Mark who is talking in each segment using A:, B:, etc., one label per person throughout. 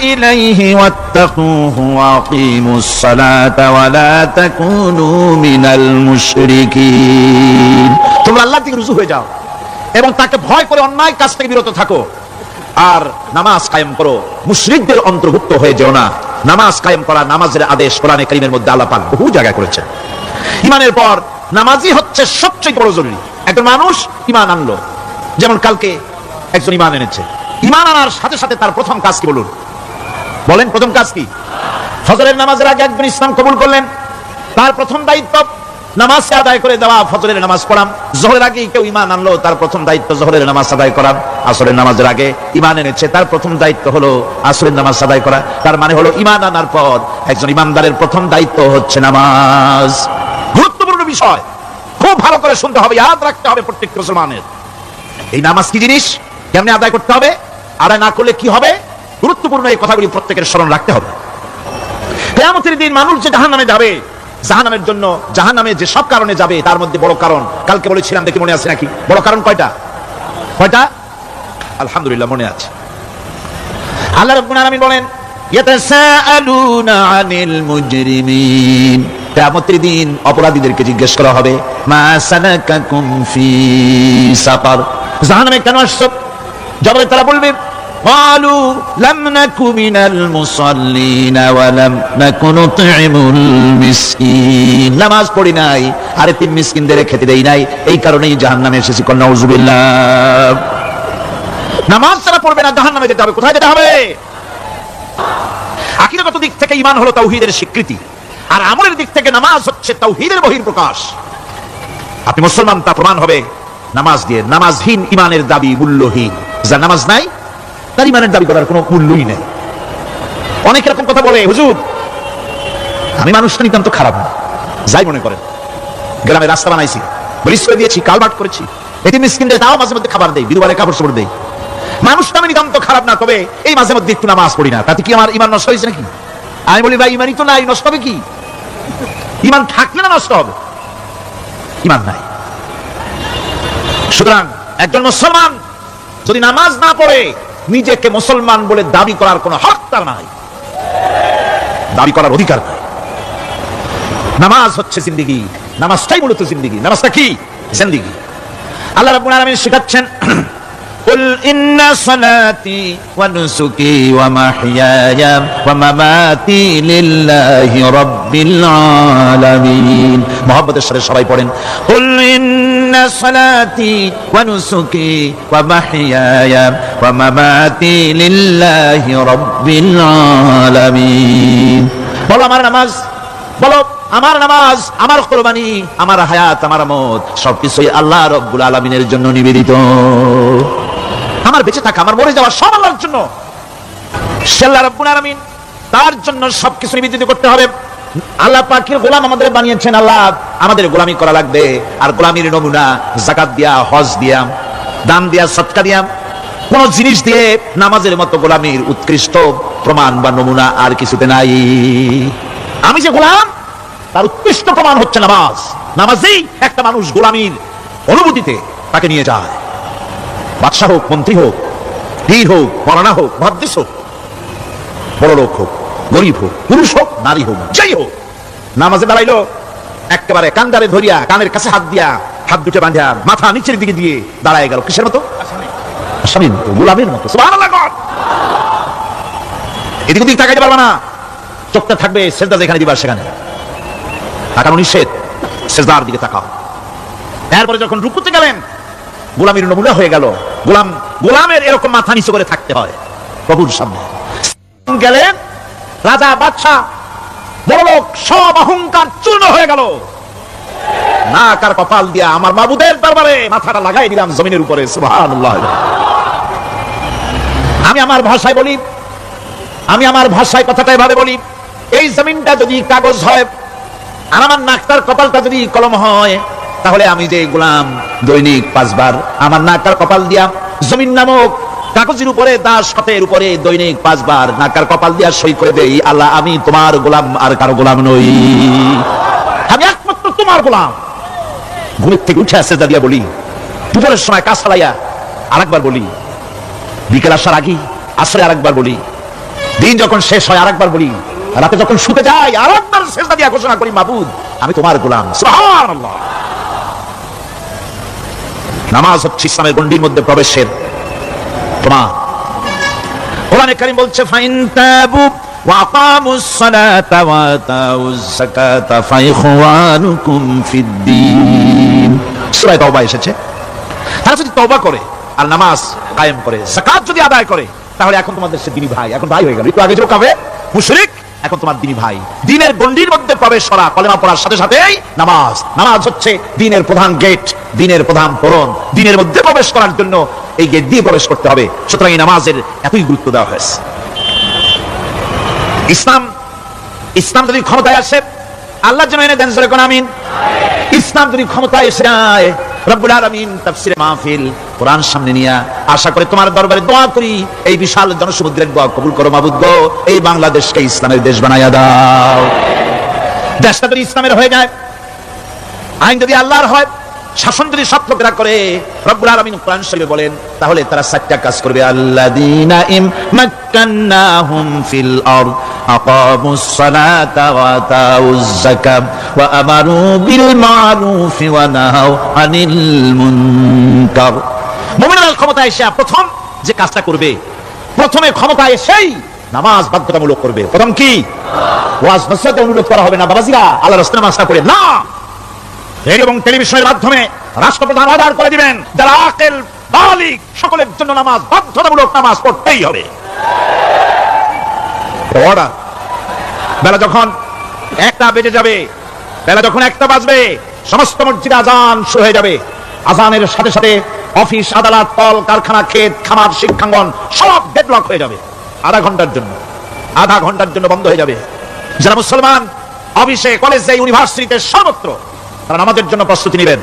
A: إليه واتقوه وأقيموا الصلاة ولا تكونوا من المشركين তোমরা আল্লাহর দিকে রুজু হয়ে যাও এবং তাকে ভয় করে অন্যায় কাজ থেকে বিরত থাকো আর নামাজ কায়েম করো মুশরিকদের অন্তর্ভুক্ত হয়ে যেও না নামাজ কায়েম করা নামাজের আদেশ কোরআনে কারীমের মধ্যে আল্লাহ পাক বহু জায়গায় করেছেন ঈমানের পর নামাজই হচ্ছে সবচেয়ে বড় জরুরি একজন মানুষ ঈমান আনলো যেমন কালকে একজন ঈমান এনেছে ঈমান আনার সাথে সাথে তার প্রথম কাজ কি বলেন প্রথম কাজ কি ফজরের নামাজের আগে একজন ইসলাম কবুল করলেন তার প্রথম দায়িত্ব নামাজ আদায় করে দেওয়া ফজরের নামাজ পড়াম যোহরের আগে কেউ ঈমান আনলো তার প্রথম দায়িত্ব যোহরের নামাজ আদায় করা আসরের নামাজের আগে ঈমান এনেছে তার প্রথম দায়িত্ব হলো আসরের নামাজ আদায় করা তার মানে হলো ঈমান আনার পর একজন ঈমানদারের প্রথম দায়িত্ব হচ্ছে নামাজ গুরুত্বপূর্ণ বিষয় খুব ভালো করে শুনতে হবে ইয়াদ রাখতে হবে প্রত্যেক মুসলমানের এই নামাজ কি জিনিস কেমনে আদায় করতে হবে আদায় না করলে কি হবে গুরুত্বপূর্ণ এই কথাগুলি প্রত্যেকের স্মরণ রাখতে হবে কিয়ামতের দিন মানুষ যে জাহান্নামে যাবে জাহান্নামের জন্য জাহান্নামে যে সব কারণে যাবে তার মধ্যে বড় কারণ কালকে বলেছিলাম দেখি মনে আছে নাকি বড় কারণ কয়টা আলহামদুলিল্লাহ মনে আছে আল্লাহ রাব্বুল আলামিন বলেন ইয়াতাসাআলুনা আনিল মুজরিমিন কিয়ামতের দিন অপরাধীদেরকে জিজ্ঞেস করা হবে মা সালাকাকুম ফি সাকার জাহান্নামে কেন আসছো জবাবে তারা বলবে قالوا لم نك من المصلين ولم نك نطعم المسكين নামাজ পড়ি নাই আর এতিম মিসকিনদের খেতে দেই নাই এই কারণেই জাহান্নামে এসেছি কোন নাউজুবিল্লাহ নামাজ যারা পড়বে না জাহান্নামে যেতে হবে কোথায় যেতে হবে আকীদাগত দিক থেকে ঈমান হলো তাওহীদের স্বীকৃতি আর আমলের দিক থেকে নামাজ হচ্ছে তাওহীদের বহিঃপ্রকাশ আপনি মুসলমান তা প্রমাণ হবে নামাজ দিয়ে নামাজহীন ঈমানের দাবি মূল্যহীন যার নামাজ নাই তার ঈমানের দাবি করার কোনো মূল্যই নেই অনেক এরকম কথা বলে হুজুর আমি মানুষটা নিতান্ত খারাপ না যাই মনে করেন গ্রামে রাস্তা বানাইছি ব্রিজ করে দিয়েছি কালভার্ট করেছি এতিম মিসকিনদের তাও মাঝে মধ্যে খাবার দেই বিধবারে কাপড় চোপড় দেই মানুষটা আমি নিতান্ত খারাপ না তবে এই মাঝে মধ্যে একটু নামাজ পড়ি না তাতে কি আমার ঈমান নষ্ট হয়েছে নাকি আমি বলি ভাই ঈমানই তো নাই নষ্ট হবে কি ঈমান থাকলে না নষ্ট হবে ঈমান নাই সুতরাং একজন মুসলমান যদি নামাজ না পড়ে নিজেকে মুসলমান বলে দাবি করার কোনো হক তার নাই দাবি করার অধিকার নাই নামাজ হচ্ছে জিন্দেগি নামাজটাই মূলত জিন্দেগি নামাজটা কি জিন্দেগি আল্লাহ রাব্বুল আলামিন শিখাচ্ছেন قل إن صلاتي ونسكي ومحياي ومماتي لله رب العالمين محبت الشرع সবাই পড়েন قل إن صلاتي ونسكي ومحياي ومماتي لله رب العالمين বলো আমার নামাজ বলো আমার নামাজ আমার কুরবানি আমার হায়াত আমার মওত সবকিছুই আল্লাহ রাব্বুল আলামিনের জন্য নিবেদিত আমার বেঁচে থাকা আমার মরে যাওয়া সব আল্লাহর জন্য আল্লাহ রাব্বুল আলামিন তার জন্য সবকিছু নিবেদিত করতে হবে আল্লাহ পাকের গোলাম আমাদের বানিয়েছেন আল্লাহ আমাদের গোলামি করা লাগবে আর গোলামির নমুনা যাকাত দিয়া হজ দিয়া দান দিয়া সদকা দিয়া কোন জিনিস দিয়ে নামাজের মতো গোলামির উৎকৃষ্ট প্রমাণ বা নমুনা আর কিছুতে নাই আমি যে গোলাম তার উৎকৃষ্ট প্রমাণ হচ্ছে নামাজ নামাজেই একটা মানুষ গোলামির অনুভূতিতে তাকে নিয়ে যায় বাদশা হোক মন্ত্রী হোক বীর হোক মরানা হোক মহাদ্দেশ হোক বড় লোক হোক গরিব হোক পুরুষ হোক নারী হোক যাই হোক নামাজে দাঁড়াইলো একেবারে কান্দারে ধরিয়া কানের কাছে হাত দিয়া হাত দুটো বাঁধিয়া মাথা নিচের দিকে দিয়ে দাঁড়ায় গেল কিসের মতো আসামির মতো গোলামের মতো সুবহানাল্লাহ এদিক ওদিক তাকাইতে পারবা না চোখটা থাকবে সেজদা যেখানে দিবার সেখানে তাকানো নিষেধ সেজদার দিকে তাকাও এরপরে যখন রুকুতে গেলেন গোলামির নমুনা হয়ে গেল গোলামের এরকম মাথা নিচু করে থাকতে হয় প্রভুর সামনে গেলেন রাজা বাদশাহ বড় লোক সব অহংকার চূর্ণ হয়ে গেল নাক আর কপাল দিয়া আমার মাবুদের দরবারে মাথাটা লাগাই দিলাম জমিনের উপরে সুবহানাল্লাহ আমি আমার ভাষায় কথাটা এভাবে বলি এই জমিনটা যদি কাগজ হয় আর আমার নাকটার কপালটা যদি কলম হয় তাহলে আমি যে গোলাম দৈনিক 5 বার আমার নাকার কপাল দিয়া জমিন নামক কাগজের উপরে দাসখতের উপরে দৈনিক 5 বার নাকার কপাল দিয়া সই করে দেই আল্লাহ আমি তোমার গোলাম আর কারো গোলাম নই আমি একমাত্র তোমার গোলাম ঘুমের থেকে উঠে সেজদা দিয়া বলি দুপুরের সময় কাজ চালাইয়া আরেকবার বলি বিকেল আসার আগে আসরে আরেকবার বলি দিন যখন শেষ হয় আরেকবার বলি, রাতে যখন শুতে যাই আরেকবার সেজদা দিয়ে ঘোষণা করি, মাবুদ আমি তোমার গোলাম। সুবহানাল্লাহ। নামাজ হচ্ছে ইসলামের গণ্ডির মধ্যে প্রবেশের প্রমাণ। কোরআনে কারীম বলছে ফাইন তাবু ওয়া আকামুস সালাতা ওয়া আতাউজ যাকাতা ফাইখওয়ানুকুম ফিদ্দীন। সূরা তাওবা এসেছে। তারা যদি তওবা করে আর নামাজ কায়েম করে, যাকাত যদি আদায় করে, তাহলে এখন তোমাদের সে দিনী ভাই, এখন ভাই হয়ে গেল। একটু আগে ছিল কাফের মুশরিক, এখন তোমার দিনী ভাই। দ্বীনের গণ্ডির মধ্যে প্রবেশ করা, কলেমা পড়ার সাথে সাথেই নামাজ। নামাজ হচ্ছে দ্বীনের প্রধান গেট, দ্বীনের প্রধান তোরণ। দ্বীনের মধ্যে প্রবেশ করার জন্য এই গেট দিয়ে প্রবেশ করতে হবে। সুতরাং এই নামাজের এতই গুরুত্ব দেওয়া হয়েছে। ইসলাম যদি ক্ষমতায় আসে, আল্লাহ যেন এনে দেন জোরে কোন আমিন। ইসলাম যদি ক্ষমতায় এসে যায়, রব্বুল আলামিন তাফসীরে মাহফিল কোরআন সামনে নিয়ে আশা করে তোমার দরবারে দোয়া করি, এই বিশাল জনসমুদ্রের দোয়া কবুল করো মাবুদ গো, এই বাংলাদেশকে ইসলামের দেশ বানাইয়া দাও। দেশটা যদি ইসলামের হয়ে যায়, আইন যদি আল্লাহর হয়, শাসন যদি সৎ লোকেরা করে, রব্বুল আলামিন কোরআন শরীফে বলেন, তাহলে তারা চারটা কাজ করবে। আল্লাযীনা ইমাক্কান্নাহুম ফিল আরদ আকামুস সালাতা ওয়া আতাউজ যাকাত ওয়া আমারু বিল মারুফি ওয়া নাহাউ আনিল মুনকার। মুমিনরা ক্ষমতায় এসে প্রথম যে কাজটা করবে, প্রথমে ক্ষমতায় এসেই নামাজ বাধ্যতামূলক করবে। প্রথম কি? ওয়াজ নসিহতে অনুরোধ করা হবে না, বাবাজিরা আল্লাহর রাস্তায় নামাজ পড়ে না। রেডিও এবং টেলিভিশনের মাধ্যমে রাষ্ট্রপ্রধান অর্ডার করে দিবেন, যারা আকেল বালিগ সকলের জন্য নামাজ বাধ্যতামূলক, নামাজ পড়তেই হবে। অর্ডার। বেলা যখন 1টা বেজে যাবে, বেলা যখন 1টা বাজবে, সমস্ত মসজিদে আজান শুরু হয়ে যাবে। আজানের সাথে সাথে অফিস, আদালত, কল কারখানা, ক্ষেত খামার, শিক্ষাঙ্গন সব ডেডলক হয়ে যাবে। আধা ঘন্টার জন্য বন্ধ হয়ে যাবে। যারা মুসলমান অফিসে, কলেজে, ইউনিভার্সিটিতে সর্বত্র তারা নামাজের জন্য প্রস্তুতি নেবেন।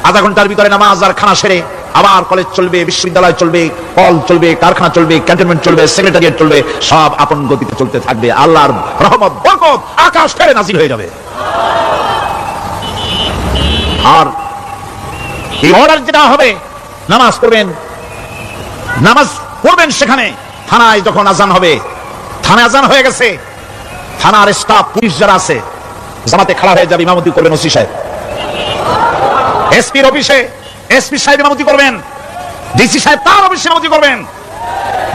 A: আধা ঘন্টার ভিতরে নামাজ আর খানা সেরে আবার কলেজ চলবে, বিশ্ববিদ্যালয় চলবে, কল চলবে, কারখানা চলবে, ক্যান্টনমেন্ট চলবে, সেক্রেটারিয়েট চলবে, সব আপন গতিতে চলতে থাকবে। আল্লাহর রহমত বরকত আকাশ থেকে নাজিল হয়ে যাবে। আর এই অর্ডার যেটা হবে, নামাজ পড়বেন সেখানে। থানায় যখন আজান হবে, থানায় আজান হয়ে গেছে, থানার স্টাফ পুলিশ যারা আছে জামাতে খাড়া হয়ে যাবে, ইমামতি করবেন ওসি সাহেব। এসপির অফিসে এসপি সাহেব ইমামতি করবেন, ডিসি সাহেব তার অফিসে ইমামতি করবেন,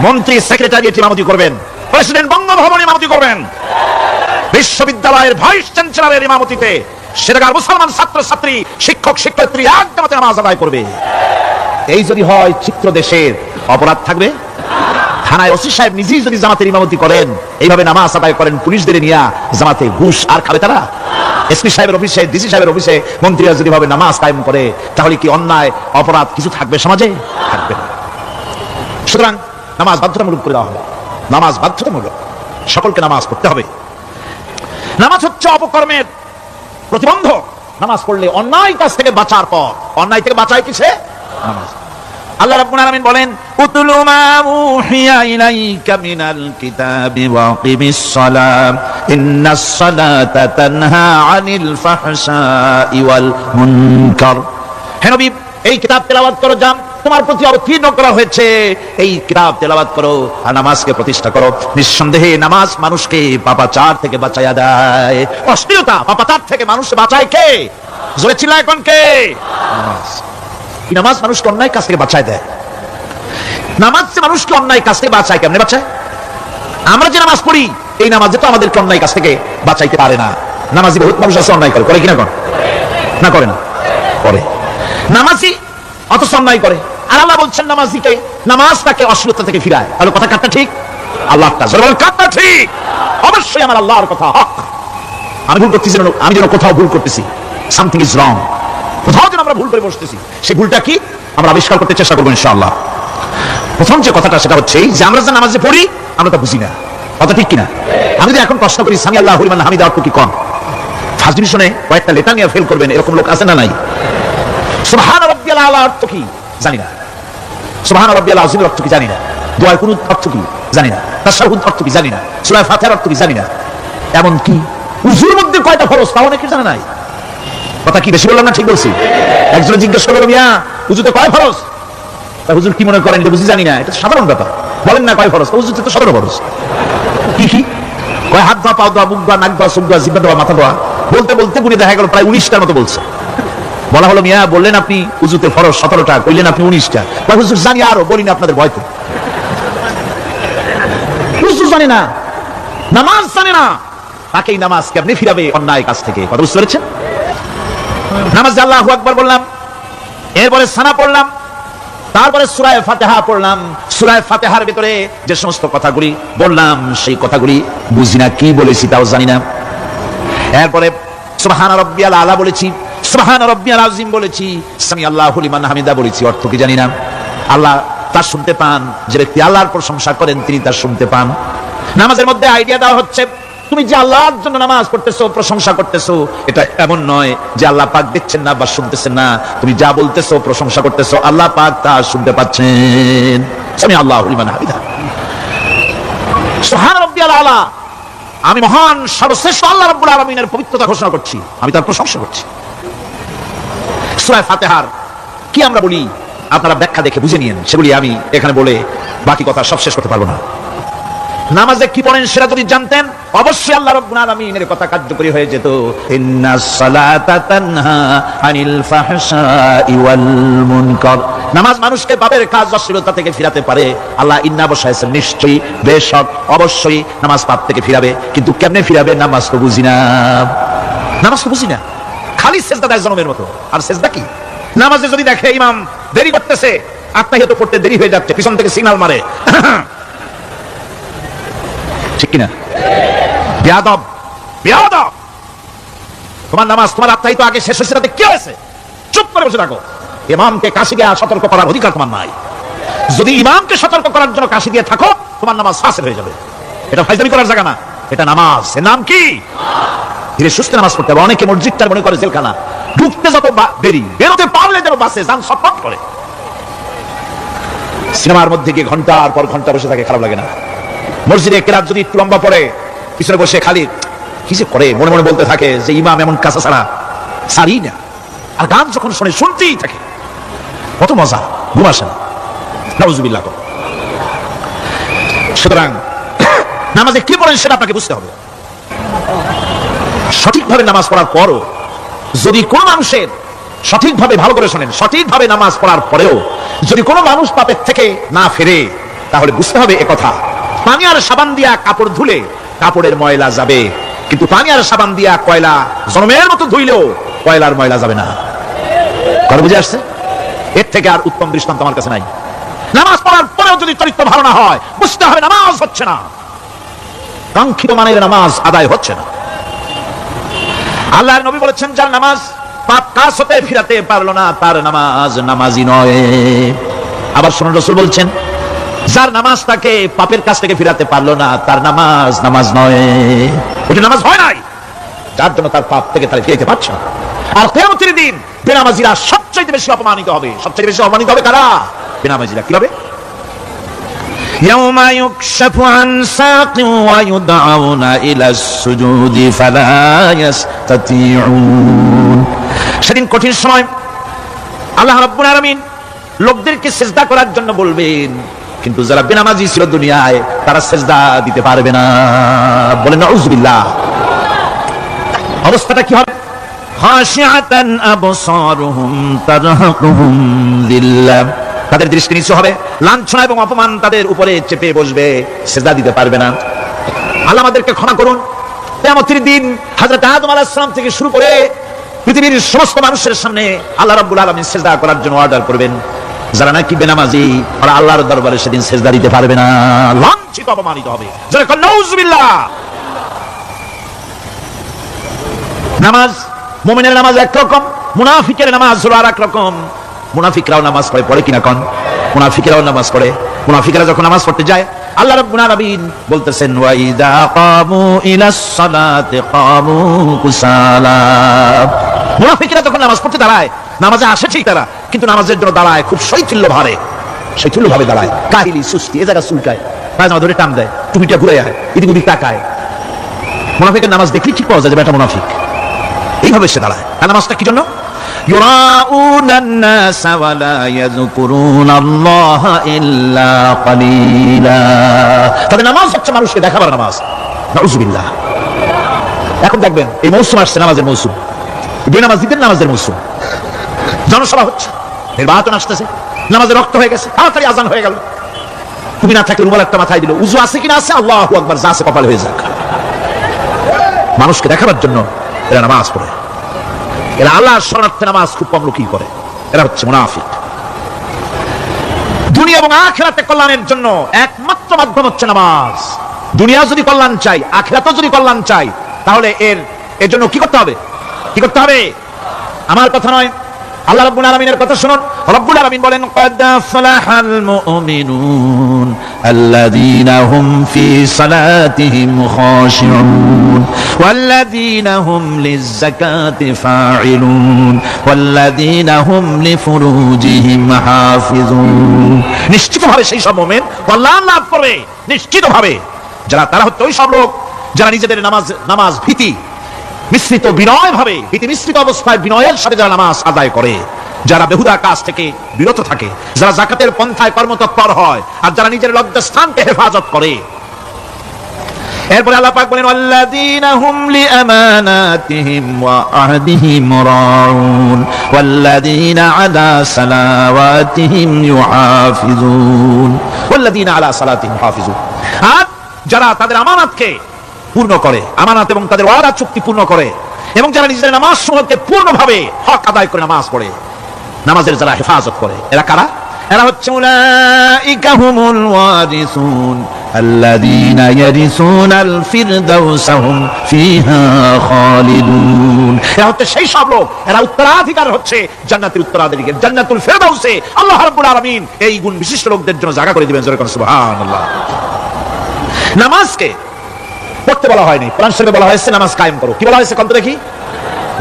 A: মন্ত্রী সেক্রেটারিয়েট ইমামতি করবেন, প্রেসিডেন্ট বঙ্গভবনে ইমামতি করবেন, বিশ্ববিদ্যালয়ের ভাইস চ্যান্সেলরের ইমামতিতে সেটাকার মুসলমান ছাত্র ছাত্রী, শিক্ষক শিক্ষয়িত্রী এক জামাতে নামাজ আদায় করবে। এই যদি হয়, চিত্র দেশের অপরাধ থাকবে। থানায় ওসি সাহেব নিজেই যদি জামাতের ইমামতি করেন, এইভাবে নামাজ আদায় করেন পুলিশদের নিয়ে, জামাতে ঘুষ আর খাবে তারা? এসপি সাহেবের অফিসে, ডিসি সাহেবের অফিসে মন্ত্রীরা যদি ভাবে নামাজ কায়েম করে, তাহলে কি অন্যায় অপরাধ কিছু থাকবে সমাজে? থাকবে না। সুতরাং নামাজ বাধ্যতামূলক করে দেওয়া হবে। নামাজ বাধ্যতামূলক, সকলকে নামাজ পড়তে হবে। নামাজ হচ্ছে অপকর্মের প্রতিবন্ধক। নামাজ পড়লে অন্যায় কাজ থেকে বাঁচার পর, অন্যায় থেকে বাঁচায় কিসে? নামাজ। আল্লাহ রাব্বুল আলামিন বলেন, উতলু মা উহিয়া ইলাইকা মিনাল কিতাবি ওয়া আকিমিস সালাম ইন্নাস সালাতা তানহা আনিল ফাহশাই ওয়াল মুনকার। হে নবী, এই কিতাব তেলাওয়াত করো, যা তোমার প্রতি অবতীর্ণ করা হয়েছে, এই কিতাব তেলাওয়াত করো আর নামাজকে প্রতিষ্ঠা করো। নিঃসন্দেহে নামাজ মানুষকে পাপাচার থেকে বাঁচায়া দেয়। অশ্লীলতা, পাপাচার থেকে মানুষ বাঁচায় কে? জোরে চিল্লায় কোন কে? নামাজ। নামাজ মানুষকে অন্যায় কাজ থেকে বাঁচায় দেয়। নামাজ যে মানুষকে অন্যায় কাজ থেকে বাঁচায়, কেমনে বাঁচায়? আমরা যে নামাজ পড়ি, এই নামাজে তো আমাদেরকে অন্যায় কাজ থেকে বাঁচাইতে পারে না। নামাজি বহুত মানুষ আছে অন্যায় করে কিনা? না করে না, করে। নামাজি অথচ অন্যায় করে, আর আল্লাহ বলছেন নামাজিকে, নামাজ তাকে অশ্লীলতা থেকে ফিরায়। তাহলে কথা কাটটা ঠিক? আল্লাহর কাটটা ঠিক। অবশ্যই আমার আল্লাহর কথা হক। আমি ভুল করতেছি, আমি যেন কোথাও ভুল করতেছি, সামথিং ইজ রং, কোথাও যেন আমরা ভুল করে বসতেছি, সেই ভুলটা কি আমরা আবিষ্কার করতে চেষ্টা করবো ইনশাআল্লাহ। প্রথম যে কথাটা সেটা হচ্ছে যে আমরা যে নামাজে পড়ি আমরা তা বুঝি না। কথা ঠিক কিনা? আমি যদি এখন প্রশ্ন করি সামি আল্লাহু লিমান হামিদা অর্থ কি, কম ফার্স্ট ডিভিশনে কয়েকটা লেটার নিয়ে ফেল করবেন, এরকম লোক আছে না নাই? সুবহান রাব্বিয়াল আলা অর্থ কি জানি না, সুবহান রাব্বিয়াল আযীম অর্থ কি জানি না, দোয়া কুনুত অর্থ কি জানি না, তাশাহুদ অর্থ কি জানি না, সূরা ফাতিহার অর্থ কি জানি না। এমন কি উযুর মধ্যে কয়টা ফরজ তাও অনেকে জানে নাই। কথা কি বেশি বললাম না? ঠিক বলছি? একজন জিজ্ঞেস করলো, মিয়া উযুতে কয় ফরজ? হুজুর কি মনে করেন? এটা বুঝি জানি না, এটা সাধারণ ব্যাপার। বলেন না কয় ফরজ? উযুতে তো 17 ফরজ। কি কি কয়? হাত ধোয়া, পাও ধোয়া, মুখ ধোয়া, নাক ধোয়া, চোখ ধোয়া, জিহ্বা ধোয়া, মাথা ধোয়া। বলতে বলতে গুণে দেখা গেল প্রায় 19টার মতো বলছে। বলা হলো, মিয়া বললেন আপনি উজুতে ফরজ 17টা, কইলেন আপনি 19টা। হুজুর জানি আরো, বলি না আপনাদের ভয় তো। হুজুর জানে না, নামাজ জানে না, তাকেই নামাজ কেমনে ফিরাবে অন্যায় কাজ থেকে? কথা বুঝতে পেরেছেন? নামাজে আল্লাহু আকবার বললাম, এরপরে সানা পড়লাম, তারপরে সূরা ফাতিহা পড়লাম। সূরা ফাতিহার ভিতরে যে সমস্ত কথাগুলি বললাম, সেই কথাগুলি বুঝি না, কি বলেছি তাও জানি না। এরপরে সুবহান রাব্বিয়াল আলা বলেছি, সুবহান রাব্বিয়াল আযীম বলেছি, সামি আল্লাহু লিমান হামিদা বলেছি, অর্থ কি জানি না। আল্লাহ তার শুনতে পান, যে ব্যক্তি আল্লাহর প্রশংসা করেন তিনি তার শুনতে পান। নামাজের মধ্যে আইডিয়া দেওয়া হচ্ছে, তুমি যে আল্লাহর জন্য নামাজ পড়তেছো, প্রশংসা করতেছো, এটা এমন নয় যে আল্লাহ পাক দেখছেন না বা শুনতেছেন না। তুমি যা বলতেছো, প্রশংসা করতেছো, আল্লাহ পাক তা শুনতে পাচ্ছেন। সামি আল্লাহু লিমান হামিদা, সুবহান রাব্বিয়াল আলা, আমি মহান সর্বশ্রেষ্ঠ আল্লাহ রাব্বুল আলামিনের পবিত্রতা ঘোষণা করছি, আমি তার প্রশংসা করছি। সূরা ফাতিহার কি আমরা বলি, আপনারা ব্যাখ্যা দেখে বুঝে নিয়েন, সেগুলি আমি এখানে বলে বাকি কথা সব শেষ করতে পারবো না। নামাজে কি পড়েন সেটা যদি জানতেন, অবশ্যই আল্লাহ রাব্বুল আলামিনের কথা কার্যকরী হয়ে যেত। ইন্নাস সালাতা তানহা আনিল ফাহশাই ওয়াল মুনকার, নামাজ মানুষকে পাপের কাজ অশ্লীলতা থেকে ফিরাতে পারে। আল্লাহ ইন্না বসাইছেন, নিশ্চয়ই, বেশক, অবশ্যই নামাজ পাপ থেকে ফিরাবে। কিন্তু কেমনে ফিরাবে? নামাজ তো বুঝি না, নামাজ তো বুঝি না, খালি সেজদা দেয় জনমের মতো। আর সেজদা কি? নামাজে যদি দেখে ইমাম দেরি করতেছে, আত্মাহিয়াত পড়তে দেরি হয়ে যাচ্ছে, পিছন থেকে সিগন্যাল মারে, ঠিক কিনা? বেয়াদব, বেয়াদব, তোমার নামাজ, তোমার আত্মাহিয়াত আগে শেষ হয়েছে, তাতে কি হয়েছে? চুপ করে বসে থাকো। ইমামকে কাশি দিয়ে সতর্ক করার অধিকার তোমার নাই। যদি ইমামকে সতর্ক করার জন্য কাশি দিয়ে থাকো, তোমার নামাজ ফাসিল হয়ে যাবে। এটা ফাইজলামি করার জায়গা না, এটা নামাজ। এর নাম কি? ধীরে সুস্থে নামাজ পড়তে হবে। অনেকে মসজিদটা মনে করে জেলখানা, ঢুকতে যত দেরি, বেরোতে পারলে যেন বাসে যান ছটফট করে। সিনেমার মধ্যে গিয়ে ঘন্টার পর ঘন্টা বসে থাকে, খারাপ লাগে না? মসজিদে কেরাত যদি একটু লম্বা পড়ে, পিছনে বসে খালি কি যে করে মনে মনে বলতে থাকে যে ইমাম এমন কাঁচা ছাড়া সারি না। আর গান যখন শুনে শুনতেই থাকে, কত মজা, ঘুম আসে না। নাউজুবিল্লাহ। সুতরাং নামাজে কি পড়েন সেটা আপনাকে বুঝতে হবে। সঠিকভাবে নামাজ পড়ার পরও যদি কোন মানুষের, সঠিকভাবে ভালো করে শোনেন, সঠিকভাবে নামাজ পড়ার পরেও যদি কোনো মানুষ পাপের থেকে না ফেরে, তাহলে বুঝতে হবে একথা, পানি আর সাবান দিয়া কাপড় ধুলে কাপড়ের ময়লা যাবে, কিন্তু পানি আর সাবান দিয়া কয়লা জনমের মতো ধুইলেও কয়লার ময়লা যাবে না। কথা বুঝে আসছে? এর থেকে আর উত্তম দৃষ্টান্ত আমার কাছে নাই। নামাজ পড়ার পরেও যদি চরিত্র ভালো না হয়, বুঝতে হবে নামাজ হচ্ছে না, কাঙ্ক্ষিত মানের নামাজ আদায় হচ্ছে না। আল্লাহর নবী বলেছেন, যার নামাজ পাপ কাজ হতে ফিরাতে পারলো না, তার নামাজ নামাজি নয়। আবার শুনুন, রাসূল বলছেন, যার নামাজ তাকে পাপের কাছ থেকে ফিরাতে পারলো না, তার নামাজ নামাজ নয়। ওটা নামাজ হয় নাই, যার জন্য তার পাপ থেকে তারা ফিরতে পারছে না। আর কিয়ামতের দিন বেনামাজিরা সবচেয়ে বেশি অপমানিত হবে। সবচেয়ে বেশি অপমানিত হবে কারা? বেনামাজিরা। কি হবে? ইয়াউমা ইউকশাফু আন সাকিন ওয়া ইউদআউনা ইলাস সুজুদি ফালা ইস্তাতিউন। সেদিন কঠিন সময় আল্লাহ রাব্বুল আলামিন লোকদেরকে সিজদা করার জন্য বলবেন, কিন্তু যারা বেনামাজি ছিল দুনিয়ায়, তারা সিজদা দিতে পারবে না। বলেন নাউজুবিল্লাহ। অবস্থাটা কি হবে? খাশিআতান আবসারুহুম তারহাকুহুম যিল্লাহ, তাদের দৃষ্টি নিচু হবে, লাঞ্ছনা এবং অপমান তাদের উপরে চেপে বসবে, সিজদা দিতে পারবে না। আল্লাহ আমাদেরকে ক্ষমা করুন। কিয়ামতের দিন হযরত আদম আলাইহিস সালাম থেকে শুরু করে পৃথিবীর সমস্ত মানুষের সামনে আল্লাহ রাব্বুল আলামিন সিজদা করার জন্য অর্ডার করবেন। যারা নাকি বেনামাজি, ওরা আল্লাহর দরবারে সেদিন সিজদা দিতে পারবে না, লাঞ্ছিত, অপমানিত হবে। যারা কন নাউজুবিল্লাহ। নামাজ, মুমিনের নামাজ একরকম, মুনাফিকের নামাজ হলো আরেক রকম। মুনাফিকরাও নামাজ পড়ে, পড়ে কিনা কন? মুনাফিকরাও নামাজ পড়ে। মুনাফিকরা যখন নামাজ পড়তে যায়, আল্লাহ রাব্বুল আলামিন বলতেছেন, ওয়া ইযা কামু ইলাস সালাতি কামু কুসালা। মুনাফিকরা যখন নামাজ পড়তে দাঁড়ায়, নামাজে আসে ঠিক তারা, কিন্তু নামাজের জন্য দাঁড়ায় খুব শৈথিল্য ভাবে, শৈথিল্য ভাবে দাঁড়ায়, কাহিলি, সুস্তি, এ জায়গা চুলকায়, পায়জামা ধরে টান দেয়, টুপিটা ঘুরে যায়, এদিক ওদিক তাকায়। মুনাফিকের নামাজ দেখলে ঠিক পাওয়া যায় যে এটা মুনাফিক। এইভাবে সে দাঁড়ায়। আর নামাজটা কি জন্য? ইউরাউনান নাস ওয়া লা ইয়াযকুরুনাল্লাহা ইল্লা কালিলা। তাদের নামাজ হচ্ছে মানুষকে দেখাবার নামাজ। নাউযুবিল্লাহ। এখন দেখবেন এই মৌসুম আসছে, নামাজের মৌসুম, বেনামাজিদের নামাজের মৌসুম। জনসভা হচ্ছে, নির্বাচন আসতেছে, নামাজে রক্ত হয়ে গেছে, তাড়াতাড়ি আজান হয়ে গেল, তুমি না থাকলে রুমাল একটা মাথায় দিল, উজু আছে কিনা আছে, আল্লাহু আকবার, যা আছে কপালে হয়ে যাক। মানুষকে দেখাবার জন্য এরা নামাজ পড়ে, এরা আল্লাহর শরণার্থে নামাজ খুব কম লোকই করে, এরা হচ্ছে মুনাফিক। দুনিয়া এবং আখিরাতে কল্যাণের জন্য একমাত্র মাধ্যম হচ্ছে নামাজ। দুনিয়া যদি কল্যাণ চাই, আখিরাতেও যদি কল্যাণ চাই, তাহলে এর জন্য কি করতে হবে? কি করতে হবে? আমার কথা নয়, আল্লাহ রাব্বুল আলামিনের কথা শুনুন। রব্বুল আলামিন বলেন, ক্বাদ আফলাহাল মুমিনুন আল্লাযীনা হুম ফি সালাতিহিম খাশিউন ওয়াল্লাযীনা হুম লিয-যাকাতি ফাঈলুন ওয়াল্লাযীনা হুম লিফুরুজিহিম হাফিজুন। নিশ্চিতভাবে সেই সব মুমিন কল্যাণ লাভ করবে, নিশ্চিতভাবে। তারা হচ্ছে ওই সব লোক যারা নিজেদের নামাজ ভীতি মিশ্রিত, বিনয় ভাবে, ভীতি মিশ্রিত অবস্থায় বিনয়ের সাথে যারা নামাজ আদায় করে, যারা বেহুদা কাজ থেকে বিরত থাকে, যারা যাকাতের পন্থায় কর্মতৎপর হয়, আর যারা নিজের লজ্জাস্থানকে হেফাজত করে। এরপরে আল্লাহ পাক বলেন, ওয়াল্লাযীনা হুম লিআমানাতিহিম ওয়া আহদিহিম রাউন ওয়াল্লাযীনা আলা সালাওয়াতিহিম ইউহাফিজুন ওয়াল্লাযীনা আলা সালাতিহিম হাফিজুন। আর যারা তাদের আমানাতকে পূর্ণ করে, আমানাত এবং তাদের ওয়াদা চুক্তি পূর্ণ করে, এবং যারা নিজেদের নামাজ সমূহকে পূর্ণভাবে হক আদায় করে নামাজ পড়ে, নামাজের যারা হেফাজত করে, এরা কারা? এরা হচ্ছে উলাইকা হুমুল ওয়ারিসুন আল্লাযীনা ইয়ারিসুনাল ফিরদাউসা হুম ফিহা খালিদুন। এরা হচ্ছে সেই সব লোক, এরা উত্তরাধিকার হচ্ছে জান্নাতের উত্তরাধিকারী, জান্নাতুল ফিরদাউসে আল্লাহ রাব্বুল আলামিন এই গুণ বিশিষ্ট লোকদের জন্য জায়গা করে দিবেন। জোরে কোন সুবহানাল্লাহ। নামাজকে পড়তে বলা হয়নি, কোরআন শরীফে বলা হয়েছে নামাজ কায়েম করো। কি বলা হয়েছে? কত দেখি,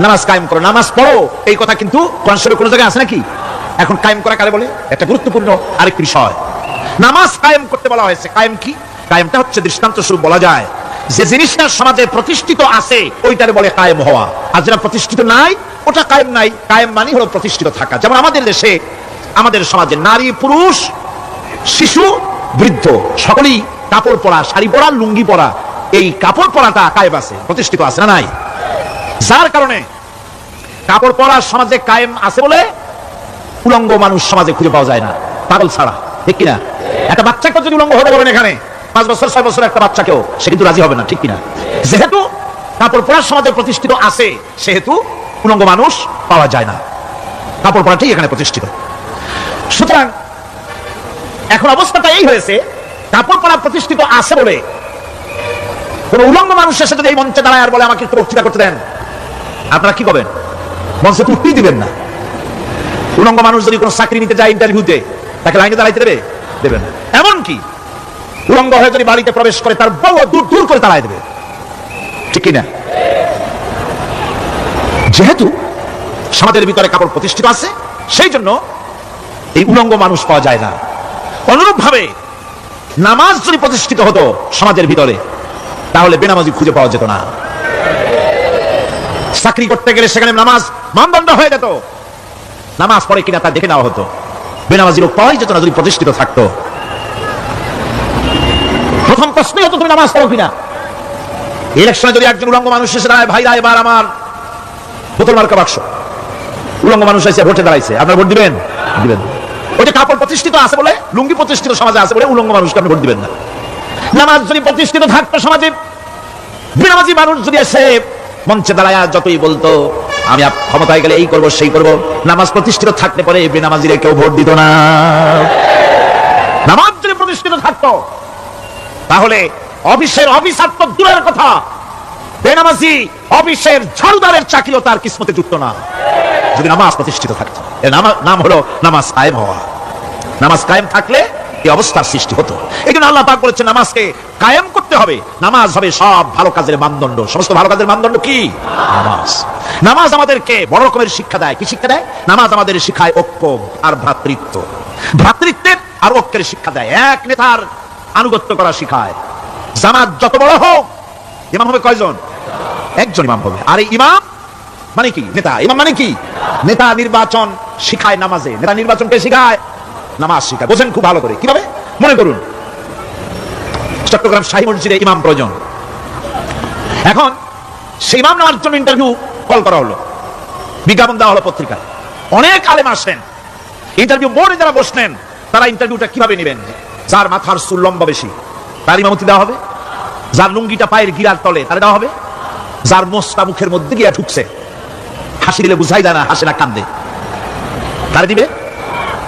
A: নামাজ কায়েম করো, নামাজ পড়ো। এই কথা কিন্তু কোরআন শরীফে কোন জায়গায় আছে নাকি? এখন কায়েম করা কারে বলে? এটা গুরুত্বপূর্ণ আরেকটি বিষয়। নামাজ কায়েম করতে বলা হয়েছে। কায়েম কি? কায়েমটা হচ্ছে দৃষ্টান্ত স্বরূপ বলা যায় যে জিনিসটা সমাজে প্রতিষ্ঠিত আছে ওইটারে বলে কায়েম হওয়া, আর যেটা প্রতিষ্ঠিত নাই ওটা কায়েম নাই। কায়েম মানে হলো প্রতিষ্ঠিত থাকা। যেমন আমাদের দেশে, আমাদের সমাজে নারী, পুরুষ, শিশু, বৃদ্ধ সকলেই কাপড় পরা, শাড়ি পরা, লুঙ্গি পরা, এই কাপড় পরাটা কায়েম আছে, প্রতিষ্ঠিত আছে না নাই? যার কারণে কাপড় পরা সমাজে কায়েম আছে বলে উলঙ্গ মানুষ সমাজে খুঁজে পাওয়া যায় না, পাগল ছাড়া, ঠিক কিনা? একটা বাচ্চাকে যদি উলঙ্গ হতে বলেন এখানে 5 বছর 6 বছর একটা বাচ্চাকেও, সে কিন্তু রাজি হবে না, ঠিক কিনা? যেহেতু কাপড় পরা সমাজে প্রতিষ্ঠিত আছে, সেহেতু উলঙ্গ মানুষ পাওয়া যায় না, কাপড় পরাটাই এখানে প্রতিষ্ঠিত। সুতরাং এখন অবস্থাটা এই হয়েছে, কাপড় পরা প্রতিষ্ঠিত আছে বলে কোন উলঙ্গ মানুষের সাথে এই মঞ্চে দাঁড়ায় আর বলে আমাকে একটু বক্তৃতা করতে দেন, আপনারা কি করবেন? মঞ্চে টুপি দিবেন না। উলঙ্গ মানুষ যদি কোনো চাকরি নিতে যায় ইন্টারভিউতে, তাকে লাইনে দাঁড়াইতে দেবে? দেবেন না। এমনকি উলঙ্গ হয়ে যদি বাড়িতে প্রবেশ করে তার বউ দূর দূর করে দাঁড়ায় দেবে, ঠিক কিনা? যেহেতু সমাজের ভিতরে কাপড় প্রতিষ্ঠিত আছে, সেই জন্য এই উলঙ্গ মানুষ পাওয়া যায় না। অনুরূপ ভাবে নামাজ যদি প্রতিষ্ঠিত হতো সমাজের ভিতরে, তাহলে বেনামাজি খুঁজে পাওয়া যেত না। চাকরি করতে গেলে সেখানে নামাজ মানদণ্ড হয়ে যেত, নামাজ পড়ে কিনা তা দেখে নেওয়া হতো। বেনামাজি লোক পাওয়াই যেত না যদি প্রতিষ্ঠিত থাকতো। প্রথম প্রশ্নই হতো তুমি নামাজ পড়ো কিনা। ইলেকশনে যদি একজন উলঙ্গ মানুষ এসে দাঁড়ায়, ভাইরা এবার আমার বোতল মার্কা বাক্স, উলঙ্গ মানুষ এসে ভোটে দাঁড়াইছে, আপনার ভোট দিবেন? দিবেন। ওই যে কাপড় প্রতিষ্ঠিত আছে বলে, লুঙ্গি প্রতিষ্ঠিত সমাজে আছে বলে উলঙ্গ মানুষকে আপনি ভোট দিবেন না। নামাজ যদি প্রতিষ্ঠিত থাকতো সমাজে, বেনামাজি মানুষ যদি এসে মঞ্চে দাঁড়ায় যতই বলতো আমি ক্ষমতায় গেলে এই করব সেই করব, নামাজ প্রতিষ্ঠিত থাকতে পারে বেনামাজিরে কেউ ভোট দিত না। নামাজ যদি প্রতিষ্ঠিত থাকতো তাহলে অফিসের অফিসার তো দূরের কথা, বেনামাজি অফিসের ঝাড়ুদারের চাকরিও তার কিসমতে জুটতো না যদি নামাজ প্রতিষ্ঠিত থাকতো। এর নাম হলো নামাজ কায়েম হওয়া। নামাজ কায়েম থাকলে এই অবস্থার সৃষ্টি হতো। এই জন্য আল্লাহ পাক বলেছেন নামাজকে কায়েম করতে হবে। নামাজ হবে সব ভালো কাজের মানদণ্ড। সমস্ত ভালো কাজের মানদণ্ড কি? নামাজ। নামাজ আমাদেরকে বড় রকমের শিক্ষা দেয়। কি শিক্ষা দেয়? নামাজ আমাদের শিখায় ঐক্য আর ভ্রাতৃত্ব, ভ্রাতৃত্বের আর ঐক্যের শিক্ষা দেয়। এক নেতার আনুগত্য করা শিখায়। জামাত যত বড় হোক, ইমাম হবে কয়জন? একজন ইমাম হবে। আর এই ইমাম মানে কি? নেতা। ইমাম মানে কি? নেতা নির্বাচন শিখায় নামাজে। নেতা নির্বাচনকে শিখায়, নামাজ শিখায়। বোঝেন খুব ভালো করে। কিভাবে? মনে করুন চট্টগ্রাম শাহী মসজিদে ইমাম প্রয়োজন। এখন সেই ইমাম নেওয়ার জন্য ইন্টারভিউ কল করা হলো, বিজ্ঞাপন দেওয়া হলো পত্রিকায়। অনেক আলেম আসেন, ইন্টারভিউ বোর্ডে যারা বসলেন তারা ইন্টারভিউটা কিভাবে নেবেন? যার মাথার চুল লম্বা বেশি তার ইমামতি দেওয়া হবে, যার লুঙ্গিটা পায়ের গিরার তলে তার দেওয়া হবে, যার মোষটা মুখের মধ্যে গিয়া ঢুকছে, হাসি দিলে বুঝাই দেয় না, হাসে না কান্দে, তারে দিবে।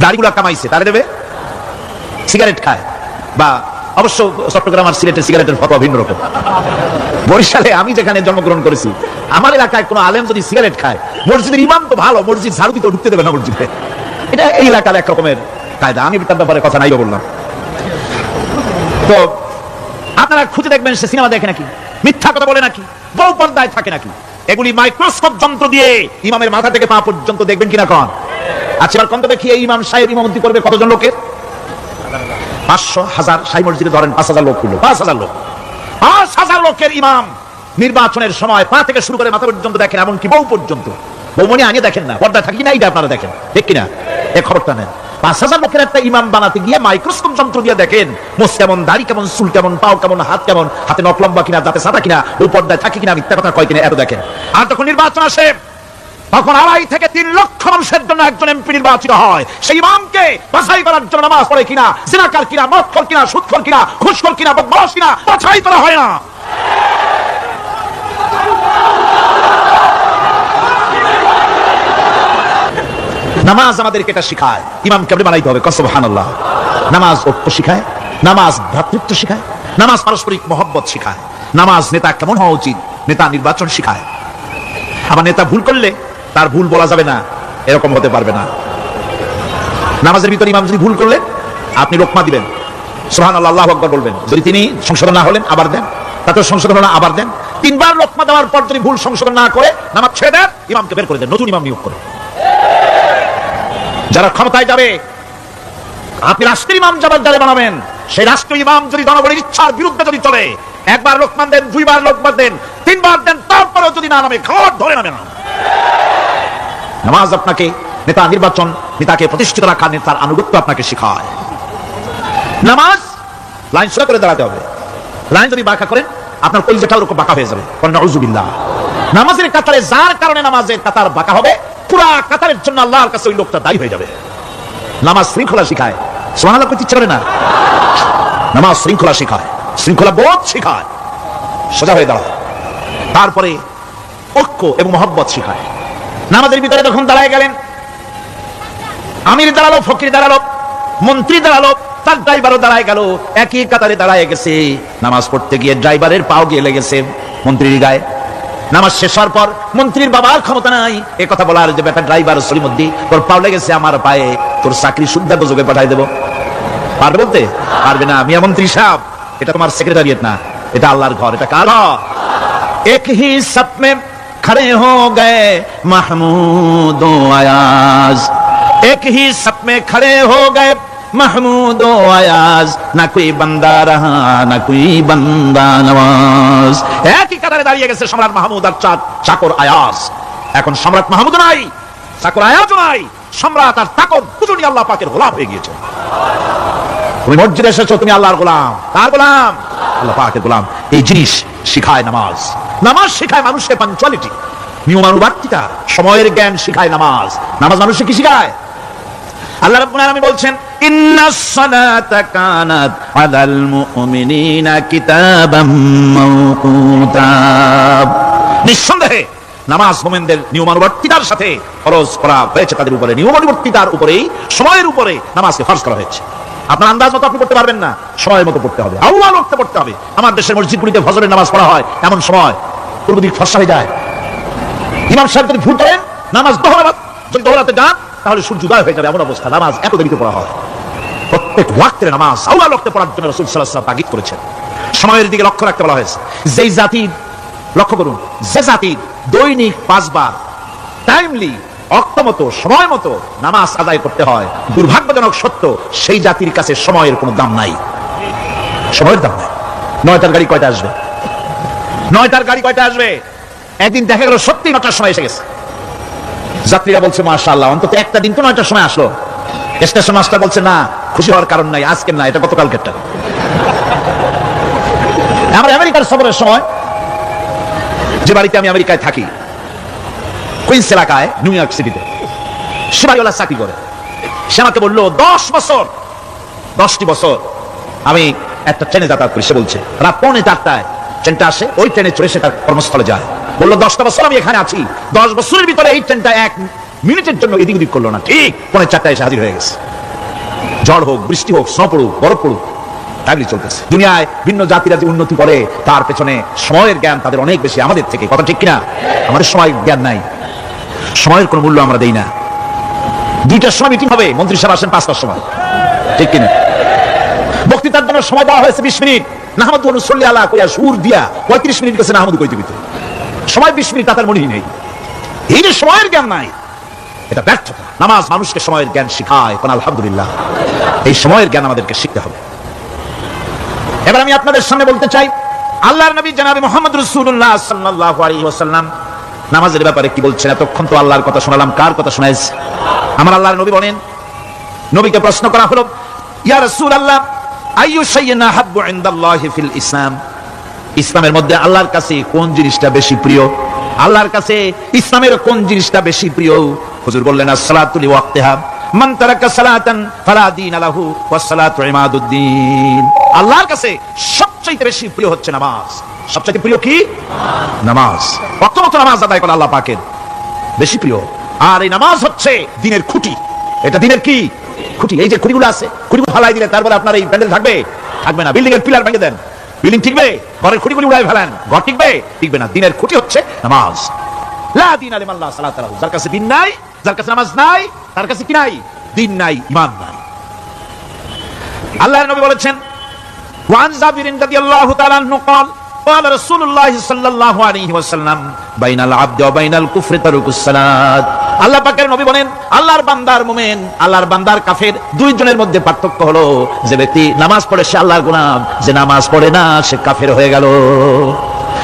A: দাড়িগুলা কামাইছে তারে দেবে। সিগারেট খায়, বা অবশ্য চট্টগ্রাম আর সিলেটের সিগারেটের ফতোয়া ভিন্ন রকম। বরিশালে আমি যেখানে জন্মগ্রহণ করেছি, আমার এলাকায় কোন আলেম যদি সিগারেট খায়, মসজিদের ইমাম তো ভালো, মসজিদ ঝাড়ু দিতে ঢুকতে দেবে না মসজিদে। এটা এই এলাকার এক রকমের কায়দা। আমি তার ব্যাপারে কথা নাই বললাম। তো আপনারা খুঁজে দেখবেন সে সিনেমা দেখে নাকি, মিথ্যা কথা বলে নাকি, বউ পর্দায় থাকে নাকি। এগুলি মাইক্রোস্কোপ যন্ত্র দিয়ে ইমামের মাথা থেকে পা পর্যন্ত দেখবেন কিনা কন। আচ্ছা এবার কন্ত দেখি এই ইমাম সাহেব ইমামতি করবে কতজন লোকের? 500, 1000, শাহী মসজিদে ধরেন 5000 লোক করলো, 5000 লোক, 5000 লোকের ইমাম নির্বাচনের সময় পা থেকে শুরু করে মাথা পর্যন্ত দেখেন, এমনকি বউ পর্যন্ত। বৌমনি আনিয়ে দেখেন না, পর্দায় থাকি না, এটা আপনারা দেখেন, ঠিক কিনা? এই খবরটা নেন। 5000 লোকের একটা ইমাম বানাতে গিয়ে মাইক্রোস্কোপ যন্ত্র দিয়ে দেখেন মোষ কেমন, দাড়ি কেমন, চুল কেমন, পাও কেমন, হাত কেমন, হাতে নখ লম্বা কিনা, দাঁতে সাদা কিনা, ওই পর্দায় থাকি কিনা, মিথ্যা কথা কয় কিনা, এত দেখেন। আর তখন নির্বাচন আসে, তখন 2.5 থেকে 3 লক্ষ মানুষের জন্য একজন এমপি নির্বাচিত হয়। সেই ইমামকে বাছাই করার জন্য নামাজ পড়ে কিনা, জিনাকার কিনা, মদখোর কিনা, সুদখোর কিনা, ঘুষখোর কিনা, বদমাশ কিনা, বাছাই করা হয় না। নামাজ আমাদেরকে এটা শিখায়, ইমাম কেমনে বানাইতে হবে। সুবহানাল্লাহ। নামাজ ঐক্য শিখায়, নামাজ ভ্রাতৃত্ব শিখায়, নামাজ পারস্পরিক মহব্বত শিখায়, নামাজ নেতা কেমন হওয়া উচিত, নেতা নির্বাচন শিখায়। আবার নেতা ভুল করলে তার ভুল বলা যাবে না, এরকম হতে পারবে না। নামাজের ভিতরে ইমাম যদি ভুল করলেন, আপনি লোকমা দিবেন, সুবহানাল্লাহ, আল্লাহু আকবার বলবেন। যদি তিনি সংশোধন না হলেন আবার দেন, তাতে সংশোধন না আবার দেন। 3 বার লোকমা দেওয়ার পর যদি ভুল সংশোধন না করে নামাজ ছেড়ে দেন, ইমামকে বের করে দেন, নতুন ইমাম নিয়োগ করেন। যারা ক্ষমতায় যাবে, আপনি রাষ্ট্রীয় ইমাম যারা বানাবেন, সেই রাষ্ট্রীয় ইমাম যদি জনগণের ইচ্ছার বিরুদ্ধে যদি চলে, 1 বার লোকমান দেন, 2 বার লোকমান দেন, 3 বার দেন, তারপরেও যদি না নামে, ঘর ধরে নামে না। নামাজ আপনাকে নেতা নির্বাচন, নেতাকে প্রতিষ্ঠিত রাখা, নেতার আনুগত্য আপনাকে শেখায়। নামাজ লাইন সোজা করে দাঁড়াতে হবে। লাইন যদি বাঁকা করেন, আপনার কলিজাটা ওরকম বাঁকা হয়ে যাবে। নাউযুবিল্লাহ। নামাজের কাতারে যার কারণে নামাজের কাতার বাঁকা হবে, পুরা কাতারের জন্য আল্লাহর কাছে ওই লোকটা দায়ী হয়ে যাবে। নামাজ শৃঙ্খলা শিখায়। সুবহানাল্লাহ কইতে ইচ্ছা করে না? নামাজ শৃঙ্খলা শিখায়, শৃঙ্খলা বোধ শিখায়, সোজা হয়ে দাঁড়ায়। তারপরে ঐক্য এবং মহব্বত শিখায়। নামাজের ভিতরে যখন দাঁড়ায় গেলেন, আমির দাঁড়ালো, ফকির দাঁড়ালো, মন্ত্রী দাঁড়ালো, তার ড্রাইভারও দাঁড়ায় গেল, একই কাতারে দাঁড়ায় গেছে। নামাজ পড়তে গিয়ে ড্রাইভারের পাও গিয়ে লেগেছে মন্ত্রীর গায়ে। নামাজ শেষ হওয়ার পর মন্ত্রীর বাবার ক্ষমতা নাই এ কথা বলার, যে বেটা ড্রাইভার সলিমুদ্দি, তোর পাও লেগেছে আমার পায়ে, তোর চাকরি শুদ্ধা যোগে পাঠাই দেবো। পারবে বলতে? পারবে না। মিয়া মন্ত্রী সাহেব, এটা তোমার সেক্রেটারিয়েট না, এটা আল্লাহর ঘর। এটা কার ঘর? এক হি সাপ মে खड़े हो गए महमूद अयाज, एक ही सब में खड़े हो गए महमूद अयाज, ना कोई बंदा रहा ना कोई बंदा नवाज। एक ही কাতারে দাঁড়িয়ে গেছে সম্রাট মাহমুদ আর চাকর আয়াজ। এখন সম্রাট মাহমুদ নাই, চাকর আয়াজ নাই, সম্রাট আর চাকর দুজনই আল্লাহ পাকের গোলাম হয়ে গিয়েছে। তুমি মসজিদে এসেছো, তুমি আল্লাহর গোলাম। কার গোলাম? আল্লাহ পাকের গোলাম। এই জিনিস শিখায় নামাজ। নামাজ শিখায় মানুষকে পাঞ্চুয়ালিটি, নিয়মানুবর্তিতা, সময়ের জ্ঞান শিখায় নামাজ। নামাজ মানুষকে কি শিখায়? আল্লাহ রাব্বুল আলামিন বলছেন, ইন্নাস সালাতা কানাত আলাল মুমিনিনা কিতাবাম মাওকুতা। নিঃসন্দেহে নামাজ মুমিনদের নিয়মানুবর্তিতার সাথে ফরজ করা হয়েছে, তাদের উপরে নিয়মানুবর্তিতার উপরেই, সময়ের উপরে নামাজকে ফরজ করা হয়েছে। আপনার আন্দাজ মতো আপনি পড়তে পারবেন না, সময়ের মতো পড়তে হবে, আল্লাহর ওয়াক্তে পড়তে হবে। আমার দেশের মসজিদগুলিতে ফজরের নামাজ পড়া হয় এমন সময় পূর্ব দিক ফর্সা হয়ে যায়। ইমাম সাহেব যদি ভুল করেন, নামাজ যদি দৌড়াতে যান, তাহলে সূর্যোদয় হয়ে যাবে, এমন অবস্থা। নামাজ এত দেরিতে পড়া হয়। প্রত্যেক ওয়াক্তের নামাজ আল্লাহর ওয়াক্তে পড়ার জন্য রাসূল সাল্লাল্লাহু আলাইহি ওয়াসাল্লাম তাগীদ করেছেন। সময়ের দিকে লক্ষ্য রাখতে বলা হয়েছে। যেই জাতির, লক্ষ্য করুন, যে জাতির দৈনিক 5 বার টাইমলি, অক্তমতো, সময় মতো নামাজ আদায় করতে হয়, দুর্ভাগ্যজনক সত্য, সেই জাতির কাছে সময়ের কোনো দাম নাই। সময়ের দাম নাই। 9টার গাড়ি কয়টা আসবে? 9টার গাড়ি কয়টা আসবে? একদিন দেখা গেল সত্যি 9টার সময় এসে গেছে। যাত্রীরা বলছে মাশাআল্লাহ, অন্তত একটা দিন তো 9টার সময় আসলো। স্টেশন মাস্টার বলছে না, খুশি হওয়ার কারণ নাই, আজকে না, এটা গতকালকেরটা। আমার আমেরিকার সফরের সময়, যে বাড়িতে আমি আমেরিকায় থাকি, কুইন্স এলাকায়, নিউ ইয়র্ক সিটিতে, সে বাড়িওয়ালা চাকরি করে। সে আমাকে বললো 10টি বছর আমি একটা ট্রেনে যাতায়াত করি। সে বলছে রাত 3:45 ট্রেনটা আসে, ওই ট্রেনে চড়ে সে তার কর্মস্থলে যায়। বললো 10টা বছর আমি এখানে আছি, 10 বছরের ভিতরে এই ট্রেনটা 1 মিনিটের জন্য এদিক ওদিক করলো না, ঠিক 3:45 এসে হাজির হয়ে গেছে। ঝড় হোক, বৃষ্টি হোক, স্নো পড়ুক, বরফ পড়ুক, টাইমলি চলতেছে। দুনিয়ায় ভিন্ন জাতিরা যে উন্নতি করে তার পেছনে সময়ের জ্ঞান তাদের অনেক বেশি আমাদের থেকে, কথা ঠিক কিনা? আমাদের সময় জ্ঞান নাই, সময়ের কোনো মূল্য আমরা দেই না। 2টার সময় মিটিং হবে, মন্ত্রী সাহেব আসেন 5টার সময়, ঠিক কিনা? বক্তৃতার জন্য সময় দেওয়া হয়েছে 20 মিনিট, নাহমাদু রাসূল আল্লাহ কইয়া সুর দিয়া 35 মিনিট গেছে নাহমাদু কইতে কইতে, সময় 20 মিনিট তার মনেই নেই। এই যে সময়ের জ্ঞান নাই, এটা ব্যর্থতা। নামাজ মানুষকে সময়ের জ্ঞান শিখায়, কোন আলহামদুলিল্লাহ। এই সময়ের জ্ঞান আমাদেরকে শিখতে হবে। এবার আমি আপনাদের সামনে বলতে চাই, আল্লাহর নবী জনাবে মুহাম্মদ রাসূলুল্লাহ সাল্লাল্লাহু আলাইহি ওয়াসাল্লাম নামাজের ব্যাপারে কি বলছেন। এতক্ষণ তো আল্লাহর কথা শোনালাম, কার কথা শোনাইছে? আমার আল্লাহর নবী বলেন, নবীকে প্রশ্ন করা হলো, ইয়া রাসূলুল্লাহ আইয়ু শাইইন আহাব্বু ইনদাল্লাহি ফিল ইসলাম, ইসলামের মধ্যে আল্লাহর কাছে কোন জিনিসটা বেশি প্রিয়? আল্লাহর কাছে ইসলামের কোন জিনিসটা বেশি প্রিয়? হুজুর বললেন আস-সালাতু লিওয়াক্তিহা, মান তারাকা সালাতান ফালা দীনা লাহু ওয়াস সালাতু ইমাদুদ্দিন। আল্লাহর কাছে সবচেয়ে বেশি প্রিয় হচ্ছে নামাজ। সবচেয়ে প্রিয় কি? নামাজ। কত নামাজ আদায় করা আল্লাহ পাকের বেশি প্রিয়। আর এই নামাজ হচ্ছে দিনের খুঁটি। এটা দিনের কি খুঁটি? এই যে খুঁটিগুলো আছে, খুঁটিগুলো ফালাই দিলে তারপরে আপনার এই প্যান্ডেল থাকবে? থাকবে না। বিল্ডিং এর পিলার ভেঙে দেন, বিল্ডিং ঠিকবে? ঘরের খুঁটিগুলি উড়াই ফেলেন, ঘর ঠিকবে? ঠিকবে না। দিনের খুঁটি হচ্ছে নামাজ। লা দীনা লিমান লা সালাতা লাহু, যার কাছে দিন নাই, যার কাছে নামাজ নাই, তার কাছে কি নাই? দিন নাই, ঈমান নাই। আল্লাহর নবী বলেছেন, ওয়ান জাবির রাদিয়াল্লাহু তাআলা আনহু قال قال رسول الله صلى الله عليه وسلم بين العبد وبين الكفر ترك الصلاه। আল্লাহ পাকের নবী বলেন, আল্লাহর বান্দার মুমিন, আল্লাহর বান্দার কাফের, দুইজনের মধ্যে পার্থক্য হলো যে ব্যক্তি নামাজ পড়ে সে আল্লাহর গোলাম, যে নামাজ পড়ে না সে কাফের হয়ে গেল।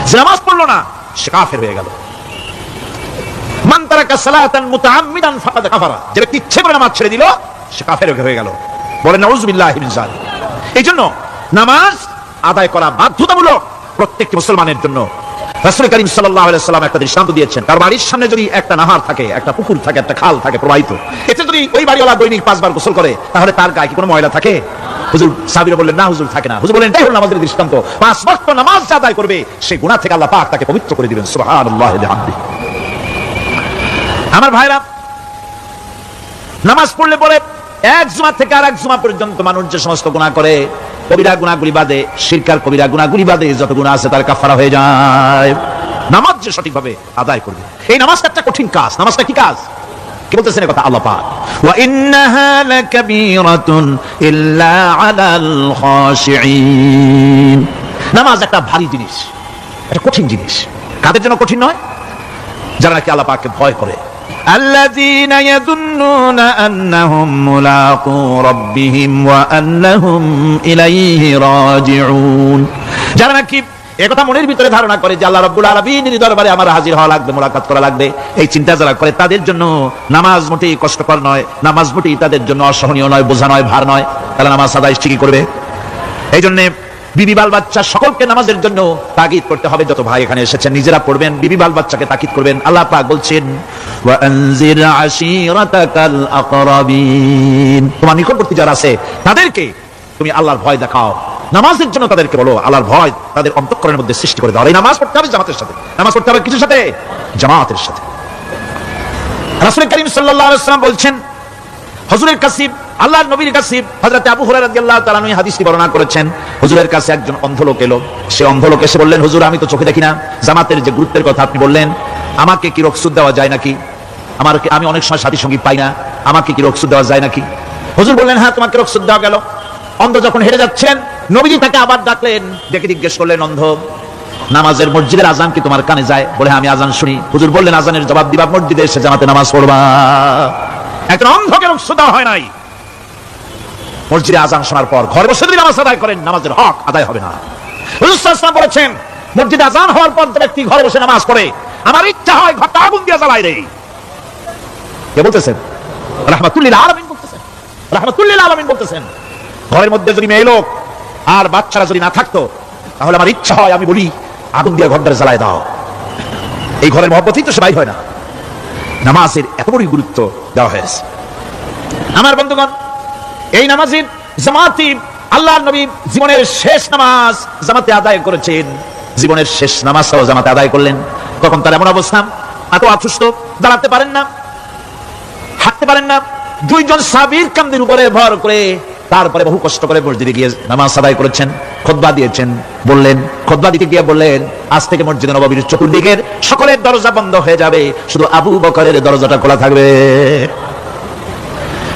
A: যে নামাজ পড়লো না সে কাফের হয়ে গেল। মান তারাকা সালাতান মুতাআম্মিদান ফাকাদ কাফারা, যে ব্যক্তি ইচ্ছে করে নামাজ ছেড়ে দিল সে কাফের হয়ে গেল। বলেন নাউযু বিল্লাহি মিন যালিক। এইজন্য নামাজ আদায় করা বাধ্যতামূলক প্রত্যেকটি মুসলমানের জন্য। রাসূল করিম সাল্লাল্লাহু আলাইহি ওয়াসাল্লাম একটা দৃষ্টান্ত দিয়েছেন। তার বাড়ির সামনে যদি একটা নাহার থাকে, একটা পুকুর থাকে, একটা খাল থাকে প্রবাহিত, এতে যদি ওই বাড়িওয়ালা দৈনিক 5 বার গোসল করে তাহলে তার গায়ে কি কোনো ময়লা থাকে? হুজুর সাহাবীরা বললেন না হুজুর, থাকে না। হুজুর বলেন এটাই হলো নামাজের দৃষ্টান্ত। 5 ওয়াক্ত নামাজ আদায় করবে, সেই গুনাহ থেকে আল্লাহ পাক তাকে পবিত্র করে দিবেন। সুবহানাল্লাহি ওয়া বিহামদিহি। আমার ভাইরা, নামাজ পড়লে পরে এক জুমা থেকে আরেক জুমা পর্যন্ত মানুষ যে সমস্ত গুনাহ করে, কবিরা গুনাহগুলি বাদে, শিরকার কবিরা গুনাহগুলি বাদে যত গুনাহ আছে তার কাফারা হয়ে যায়। নামাজ যে সঠিকভাবে আদায় করবে, এই নামাজটা একটা কঠিন কাজ। নামাজটা কি কাজ? কি বলতেছেন কথা আল্লাহ পাক? ওয়া ইন্নাহা লাকাবীরাতুন ইল্লা আলাল খাশিঈন। নামাজ একটা ভারী জিনিস, একটা কঠিন জিনিস। কাদের জন্য কঠিন নয়? যারা নাকি আল্লাহ পাককে ভয় করে। الذين يظنون أنهم ملاقو ربهم وأنهم إليه راجعون। যারা নাকি একথা মনের ভিতরে ধারণা করে যে আল্লাহ রাব্বুল আলামিনের দরবারে আমার হাজির হওয়া লাগবে, মোলাকাত করা লাগবে, এই চিন্তা যারা করে তাদের জন্য নামাজ মোটেই কষ্টকর নয়, নামাজ মোটেই তাদের জন্য অসহনীয় নয়, বোঝা নয়, ভার নয়। তারা নামাজ আদায় ঠিকই করবে। এই জন্য বিবি বাল বাচ্চা সকলকে নামাজের জন্য তাগিদ করতে হবে। যত ভাই এখানে এসেছেন নিজেরা পড়বেন, বিবি বাল বাচ্চাকে তাকিদ করবেন। আল্লাহ পাক বলছেন ওয়া আনজির আশীরাতাকাল আকরাবিন, তোমার নিকটবর্তী যারা আছে তাদেরকে তুমি আল্লাহর ভয় দেখাও। নামাজের জন্য তাদেরকে বলো আল্লাহর ভয় তাদের অন্তঃকরণের মধ্যে সৃষ্টি করে দাও। এই নামাজ পড়তে হবে জামাতের সাথে। নামাজ পড়তে হবে কিছুর সাথে? জামাতের সাথে। রাসূল করিম সাল্লাল্লাহু আলাইহি ওয়াসাল্লাম বলছেন, হুজুরের কাছে, আল্লাহর নবীর কাছে হযরত আবু হুরায়রা রাদিয়াল্লাহু তাআলা আনহু হাদিসটি বর্ণনা করেছেন। হুজুরের কাছে একজন অন্ধ লোক এলো। সে অন্ধ লোক এসে বললেন, হুজুর আমি তো চোখে দেখি না, জামাতের যে গুরুত্বের কথা আপনি বললেন, আমাকে কি রুখসত দেওয়া যায় নাকি? আমি অনেক সময় সাথী সঙ্গী পাই না, আমাকে কি রুখসত দেওয়া যায় নাকি? হুজুর বললেন হ্যাঁ, তোমাকে রুখসত দেওয়া গেল। অন্ধ যখন হেঁটে যাচ্ছেন, নবীজি তাকে আবার ডাকলেন, ডেকে জিজ্ঞেস করলেন, অন্ধ নামাজের মসজিদের আজান কি তোমার কানে যায়? বলে আমি আজান শুনি। হুজুর বললেন আজানের জবাব দিবা, মসজিদে এসে জামাতে নামাজ পড়বা। একজন অন্ধকে রুখসত দেওয়া হয় নাই। মসজিদে আজান শোনার পর ঘরে বসে যদি নামাজ আদায় করেন, নামাজের হক আদায় হবে না। রাসূল সাল্লাল্লাহু আলাইহি ওয়াসাল্লাম বলেছেন, মসজিদে আজান হওয়ার পর ব্যক্তি ঘরে বসে নামাজ পড়ে, আমার ইচ্ছা হয় ঘরটা আগুন দিয়ে জ্বালাই দেই। কে বলতেছেন? রাহমাতুল্লিল আলামিন বলতেছেন। রাহমাতুল্লিল আলামিন বলতেছেন ঘরের মধ্যে যদি মেয়ে লোক আর বাচ্চারা যদি না থাকতো তাহলে আমার ইচ্ছা হয় আমি বলি আগুন দিয়ে ঘরটা জ্বালায় দাও। এই ঘরের মহব্বতই তো সে বাইর হয় না। নামাজের এত বড় গুরুত্ব দেওয়া হয়েছে। আমার বন্ধুগণ, এই নামাজের জামাতি আল্লাহর নবী জীবনের শেষ নামাজ জামাতে আদায় করেছেন। জীবনের শেষ নামাজটাও জামাতে আদায় করলেন। তখন তার এমন অবস্থা, এত অসুস্থ, দাঁড়াতে পারেন না, হাঁটতে পারেন না। দুইজন সাহাবীর কাঁধের উপরে ভর করে তারপরে বহু কষ্ট করে মসজিদে গিয়ে নামাজ আদায় করেছেন, খুতবা দিয়েছেন। বললেন, খুতবা দিতে গিয়ে বললেন, আজ থেকে মসজিদে নববীর চতুর্দিকের সকলের দরজা বন্ধ হয়ে যাবে, শুধু আবু বকরের দরজাটা খোলা থাকবে।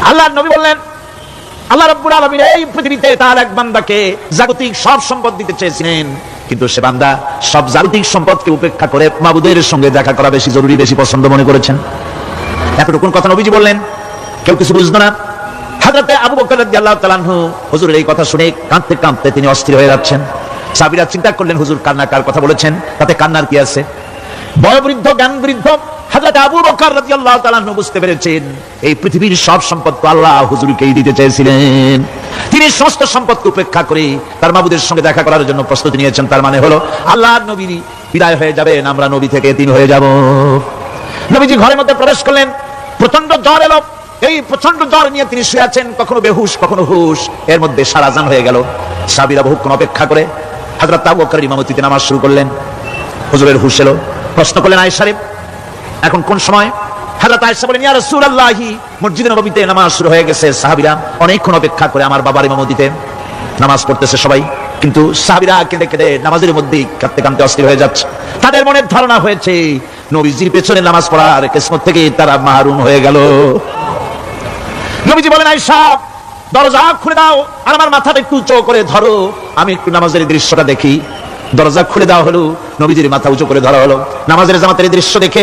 A: আল্লাহর নবী বললেন, আল্লাহ রাব্বুল আলামিন এই পৃথিবীতে তার এক বান্দাকে জাগতিক সব সম্পদ দিতে চেয়েছিলেন, কিন্তু সে বান্দা সব জাগতিক সম্পদকে উপেক্ষা করে মাবুদের সঙ্গে দেখা করা বেশি জরুরি, বেশি পছন্দ মনে করেছেন। এতটুকুন কথা নবীজি বললেন, কেউ কিছু বুঝতো না। হযরতে আবু বকর রাদিয়াল্লাহু তাআলা আনহু হুজুরের এই কথা শুনে কাঁদতে কাঁদতে তিনি অস্থির হয়ে যাচ্ছেন। সাহাবীরা চিন্তা করলেন, হুজুর কান্না কার কথা বলেছেন, তাতে কান্নার কি আছে? বয়োবৃদ্ধ জ্ঞান বৃদ্ধ হযরত আবু বকর রাদিয়াল্লাহু তাআলা আনহু বুঝতে পেরেছেন এই পৃথিবীর সব সম্পদ তো আল্লাহ হুজুরকেই দিতে চেয়েছিলেন। তিনি সমস্ত সম্পদকে উপেক্ষা করে তার মাবুদের সঙ্গে দেখা করার জন্য প্রস্তুতি নিয়েছেন। তার মানে হলো আল্লাহর নবী বিদায় হয়ে যাবেন, আমরা নবী থেকে এতিম হয়ে যাব। নবীজি ঘরের মধ্যে প্রবেশ করলেন, প্রচন্ড জ্বর এলো। এই প্রচন্ড জ্বর নিয়ে তিনি শুয়ে আছেন, কখনো বেহুশ কখনো হুশ। এর মধ্যে সারা জান হয়ে গেল। সাহাবীরা বহুক্ষণ অপেক্ষা করে হযরত আবু বকরের ইমামতিতে নামাজ শুরু করলেন। হুজুরের হুশ এলো, প্রশ্ন করলেন, আয়েশা রে এখন কোন সময়? হযরত আয়েশা বলেন, ইয়া রাসূলুল্লাহ, মসজিদে নববীতে নামাজ শুরু হয়ে গেছে। সাহাবীরা অনেকক্ষণ অপেক্ষা করে আমার বাবার ইমামতিতে নামাজ পড়তেছে সবাই, কিন্তু সাহাবীরা কেঁদে কেঁদে নামাজের মধ্যেই কাঁদতে কাঁদতে অস্থির হয়ে যাচ্ছে। তাদের মনে ধারণা হয়েছে নবীজির পেছনে নামাজ পড়ার কিসমত থেকে তারা মাহরুম হয়ে গেল। নবীজি বলেন, আয়েশা দরজা খুলে দাও আর আমার মাথাটা একটু উঁচু করে ধরো, আমি একটু নামাজের দৃশ্যটা দেখি। দরজা খুলে দেওয়া হলো, নবীজির মাথা উঁচু করে ধরা হলো। নামাজের জামাতের দৃশ্য দেখে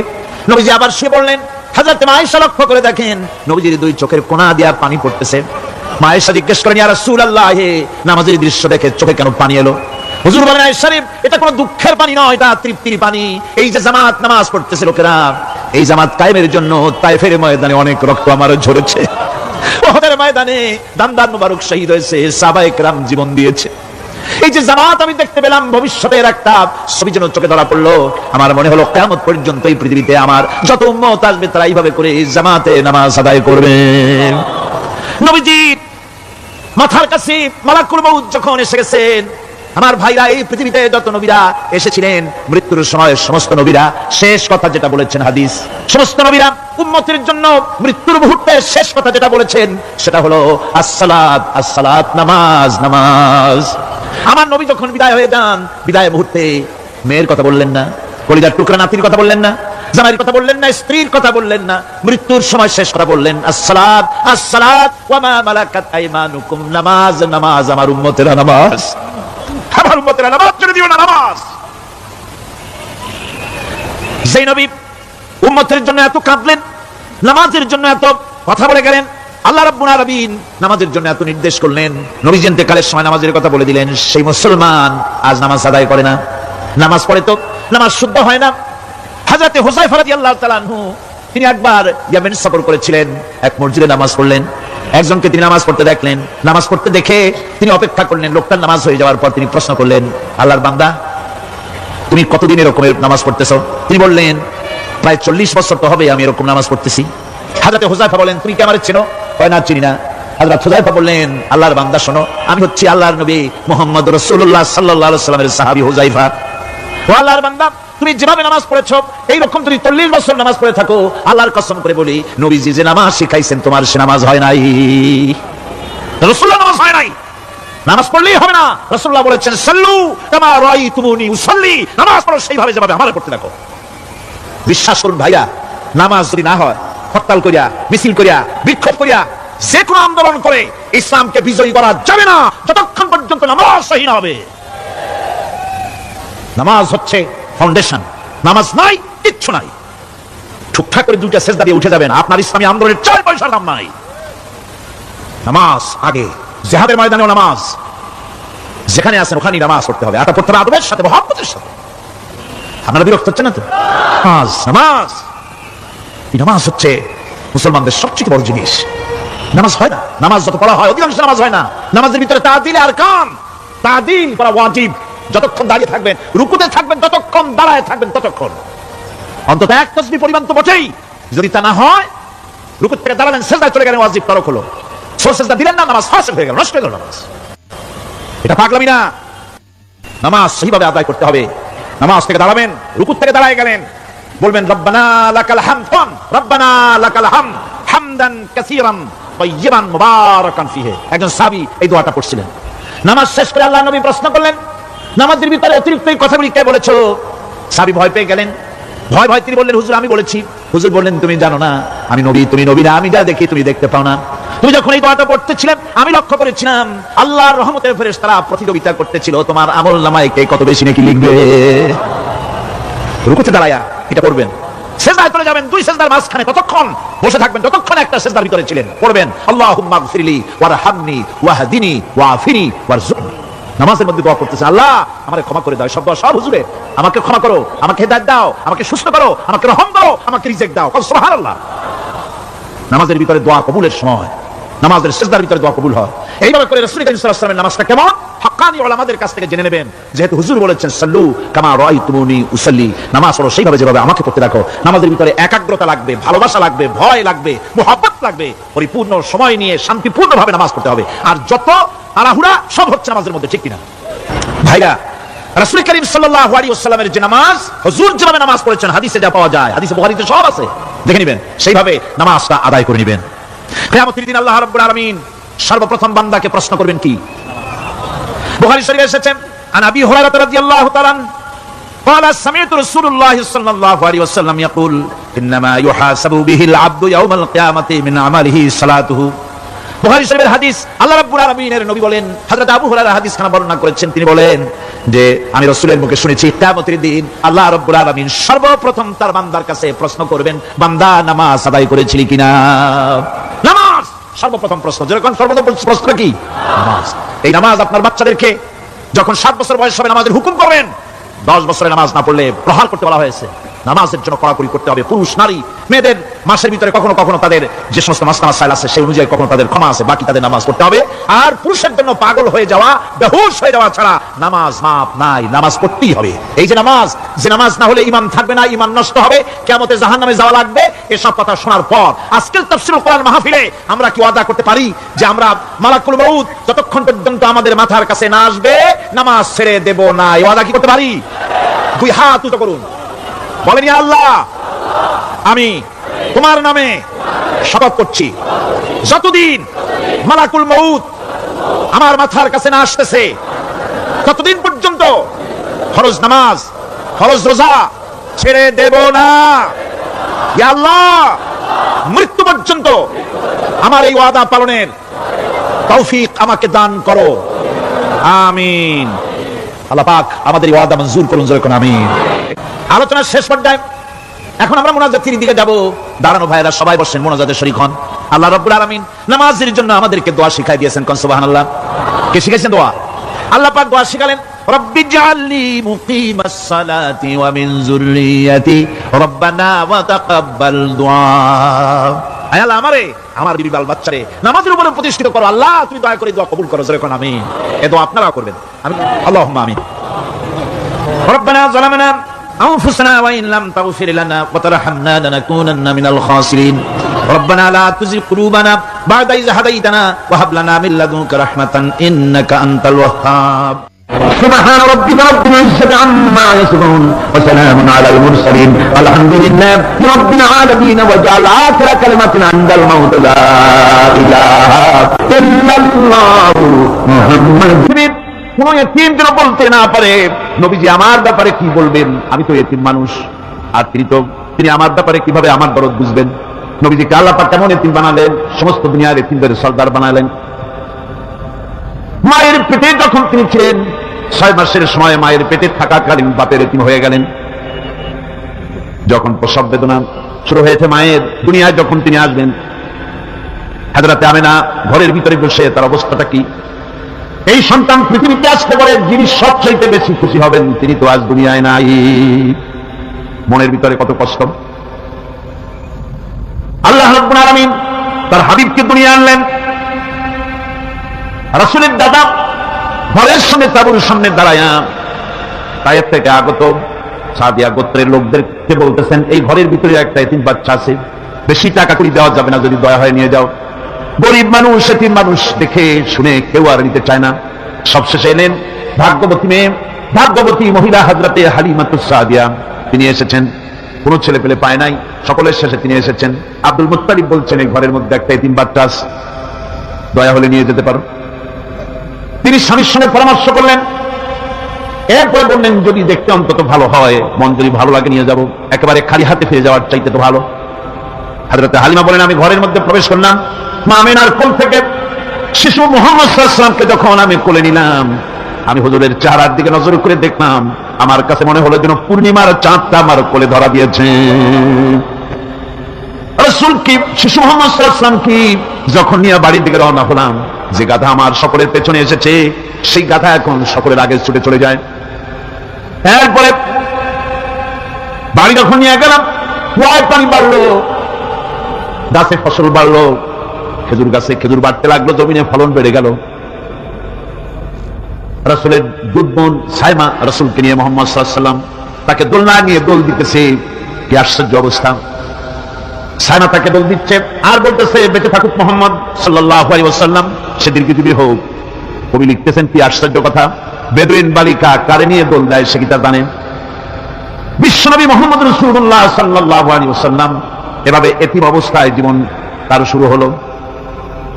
A: নবীজি আবার শুয়ে পড়লেন। হযরত আয়েশা লক্ষ্য করে দেখেন নবীজির দুই চোখের কোণা দিয়ে পানি পড়তেছে। মা আয়েশা জিজ্ঞেস করেন, ইয়া রাসূলুল্লাহ, নামাজের দৃশ্য দেখে চোখে কেন পানি এলো? হুজুর বলেন, আয়েশা রে এটা কোনো দুঃখের পানি নয়, এটা তৃপ্তির পানি। এই যে জামাত নামাজ পড়তেছে লোকেরা, এই জামাত কায়েমের জন্য তায়েফের ময়দানে অনেক রক্ত আমার ঝরেছে, উহুদের ময়দানে দান মুবারক শহীদ হয়েছে, সাহাবায়ে কেরাম জীবন দিয়েছে। এই যে জামাত আমি দেখতে পেলাম, ভবিষ্যতের একটা ছবি যেন চোখে ধরা পড়লো। আমার মনে হলো কিয়ামত পর্যন্ত এই পৃথিবীতে আমার যত উম্মত আসবে তারা এইভাবে করে জামাতে নামাজ আদায় করবে। নবীজি মাথার কাছে মালাকুল মউত যখন এসে গেছেন, আমার ভাইরা এই পৃথিবীতে যত নবীরা এসেছিলেন মৃত্যুর সময় সমস্ত নবীরা শেষ কথা যেটা বলেছেন, হাদিস, সমস্ত নবীরা উম্মতের জন্য মৃত্যুর মুহূর্তে শেষ কথা যেটা বলেছেন সেটা হলো আসসালাত, আসসালাত, নামাজ, নামাজ। আমার নবী যখন বিদায় হয়ে যান, বিদায় মুহূর্তে মেয়ের কথা বললেন না, কলিজার টুকরা নাতির কথা বললেন না, জামাইয়ের কথা বললেন না, স্ত্রীর কথা বললেন না, মৃত্যুর সময় শেষ কথা বললেন আসসালাত, আসসালাত ওয়া মা মালাকাত আইমানুকুম, নামাজ, নামাজ, আমার উম্মতেরা নামাজ, আমার উম্মতেরা নামাজ ছেড়ে দিও না, নামাজ। যেই নবী উম্মতের জন্য এত কাঁদলেন, নামাজের জন্য এত কথা বলে গেলেন, আল্লাহ রাব্বুল আলামিন নামাজের জন্য এত নির্দেশ করলেন, নবীজি ইন্তেকালের সময় নামাজের কথা বলে দিলেন, সেই মুসলমান আজ নামাজ আদায় করে না, নামাজ পড়ে তো নামাজ শুদ্ধ হয় না। হযরত হুযায়ফা রাদিয়াল্লাহু তাআলা আনহু তিনি একবার ইয়েমেন সফর করেছিলেন, এক মসজিদে নামাজ পড়লেন। একজনকে তিনি নামাজ পড়তে দেখলেন, নামাজ পড়তে দেখে তিনি অপেক্ষা করলেন। লোকটার নামাজ হয়ে যাওয়ার পর তিনি প্রশ্ন করলেন, আল্লাহর বান্দা তুমি কতদিন এরকমের নামাজ পড়তেছো? তিনি বললেন, প্রায় 40 বছর তো হবে আমি এরকম নামাজ পড়তেছি। হযরত হুযায়ফা বলেন, তুমি কি আমারে চেনো? কয় না, চিনি না। হযরত হুযায়ফা বললেন, আল্লাহর বান্দা শোনো, আমি হচ্ছি আল্লাহর নবী মুহাম্মদ রাসূলুল্লাহ সাল্লাল্লাহু আলাইহি ওয়াসাল্লামের সাহাবী হুযায়ফা। ও আল্লাহর বান্দা, তুমি যেভাবে নামাজ পড়েছো এইরকম তুমি 40 বছর নামাজ পড়ে থাকো, আল্লাহর কসম করে বলি নবীজি যে নামাজ শিখাইছেন তোমার সে নামাজ হয় নাই, রাসূলুল্লাহ নামাজ হয় নাই। নামাজ পড়লেই হবে না, রাসূলুল্লাহ বলেছেন সাল্লু কামা রাআইতুমুনি উসাল্লি, নামাজ পড়ো সেইভাবে যেভাবে আমারে পড়তে দেখো। বিশ্বাস করুন ভাইয়া, নামাজ যদি না হয়, হরতাল করিয়া, মিছিল করিয়া, বিক্ষোভ করিয়া, যে কোনো আন্দোলন করে ইসলামকে বিজয়ী করা যাবে না যতক্ষণ পর্যন্ত নামাজ সহি না হবে। নামাজ হচ্ছে ফাউন্ডেশন, নামাজ নাই কিচ্ছু নাই। ঠুকঠাক করে দুইটা সেজদা দিয়ে উঠে যাবেন, আপনার ইসলামী আন্দোলনের 4 পয়সার দাম নাই। নামাজ আগে, জিহাদের ময়দানেও নামাজ, যেখানে আছেন ওখানেই নামাজ পড়তে হবে, এটা পড়তে হবে আদবের সাথে, মহব্বতের সাথে। আপনারা বিরক্ত হচ্ছেন না তো? নামাজ, নামাজ, এই নামাজ হচ্ছে মুসলমানদের সবচেয়ে বড় জিনিস। নামাজ হয় না, নামাজ যত পড়া হয় অধিকাংশ নামাজ হয় না। নামাজের ভিতরে তাদিল আর কাম, তাদিল করা ওয়াজিব। যতক্ষণ দাঁড়িয়ে থাকবেন, রুকুতে থাকবেন, যতক্ষণ দাঁড়ায় থাকবেন ততক্ষণ অন্তত এক তাসবিহ পরিমাণ তো বটেই। যদি তা না হয়, রুকু থেকে দাঁড়ালেন, সিজদায় চলে গেলেন, ওয়াজিব তরক হলো। সিজদা দিলেন না, নামাজ ফাসিদ হয়ে গেল, নষ্ট হয়ে গেল নামাজ। এটা পাগলামি না। নামাজ সহিভাবে আদায় করতে হবে। নামাজ থেকে দাঁড়াবেন, রুকু থেকে দাঁড়ায় গেলেন, বলবেন রব্বানা লাকাল হামদ, রব্বানা লাকাল হামদ হামদান কাসীরান তাইয়িবান মুবারাকান ফিহি। একজন সাহাবী এই দোয়াটা পড়ছিলেন। নামাজ শেষ করে আল্লাহর নবী প্রশ্ন করলেন, নামাজের ভিতরে অতিরিক্ত এই কথাগুলি কে বলেছো? সাহাবী ভয় পেয়ে গেলেন। ভয় ভয় তিনি বললেন, হুজুর আমি বলেছি। হুজুর বললেন, তুমি জানো না আমি নবী, তুমি নবী না, আমি যা দেখি তুমি দেখতে পাও না। তুমি যখন এই দোয়াটা পড়তেছিলেন আমি লক্ষ্য করেছিলাম আল্লাহর রহমতের ফেরেশতারা প্রতিযোগিতা করতেছিল তোমার আমলনামায় কে কত বেশি নেকি লিখবে। রুকুতে দাঁড়ায়া এটা পড়বেন, সিজদায় চলে যাবেন, দুই সিজদার মাঝখানে ততক্ষণ বসে থাকবেন যতক্ষণ একটা সিজদার ভিতরে ছিলেন। পড়বেন আল্লাহুম্মা গফিরলি ওয়ারহামনি ওয়াহদিনি ওয়াআফিনি ওয়ারযুকনি। নামাজের মধ্যে দোয়া করতেছে, আল্লাহ আমাকে ক্ষমা করে দাও, সব দোয়া সব হুজুরে, আমাকে ক্ষমা করো, আমাকে হেদায়েত দাও, আমাকে সুস্থ করো, আমাকে রহম করো, আমাকে রিজিক দাও। সুবহানাল্লাহ। নামাজের ভিতরে দোয়া কবুলের সময়, নামাজের সিজদার ভিতরে দোয়া কবুল হয়। এইভাবে করে রাসূল কারীম সাল্লাল্লাহু আলাইহি ওয়াসাল্লামের নামাজটা কেমন হাক্কানি উলামাদের কাছ থেকে জেনে নেবেন। যেহেতু হুজুর বলেছেন সাল্লু কামা রাআইতুমুনি উসাল্লি, নামাজ পড়ো সেইভাবে যেভাবে আমাকে পড়তে রাখো। নামাজের ভিতরে একাগ্রতা লাগবে, ভালোবাসা লাগবে, ভয় লাগবে, মুহাব্বত লাগবে। পরিপূর্ণ সময় নিয়ে শান্তিপূর্ণভাবে নামাজ পড়তে হবে। আর যত আলাহুড়া সব হচ্ছে নামাজের মধ্যে, ঠিক কিনা ভাইরা? রাসূল কারীম সাল্লাল্লাহু আলাইহি ওয়াসাল্লামের যে নামাজ, হুজুর যেভাবে নামাজ পড়েছেন হাদিসে যা পাওয়া যায়, হাদিসে বুখারীতে সব আছে, দেখে নেবেন, সেইভাবে নামাজটা আদায় করে নেবেন। কিয়ামতের দিন আল্লাহ রাব্বুল আলামিন সর্বপ্রথম বান্দাকে প্রশ্ন করবেন কি? বুখারী শরীফে এসেছেন, আন আবি হুরায়রা রাদিয়াল্লাহু তাআলা قال سمعت رسول الله صلى الله عليه وسلم يقول انما يحاسب به العبد يوم القيامه من عمله صلاته। বুখারী শরীফের হাদিস, আল্লাহ রাব্বুল আলামিনের নবী বলেন, হযরত আবু হুরায়রা হাদিস খানা বর্ণনা করেছেন, তিনি বলেন যে আমি রাসূলের মুখে শুনেছি কিয়ামতের দিন আল্লাহ রাব্বুল আলামিন সর্বপ্রথম তার বান্দার কাছে প্রশ্ন করবেন, বান্দা নামাজ আদায় করেছিলি কিনা? নামাজ সর্বপ্রথম প্রশ্ন। যেরকম সর্বপ্রথম প্রশ্ন কি? নামাজ। এই নামাজ আপনার বাচ্চাদেরকে যখন 7 বছর বয়স হবে নামাজের হুকুম করবেন, 10 বছরে নামাজ না পড়লে প্রহার করতে বলা হয়েছে। নামাজের জন্য কড়াকড়ি করতে হবে। পুরুষ নারী মেয়েদের মাসের ভিতরে কখনো কখনো তাদের যে সমস্ত মাসাইল আছে সেই অনুযায়ী কখনো তাদের ক্ষমা আছে, বাকি তাদের নামাজ পড়তে হবে। আর পুরুষের জন্য পাগল হয়ে যাওয়া, বেহুশ হয়ে যাওয়া ছাড়া নামাজ মাপ নাই, নামাজ পড়তেই হবে। এই যে নামাজ না হলে ঈমান থাকবে না, ঈমান নষ্ট হবে, কিয়ামতে জাহান্নামে যাওয়া লাগবে। এসব কথা শোনার পর আজকের তাফসীরুল কোরআন মাহফিলে আমরা কি ওয়াদা করতে পারি যে আমরা মালাকুল মউত যতক্ষণ পর্যন্ত আমাদের মাথার কাছে না আসবে নামাজ ছেড়ে দেব না? এই ওয়াদা কি করতে পারি? দুই হাত উঁচু করুন, বলেন ইয়া আল্লাহ, আমি তোমার নামে শপথ করছি যতদিন মালাকুল মউত আমার মাথার কাছে না আসতেছে ততদিন পর্যন্ত ফরজ নামাজ, ফরজ রোজা ছেড়ে দেব না। ইয়া আল্লাহ, মৃত্যু পর্যন্ত আমার এই ওয়াদা পালনের তৌফিক আমাকে দান করো, আমিন। আল্লাহ পাক আমাদের এই ওয়াদা মঞ্জুর করুন, জয় করুন, আমিন। আলোচনার শেষ পর্যায়ে এখন আমরা মুনাজাতের দিকে যাব। দাঁড়ানো ভাইরা সবাই বসেন, মুনাজাতে শরীক হন। আল্লাহ রাব্বুল আলামিন নামাজের জন্য আমাদেরকে দোয়া শিখাই দিয়েছেন, কোন সুবহানাল্লাহ। কে শিখাইছেন দোয়া? আল্লাহ পাক দোয়া শিখালেন, রব্বি জাআলনি মুকিমাস সালাতি ওয়া মিন যুররিয়াতি রব্বানা ওয়া তাকাব্বাল দুআ। আয় আল্লাহ, আমার বিবি বাল বাচ্চারে নামাজের উপরে প্রতিষ্ঠিত করো। আল্লাহ তুমি দয়া করে দোয়া কবুল করো, জয় করুন, আমিন। এই দোয়া আপনারা করবেন, আমিন, আল্লাহুম্মা আমিন। রব্বানা যালামনা أنفسنا وإن لم تغفر لنا وترحمنا لنكونن من الخاسرين ربنا لا تزغ قلوبنا بعد إذ هديتنا وهب لنا من لدنك رحمة إنك أنت الوهاب سبحان ربك رب العزة عما يصفون وسلام على المرسلين والحمد لله رب العالمين واجعل آخر كلمة عند الموت لا إله إلا الله محمد। কোন ইতিম যেন বলতে না পারে নবীজি আমার ব্যাপারে কি বলবেন, আমি তো ইতিম মানুষ, আর তিনি আমার ব্যাপারে কিভাবে আমার দরদ বুঝবেন। নবীজিকে আল্লাহ পাক কেমন ইতিম বানালেন, সমস্ত দুনিয়ার ইতিমদের সরদার বানালেন। মায়ের পেটে যখন তিনি ছিলেন 6 মাসের সময় মায়ের পেটে থাকাকালীন বাপের ইতিম হয়ে গেলেন। যখন প্রসব বেদনা শুরু হয়েছে মায়ের, দুনিয়ায় যখন তিনি আসবেন, হযরতে আমেনা ঘরের ভিতরে বসে তার অবস্থাটা কি? এই সন্তান পৃথিবীতে আসতে পারে যিনি সবচাইতে বেশি খুশি হবেন, তিনি তো আজ দুনিয়ায় নাই। মনের ভিতরে কত কষ্ট। আল্লাহ আল্লাহ রাব্বুল আলামিন তার হাবিবকে দুনিয়া আনলেন। রাসূলের দাদা ঘরের সামনে তাঁবুর সামনে দাঁড়ায়া তায়েফ থেকে আগত সাদিয়া গোত্রের লোকদেরকে বলতেছেন, এই ঘরের ভিতরে একটা এতিম বাচ্চা আছে, বেশি টাকা করি দেওয়া যাবে না, যদি দয়া হয় নিয়ে যাও। গরিব মানুষ, এতিম মানুষ দেখে শুনে কেউ আর নিতে চায় না। সবশেষে এলেন ভাগ্যবতী মেয়ে, ভাগ্যবতী মহিলা হযরতে হালিমাতুস সাদিয়া, তিনি এসেছেন। কোন ছেলে পেলে পায় নাই, সকলের শেষে তিনি এসেছেন। আব্দুল মুত্তালিব বলছেন, এই ঘরের মধ্যে একটা এতিম বাচ্চা আছে, দয়া হলে নিয়ে যেতে পারো। তিনি স্বামীর সঙ্গে পরামর্শ করলেন, এরপরে বললেন, যদি দেখতে অন্তত ভালো হয়, মন যদি ভালো লাগে নিয়ে যাব, একেবারে খালি হাতে ফিরে যাওয়ার চাইতে তো ভালো। হযরতে হালিমা বলেন, আমি ঘরের মধ্যে প্রবেশ করলাম, মা আমিনার কোল থেকে শিশু মুহাম্মদ সাল্লাল্লাহু আলাইহি ওয়াসাল্লামকে যখন আমি কোলে নিলাম, আমি হুজুরের চেহারার দিকে নজর করে দেখলাম, আমার কাছে মনে হলো যেন পূর্ণিমার চাঁদটা আমার কোলে ধরা দিয়েছে। রাসূল কি শিশু মুহাম্মদ সাল্লাল্লাহু আলাইহি ওয়াসাল্লাম কি যখন নিয়ে বাড়ির দিকে রওনা হলাম, যে গাধা আমার সকলের পেছনে এসেছে, সেই গাধা এখন সকলের আগে ছুটে চলে যায়। এরপরে বাড়ি যখন নিয়ে গেলাম, কুয়ায় পানি বাড়লো, গাছে ফসল বাড়লো, খেজুর গাছে খেজুর বাড়তে লাগলো, জমিনে ফলন বেড়ে গেল। রাসূলের দুধবোন সাইমা রাসূলকে নিয়ে মুহাম্মদ সাল্লাল্লাহু আলাইহি ওয়াসাল্লাম তাকে দোলনা নিয়ে দোল দিতেছে। কি আশ্চর্য অবস্থা! সাইমা তাকে দোল দিচ্ছে আর বলতেছে, বেঁচে থাকুক মুহাম্মদ সাল্লাল্লাহু আলাইহি ওয়াসাল্লাম, সে দীর্ঘজীবী হোক। কবি লিখতেছেন, কি আশ্চর্য কথা, বেদুইন বালিকা কারে নিয়ে দোল দেয় সে কি তা জানে? বিশ্বনবী মুহাম্মদ রাসূলুল্লাহ সাল্লাল্লাহু আলাইহি ওয়াসাল্লাম এভাবে এতিম অবস্থায় জীবন তার শুরু হলো।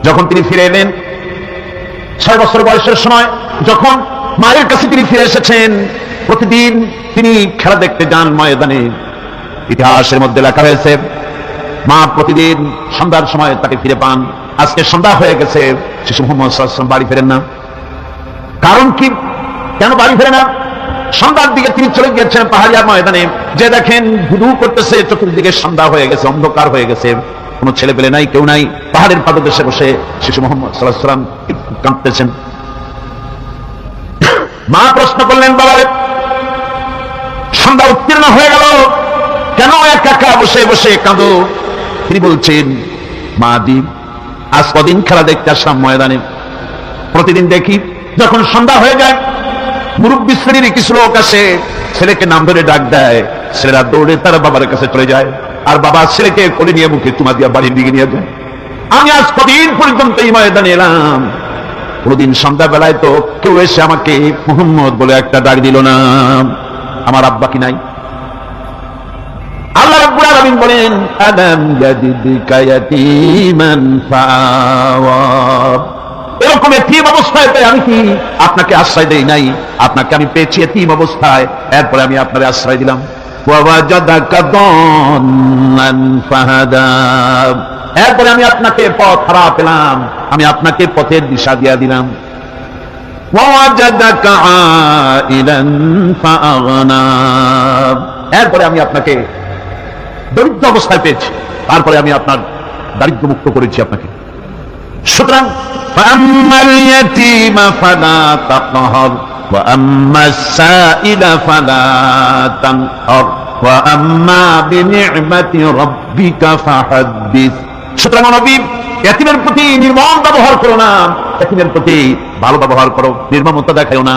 A: যখন তিনি ফিরে এলেন 6 বছর বয়সের সময়, যখন মায়ের কাছে তিনি ফিরে এসেছেন, প্রতিদিন তিনি খেলা দেখতে যান ময়দানে। ইতিহাসের মধ্যে লেখা হয়েছে, মা প্রতিদিন সন্ধ্যার সময় তাকে ফিরে পান। আজকে সন্ধ্যা হয়ে গেছে, শিশু মুহাম্মদ সাল্লাল্লাহু আলাইহি ওয়াসাল্লাম বাড়ি ফেরেন না। কারণ কি, কেন বাড়ি ফেরে না? সন্ধ্যার দিকে তিনি চলে গিয়েছেন পাহাড়িয়া ময়দানে, যে দেখেন ধুধু করতেছে, চতুর্দিকে সন্ধ্যা হয়ে গেছে, অন্ধকার হয়ে গেছে, কোন ছেলে পেলে নাই, কেউ নাই। পাহাড়ের পাদদেশে বসে শিশু মুহাম্মদ সাল্লাল্লাহু আলাইহি ওয়াসাল্লাম কাঁদতেছেন। মা প্রশ্ন করলেন, বাবারে, সন্ধ্যা উত্তীর্ণ হয়ে গেল, কেন একা একা বসে বসে কাঁদো? তিনি বলছেন, মা দি, আজ কদিন খেলা দেখতে আসলাম ময়দানে, প্রতিদিন দেখি যখন সন্ধ্যা হয়ে যায়, মুরব্বী শ্রেণীর কিছু লোক আসে, ছেলেকে নাম ধরে ডাক দেয়, ছেলেরা দৌড়ে তারা বাবার কাছে চলে যায়, আর বাবা ছেলেকে কোলে নিয়ে মুখে চুমা দিয়া বাড়ির দিকে নিয়ে যায়। আমি আজ কদিন পর্যন্ত এই ময়দানে এলাম, কোনদিন সন্ধ্যা বেলায় তো কেউ এসে আমাকে মুহাম্মদ বলে একটা ডাক দিল না। আমার আব্বা কি নাই? আল্লাহ রাব্বুল আলামিন বলেন, আলাম ইয়াজিদকা ইয়াতীমান ফাআওয়া। এরকম এতিম অবস্থায় আমি কি আপনাকে আশ্রয় দেই নাই? আপনাকে আমি পেয়েছি এতিম অবস্থায়, এরপরে আমি আপনারে আশ্রয় দিলাম। ওয়াজাদাকা দাল্লান ফাহাদা, এরপরে আমি আপনাকে পথ হারা পেলাম, আমি আপনাকে পথের দিশা দিয়া দিলাম। ওয়াজাদাকা আইলান ফাআগনা, এরপরে আমি আপনাকে দরিদ্র অবস্থায় পেয়েছি, তারপরে আমি আপনার দারিদ্র মুক্ত করেছি আপনাকে। সুতরাং ফাআম্মাল ইয়াতীমা ফালা তাকহার ওয়া আম্মাস সাইলা ফালা তানহার ওয়া আম্মা বিনি'মাতি রাব্বিকা ফাহাদ্দিস। সুতরাং নবী, ইয়াতীমের প্রতি নির্মম ব্যবহার করো না, ইয়াতীমের প্রতি ভালো ব্যবহার করো, নির্মমতা দেখাও না,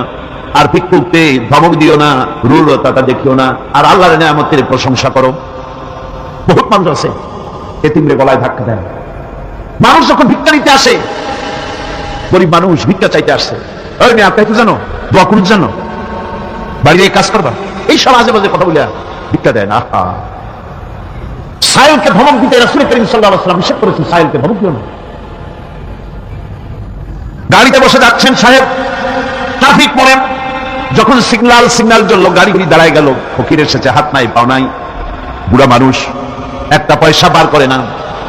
A: আর ভিক্ষুককে ধমক দিও না, রূঢ়তা দেখিও না, আর আল্লাহর নিয়ামতের প্রশংসা করো। বহুত মানুষ আছে এতিমরে গলায় ধাক্কা দেয়। মানুষ যখন ভিক্ষা নিতে আসে, গরিব মানুষ ভিক্ষা চাইতে আসছে, ওই মেয়ে আপনি জানো, দোয়া করুন জানো, বাড়িতে কাজ করবা, এই সব আজে বাজে কথা বলে ভিক্ষা দেয় না। সাইলকে ধমক দিতে রাসূল করিম সাল্লাল্লাহু আলাইহি ওয়াসাল্লাম নিষেধ করেছেন, সাইলকে ধমক দিও না। গাড়িতে বসে যাচ্ছেন সাহেব, ট্রাফিক পড়ে, যখন সিগন্যাল জ্বলল, গাড়িগুলি দাঁড়ায় গেল, ফকির এসেছে, হাত নাই পাও নাই, বুড়া মানুষ, একটা পয়সা বার করে না।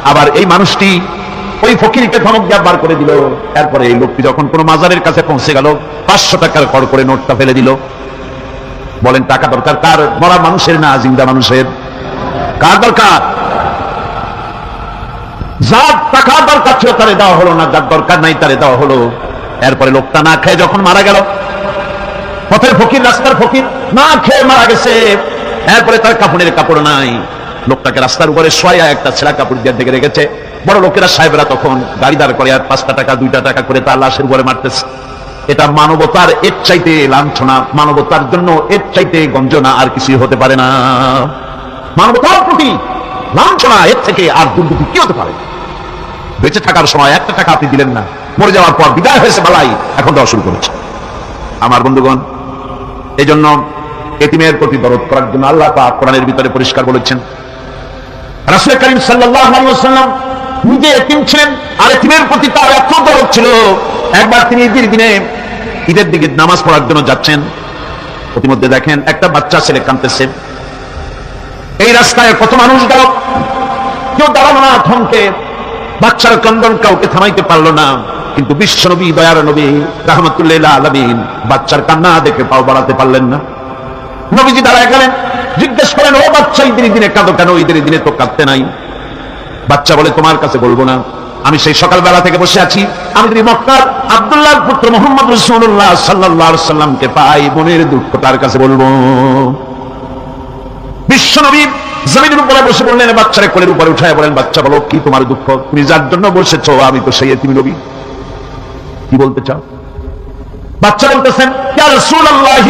A: আবার এই মানুষটি ওই ফকিরকে ধমক দিয়ে বার করে দিল। এরপরে এই লোকটি যখন কোন মাজারের কাছে পৌঁছে গেল, 500 টাকার কড় করে নোটটা ফেলে দিল। বলেন, টাকা দরকার কার? মরা মানুষের না জিন্দা মানুষের? কার দরকার? যার টাকা দরকার ছিল তারে দেওয়া হলো না, যার দরকার নাই তারে দেওয়া হলো। এরপরে লোকটা না খেয়ে যখন মারা গেল, পথের ফকির, রাস্তার ফকির, না খেয়ে মারা গেছে। এরপরে তার কাপড়ের কাপড় নাই, লোকটাকে রাস্তার উপরে শোয়া একটা ছেঁড়া কাপড় দিয়ে ঢেকে রেখেছে। বড় লোকেরা সাহেবরা তখন গাড়ি দাঁড় করে আর 5 টাকা 2 টাকা করে তার লাশের উপরে মারতেছে। এটা মানবতার এর চাইতে লাঞ্ছনা, মানবতার জন্য এর চাইতে গঞ্জনা আর কিছুই হতে পারে না। মানবতার প্রতি লাঞ্ছনা এর থেকে আর দুর্নীতি কি হতে পারে? বেঁচে থাকার সময় 1 টাকা আপনি দিলেন না, মরে যাওয়ার পর বিদায় হয়েছে বালাই এখন দেওয়া শুরু করেছে। আমার বন্ধুগণ, এই জন্য এতিমের প্রতি দরদ করার জন্য আল্লাহ পাক কোরআনের ভিতরে পরিষ্কার বলেছেন। রাসূল করিম সাল্লাল্লাহু আলাইহি ওয়াসাল্লাম নিজে এতিম ছিলেন আর এতিমের প্রতি তার এত দরদ ছিল। একবার তিনি ঈদের দিকে নামাজ পড়ার জন্য যাচ্ছেন, প্রতিমধ্যে দেখেন একটা বাচ্চা ছেলে কাঁদতেছে। এই রাস্তায় কত মানুষ গেল, কেউ দাঁড়ালো না, থমকে বাচ্চার ক্রন্দন কাউকে থামাইতে পারলো না। কিন্তু বিশ্ব নবী, দয়ার নবী রাহমাতুল্লিল আলামিন বাচ্চার কান্না দেখে পাও বাড়াতে পারলেন না। নবীজি দাঁড়ায় গেলেন, জিজ্ঞেস করেন, ও বাচ্চা ঈদের দিনে কাঁদো কেন? ঈদের দিনে তো কাঁদতে নাই। বাচ্চা বলে, তোমার কাছে বলবো না, আমি সেই সকালবেলা থেকে বসে আছি, আমি যদি মক্কার আব্দুল্লাহর পুত্র মুহাম্মদ রাসূলুল্লাহ সাল্লাল্লাহু আলাইহি সাল্লামকে পাই, মনের দুঃখ তার কাছে বলবো। বিশ্ব নবী জমিনের উপরে বসে বললেন, বাচ্চারে কোলের উপরে উঠায় বলেন, বাচ্চা বলো কি তোমার দুঃখ? তুমি যার জন্য বসেছো আমি তো সেই এতিম নবী, কি বলতে চাও? বাচ্চা বলতেছেন, ইয়া রাসূলুল্লাহ,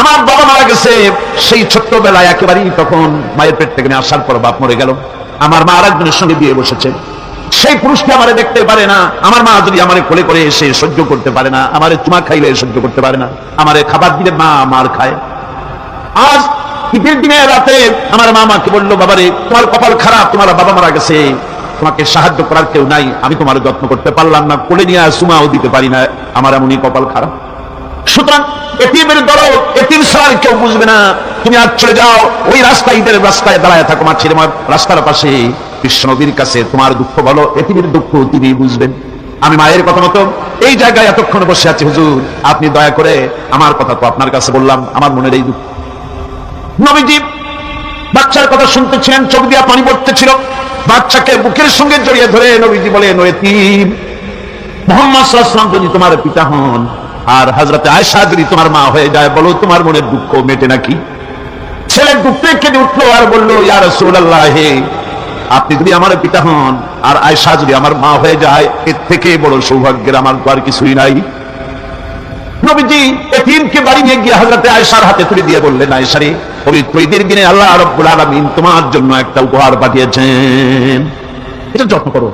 A: আমার বাবা মারা গেছে সেই ছোট্টবেলায়, একেবারেই তখন মায়ের পেট থেকে আসার পর বাপ মরে গেল। আমার মা আরেকজনের সঙ্গে বিয়ে বসেছে, সেই পুরুষকে আমারে দেখতে পারে না। আমার মা যদি আমারে কোলে করে এসে সহ্য করতে পারে না, আমারে চুমা খাইলে সহ্য করতে পারে না, আমারে খাবার দিলে মা মার খায়। আজ ঈদের দিনে রাতে আমার মা মাকে বললো, বাবারে তোমার কপাল খারাপ, তোমার বাবা মারা গেছে, তোমাকে সাহায্য করার কেউ নাই, আমি তোমার যত্ন করতে পারলাম না, কোলে নিয়ে চুমাও দিতে পারি না, আমার এমনই কপাল খারাপ। সুতরাং এতিমের দরদ এতিম ছাড়া কেউ বুঝবে না। তুমি আজ চলে যাও, ওই রাস্তায়, ঈদের রাস্তায় দাঁড়ায় থাকো, মাছের রাস্তার পাশে, বিশ্ব নবীর কাছে তোমার দুঃখ বলো, এতিমের দুঃখ তিনি বুঝবেন। আমি মায়ের কথা মতো এই জায়গায় এতক্ষণ বসে আছি, হুজুর আপনি দয়া করে, আমার কথা তো আপনার কাছে বললাম, আমার মনের এই দুঃখ। নবীজি বাচ্চার কথা শুনতেছিলেন, চোখ দিয়া পানি পড়তেছিল। বাচ্চাকে বুকের সঙ্গে জড়িয়ে ধরে নবীজি বলেন, ও এতিম, মুহাম্মদ সাল্লাল্লাহু আলাইহি ওয়াসাল্লাম যদি তোমার পিতা হন আর হযরতে আয়েশা যদি তোমার মা হয়ে যায়, বলো তোমার মনের দুঃখ মেটে নাকি? ছেলে দুঃখে কেঁদে উঠলো আর বললো, ইয়া রাসূলুল্লাহ, আপনি যদি আমার পিতা হন আর আয়েশা যদি আমার মা হয়ে যায়, এর থেকে বড় সৌভাগ্যের আমার তো আর কিছুই নাই। নবীজি এতিমকে বাড়ি নিয়ে গিয়ে হযরতে আয়েশার হাতে তুলে দিয়ে বললেন, আয়েশা রে, পবিত্র ঈদের দিনে আল্লাহ রাব্বুল আলামিন তোমার জন্য একটা উপহার পাঠিয়েছেন, এটা যত্ন করো।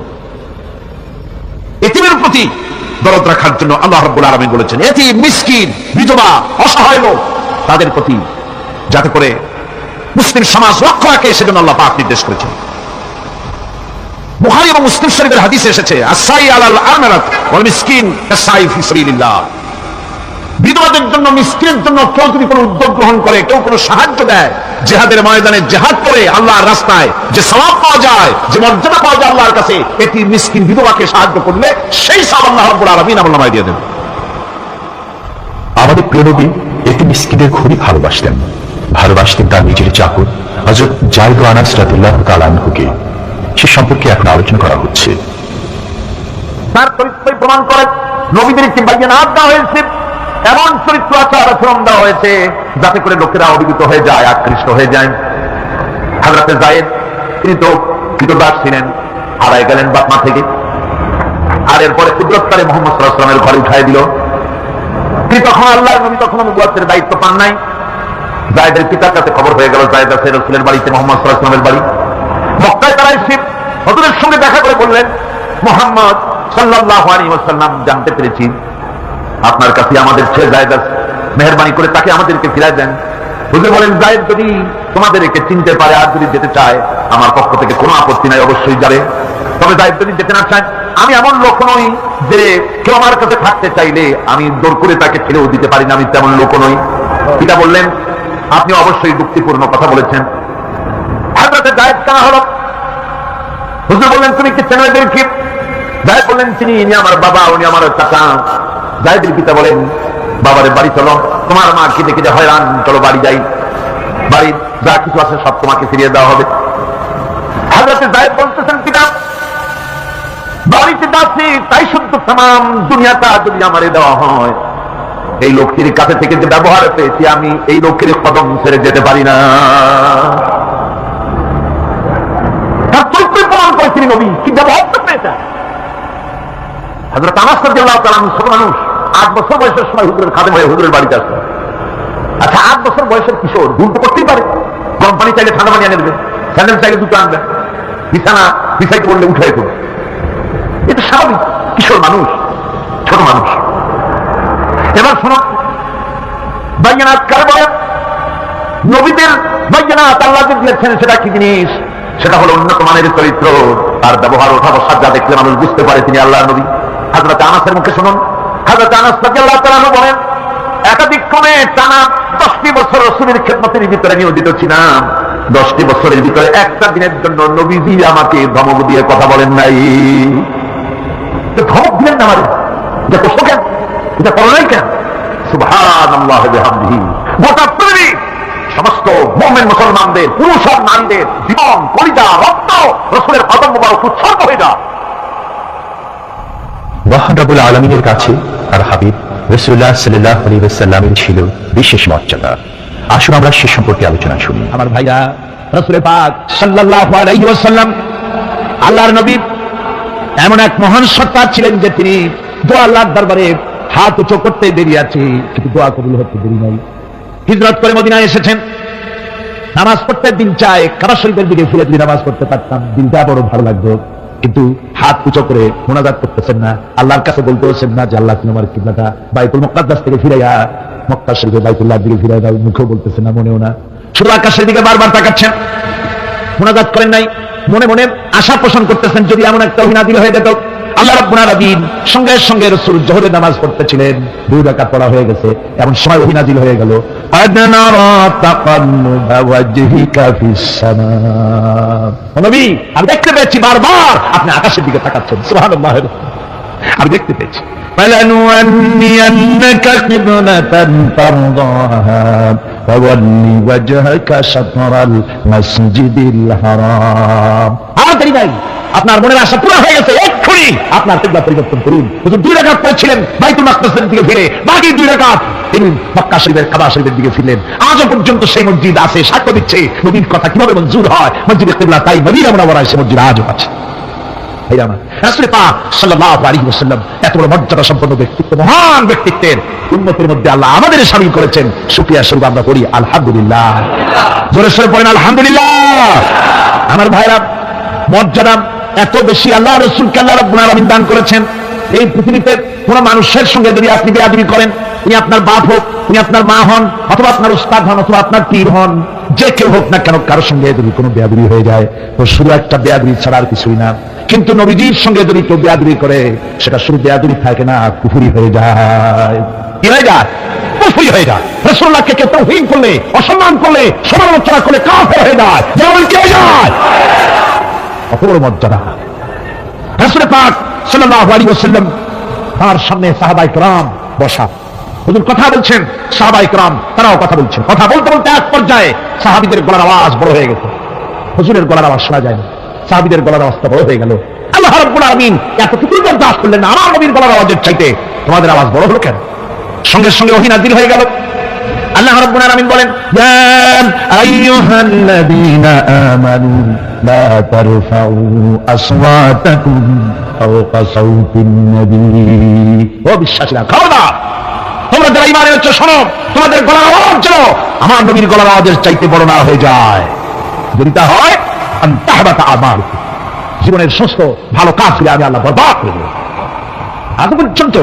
A: এতিমের প্রতি দরদ রাখার জন্য আল্লাহ রাব্বুল আলামিন বলেছেন, এতিম, মিসকিন, বিধবা, অসহায় লোক, তাদের প্রতি যাতে করে মুসলিম সমাজ লক্ষ্য রাখে, সেজন্য আল্লাহ পাক নির্দেশ করেছেন। বুখারী এবং মুসলিম শরীফের হাদিসে এসেছে, আসসাই আলাল আরমালাত ওয়াল মিসকিন কাসাই ফি সাবিলিল্লাহ। বিধবাদের জন্য, মিসকিনের জন্য কেউ যদি কোনো উদ্যোগ গ্রহণ করে, কেউ কোনো সাহায্য দেয়, জিহাদের ময়দানে জিহাদ করে আল্লাহর রাস্তায় যে সওয়াব পাওয়া যায়, যে মর্যাদা পাওয়া যায় আল্লাহর কাছে, এটি মিসকিন বিধবাকে সাহায্য করলে সেই সওয়াব আল্লাহ রাব্বুল আলামিন আমলনামায় দিয়ে দেন।
B: আমাদের প্রিয় নবী এটি মিসকিনদের খুবই ভালোবাসতেন তার নিজের চাকর হযরত যায়েদ আনাস রাদিয়াল্লাহু তাআলা আনহুকে। সে সম্পর্কে এখন আলোচনা করা হচ্ছে।
A: তার চরিত্র প্রমাণ করে নবীদেরকে বায়ানাত দেওয়া হয়েছে, এমন চরিত্র আচার আচরণ দেওয়া হয়েছে যাতে করে লোকেরা অভিভূত হয়ে যায়, আকৃষ্ট হয়ে যায়। হযরত যায়েদ তিনি তো কৃতদাস ছিলেন, হারায় গেলেন বাপ মা থেকে, আর এরপরে কুদরতকারী মুহাম্মদ সাল্লাল্লাহু আলাইহি ওয়াসাল্লামের ঘরে উঠায় দিল। তিনি তখন আল্লাহর নবী, তখন নবুয়তের দায়িত্ব পান নাই। যায়েদের পিতার কাছে খবর হয়ে গেল, যায়েদ আছে রাসূলের বাড়িতে, মুহাম্মদ সাল্লাল্লাহু আলাইহি ওয়াসাল্লামের বাড়ি। মক্কায় তারা এসে হুজুরের সঙ্গে দেখা করে বললেন, মুহাম্মদ সাল্লাল্লাহু আলাইহি ওয়াসাল্লাম জানতে পেরেছি আপনার কাছে আমাদের ছেলে যায়েদ আছে, মেহেরবানি করে তাকে আমাদেরকে ফিরায় দেন। হুজুর বলেন, যায়েদ যদি তোমাদেরকে চিনতে পারে আর যদি যেতে চায়, আমার পক্ষ থেকে কোনো আপত্তি নাই, অবশ্যই যাবে। তবে যায়েদ যদি যেতে না চায়, আমি এমন লোক নই যে কেউ আমার কাছে থাকতে চাইলে আমি জোর করে তাকে ছেড়েও দিতে পারি না, আমি তেমন লোক নই। পিতা বললেন, আপনি অবশ্যই যুক্তিপূর্ণ কথা বলেছেন। হযরতে যায়েদ কেনা হলো। হুজুর বললেন, তুমি কি চেনো এদেরকে? যায়েদ বললেন, চিনি, ইনি আমার বাবা, উনি আমার চাচা। যায়েদের পিতা বলেন, বাবারে বাড়ি চলো, তোমার মা খেতে খেতে হয়রান, চলো বাড়ি যাই, বাড়ি যা কিছু আছে সব তোমাকে ফিরিয়ে দেওয়া হবে। হযরতে যায়েদ বলতেছেন, পিতা বাড়িতে যাচ্ছি তাই শুদ্ধ, তাম দুনিয়াটা যদি আমারে দেওয়া হয়, এই লোকটির কাছে থেকে যে ব্যবহার পেয়েছি, আমি এই লোকের কদম ছেড়ে যেতে পারি না। নবী কি ব্যবহার করবে এটা? হযরত আনাস রাদিয়াল্লাহু তাআলা ছোট মানুষ, 8 বছর বয়সের সময় হুজুরের খাদেম হয়ে হুজুরের বাড়িতে আসলো। আচ্ছা, 8 বছর বয়সের কিশোর ভুল তো করতেই পারে। গরম পানি চাইলে ঠান্ডা পানি এনে দেবে, স্যান্ডেল চাইলে দুটো আনবে, বিছানা বিছাইতে পড়লে উঠাই দেবে। এটা স্বাভাবিক, কিশোর মানুষ, ছোট মানুষ। এবার শোনো, বাইয়ানাত কারে বলে? নবীদের বাইয়ানাত আল্লাহ যে দিয়েছেন সেটা কি জিনিস? সেটা হলো উন্নত মানের চরিত্র, তার ব্যবহার ওঠা বসা যা দেখলে মানুষ বুঝতে পারে তিনি আল্লাহর নবী। হযরত আনাসের মুখে শুনুন, হযরত আনাস রাদিয়াল্লাহু তাআলা আনহু বলেন, একাধিক ক্রমে টানা 10টি বছর রাসূলের খেদমতের ভিতরে নিয়োজিত ছিলাম। 10টি বছরের ভিতরে একটা দিনের জন্য নবীজি আমাকে ধমক দিয়ে কথা বলেন নাই। ধমক দিলেন না আমাদের, এটা করছো কেন, এটা করো নাই কেন? সুবহানাল্লাহ ওয়া বিহামদিহি। গোটা পৃথিবী সমস্ত মুমিন মুসলমানদের, পুরুষ আর নারীদের জীবন, কলিজা, রক্ত রাসূলের কদম মোবারক উৎসর্গ হয়ে যায়।
B: মহান রব্বুল আলামিনের কাছে আর হাবিব রাসূলুল্লাহ সাল্লাল্লাহু আলাইহি ওয়াসাল্লামের ছিল বিশেষ মর্যাদা। আসুন আমরা সে সম্পর্কে আলোচনা শুনি।
A: আমার ভাইরা, রাসূল পাক সাল্লাল্লাহু আলাইহি ওয়াসাল্লাম আল্লাহর নবী এমন এক মহান সত্তা ছিলেন যে তিনি দোয়া আল্লাহর দরবারে হাত উঁচু করতে দেরি আছে, কিন্তু দোয়া কবুল হতে দেরি নাই। হিজরত করে মদিনায় এসেছেন, নামাজ পড়তে দিল চায়, কাবা শরীফের দিকে ফিরে যদি নামাজ পড়তে পারতাম দিলটা বড় ভালো লাগতো, কিন্তু হাত উঁচু করে মোনাজাত করতেছেন না, আল্লাহর কাছে বলতেছেন না যে আল্লাহ তুমি আমার কিবলাটা বাইতুল মুকাদ্দাস থেকে ফিরাইয়া মক্কা শরীফে বাইতুল্লাহর দিকে ফিরাই দাও। মুখেও বলতেছেন না, মনেও না, শুধু আকাশের দিকে বারবার তাকাচ্ছেন, মোনাজাত করেন নাই। মনে মনে আশা পোষণ করতেছেন যদি এমন একটা নাযিল হয়ে যেত। আল্লাহ রাব্বুল আলামিন সঙ্গে সঙ্গে রাসূল যোহরের নামাজ পড়তেছিলেন, 2 রাকাত পড়া হয়ে গেছে, এমন সময় ওহী নাযিল হয়ে গেল, আদনারা তাকাল্লুবা ওয়াজহিকা ফিস সামা। নবী, আমি দেখতে পেয়েছি বারবার আপনি আকাশের দিকে তাকাচ্ছেন। সুবহানাল্লাহ, আমি দেখতে পেয়েছি। فَلَنُوَلِّيَنَّكَ قِبْلَةً تَرْضَاهَا فَوَلِّ وَجْهَكَ شَطْرَ الْمَسْجِدِ الْحَرَامِ। আর দেরি নাই, আপনার মনের আশা পুরো হয়ে গেছে, এক্ষুনি আপনার কিবলা পরিবর্তন করুন। হুজুর 2 রাকাত পড়ছিলেন বাইতুল মাকদাসের দিকে ফিরে, বাকি 2 রাকাত তিনি মক্কা শরীফের কাবা শরীফের দিকে ফিরলেন। আজও পর্যন্ত সেই মসজিদ আছে, সাক্ষ্য দিচ্ছে নবীর কথা কিভাবে মঞ্জুর হয়। মসজিদে কিবলা তাই মদিনা মুনাওয়ারায় সে মসজিদ আজও আছে। রাসূল পাক সাল্লাল্লাহু আলাইহি ওয়াসাল্লাম এত বড় মর্যাদা সম্পন্ন ব্যক্তিত্ব, মহান ব্যক্তিত্বের উম্মতের মধ্যে আল্লাহ আমাদের শামিল করেছেন। শুকরিয়া স্বরূপ আমরা পড়ি আলহামদুলিল্লাহ। জোরে সোরে পড়েন আলহামদুলিল্লাহ। আমার ভাইরা, মর্যাদা এত বেশি আল্লাহ রাসূলকে আল্লাহ রাব্বুল আলামিন দান করেছেন। এই পৃথিবীতে কোন মানুষের সঙ্গে যদি আপনি বেয়াদবি করেন, উনি আপনার বাপ হোক, উনি আপনার মা হন, অথবা আপনার উস্তাদ হন, অথবা আপনার পীর হন, যে কেউ হোক না কেন, কারোর সঙ্গে যদি কোনো বেয়াদবি হয়ে যায় তো শুধু একটা বেয়াদবি ছাড়া আর কিছুই না। কিন্তু নবীজির সঙ্গে যদি কেউ বেয়াদবি করে, সেটা শুধু বেয়াদবি থাকে না, কুফরি হয়ে যায়। কি হয়ে যায়? কুফরি হয়ে যায়। রাসূলুল্লাহকে কেউ তাওহীন করলে, অসম্মান করলে, সমালোচনা করলে কাফের হয়ে যায়, যেমন কি হয়ে যায়। কত বড় মর্যাদা। রাসূল পাক সাল্লাল্লাহু আলাইহি ওয়াসাল্লাম তার সামনে সাহাবায়ে কেরাম বসা, হুজুর কথা বলছেন, সাহাবায়ে কেরাম তারাও কথা বলছেন। কথা বলতে বলতে এক পর্যায়ে সাহাবীদের গলার আওয়াজ বড় হয়ে গেছে, হুজুরের গলার আওয়াজ শোনা যায় না, সাহাবীদের গলার আওয়াজটা বড় হয়ে গেল। আল্লাহ রাব্বুল আলামিন এতটুকু বরদাস্ত করলেন না, আমার নবীর গলার আওয়াজের চাইতে তোমাদের আওয়াজ বড় হলো কেন? সঙ্গে সঙ্গে ওহী নাযিল হয়ে গেল। আল্লাহ রাব্বুল আলামিন বলেন, ইয়া আইয়ুহাল্লাযীনা আমানু লা তারফাউ আসওয়াতাকুম ফাওকা সাওতিন নবী। ও বিশ্বাসীরা, খবরদার, তোমরা যারা ঈমান এনেছো শোনো, তোমাদের গলার আওয়াজ যেন আমার নবীর গলার আওয়াজের চাইতে বড় না হয়ে যায়। যদি তা হয়, আনতাহবাতা আমালুকুম, জীবনের সমস্ত ভালো কাজগুলো আমি আল্লাহ বরবাদ করে দেব। আজ পর্যন্ত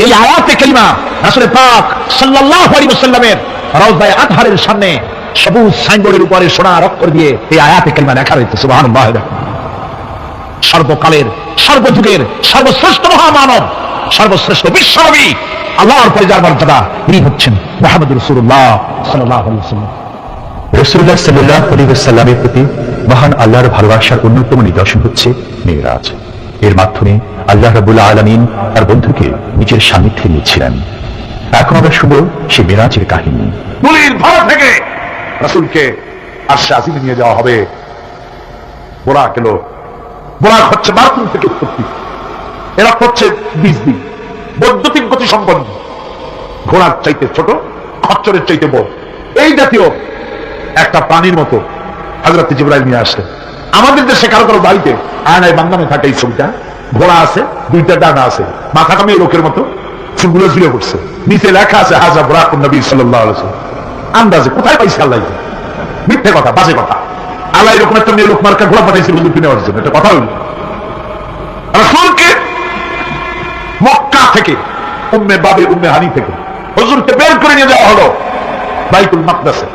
A: এই আয়াতে কালিমা রাসূল পাক সাল্লাল্লাহু আলাইহি ওয়াসাল্লামের রওজায়ে আতহারের সামনে সবুজ সাইনবোর্ডের উপরে সোনার অক্ষর দিয়ে এই আয়াতে কালিমা লেখা রয়েছে। সুবহানাল্লাহ। সর্বকালের, সর্বযুগের সর্বশ্রেষ্ঠ মহামানব, সর্বশ্রেষ্ঠ বিশ্বনবী, আল্লাহর পরিজার মর্যাদা, তিনি হচ্ছেন মুহাম্মদুর রাসূলুল্লাহ সাল্লাল্লাহু আলাইহি ওয়াসাল্লাম।
B: রাসূলুল্লাহ সাল্লাল্লাহু আলাইহি ওয়াসাল্লামের প্রতি মহান আল্লাহর ভালোবাসার অন্যতম নিদর্শন হচ্ছে মিরাজ। এর মাধ্যমে আল্লাহ রাব্বুল আলামিন তার বন্ধুকে নিজের সান্নিধ্যে নিয়েছিলেন। এখন আমরা শুনব সেই মিরাজের কাহিনী।
A: নূরের ভরা থেকে রাসূলকে আরশে আজিমে নিয়ে যাওয়া হবে। বোরাক এলো, বোরাক হচ্ছে মারাতুন থেকে উৎপত্তি, এরা হচ্ছে 20 দিন, বৈদ্যুতিক গতি সম্পন্ন, ঘোড়ার চাইতে ছোট, খচ্চরের চাইতে বড়, এই জাতীয় একটা প্রাণীর মতো হযরত জিবরাইল নিয়ে আসলেন। আমাদের দেশে কারো কারো বাড়িতে আয়নায় বাংলামে থাকে এই ছবিটা, ঘোড়া আছে, দুইটা ডানা আছে, মাথাটা মেয়ে লোকের মতো, চুলগুলো ঝুলে পড়ছে, নিচে লেখা আছে হাজা বুরাকুন নবী সাল্লাল্লাহু আলাইহি ওয়াসাল্লাম। আন্দাজে কোথায় পাইছে আল্লাহ? মিথ্যে কথা, বাজে কথা। আল্লাহ এরকম একটা মেয়ে লোক মার্কা ঘোড়া পাঠাইছিল দুটি নেওয়ার জন্য, এটা কথা হইল। রাসূলকে মক্কা থেকে, উম্মে বাবে উম্মে হানি থেকে হুজুরকে বের করে নিয়ে যাওয়া হলো বাইতুল মাকদাসে।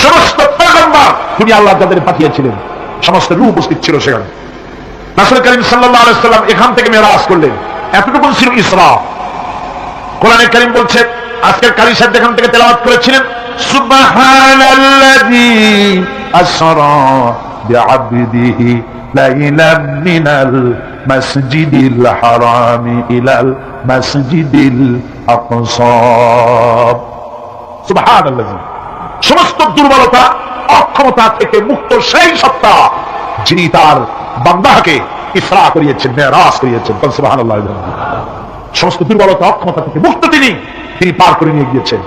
A: সমস্ত পয়গম্বর তিনি আল্লাহ যাদের পাঠিয়েছিলেন সমস্ত রূহ উপস্থিত ছিল সেখানে। রাসূল করিম সাল্লাল্লাহু আলাইহি ওয়াসাল্লাম এখান থেকে মেরাজ করলেন। এতটুকু ছিল ইসরা। কোরআনে কারীম বলছে, আজকের কারি সাহেব এখান থেকে তেলাওয়াত করেছিলেন, সুবহানাল্লাযী আসরা বিআবদিহি লাইলাম মিনাল মাসজিদিল হারামি ইলাল মাসজিদিল আকসা। সুবহানাল্লাযী, সমস্ত দুর্বলতা অক্ষমতা থেকে মুক্ত সেই সত্তা যিনি তার বান্দাকে ইসরা করিয়েছেন, মেরাজ করিয়েছেন। সুবহানাল্লাহ। সমস্ত দুর্বলতা অক্ষমতা থেকে মুক্ত তিনি পার করে নিয়ে গিয়েছেন।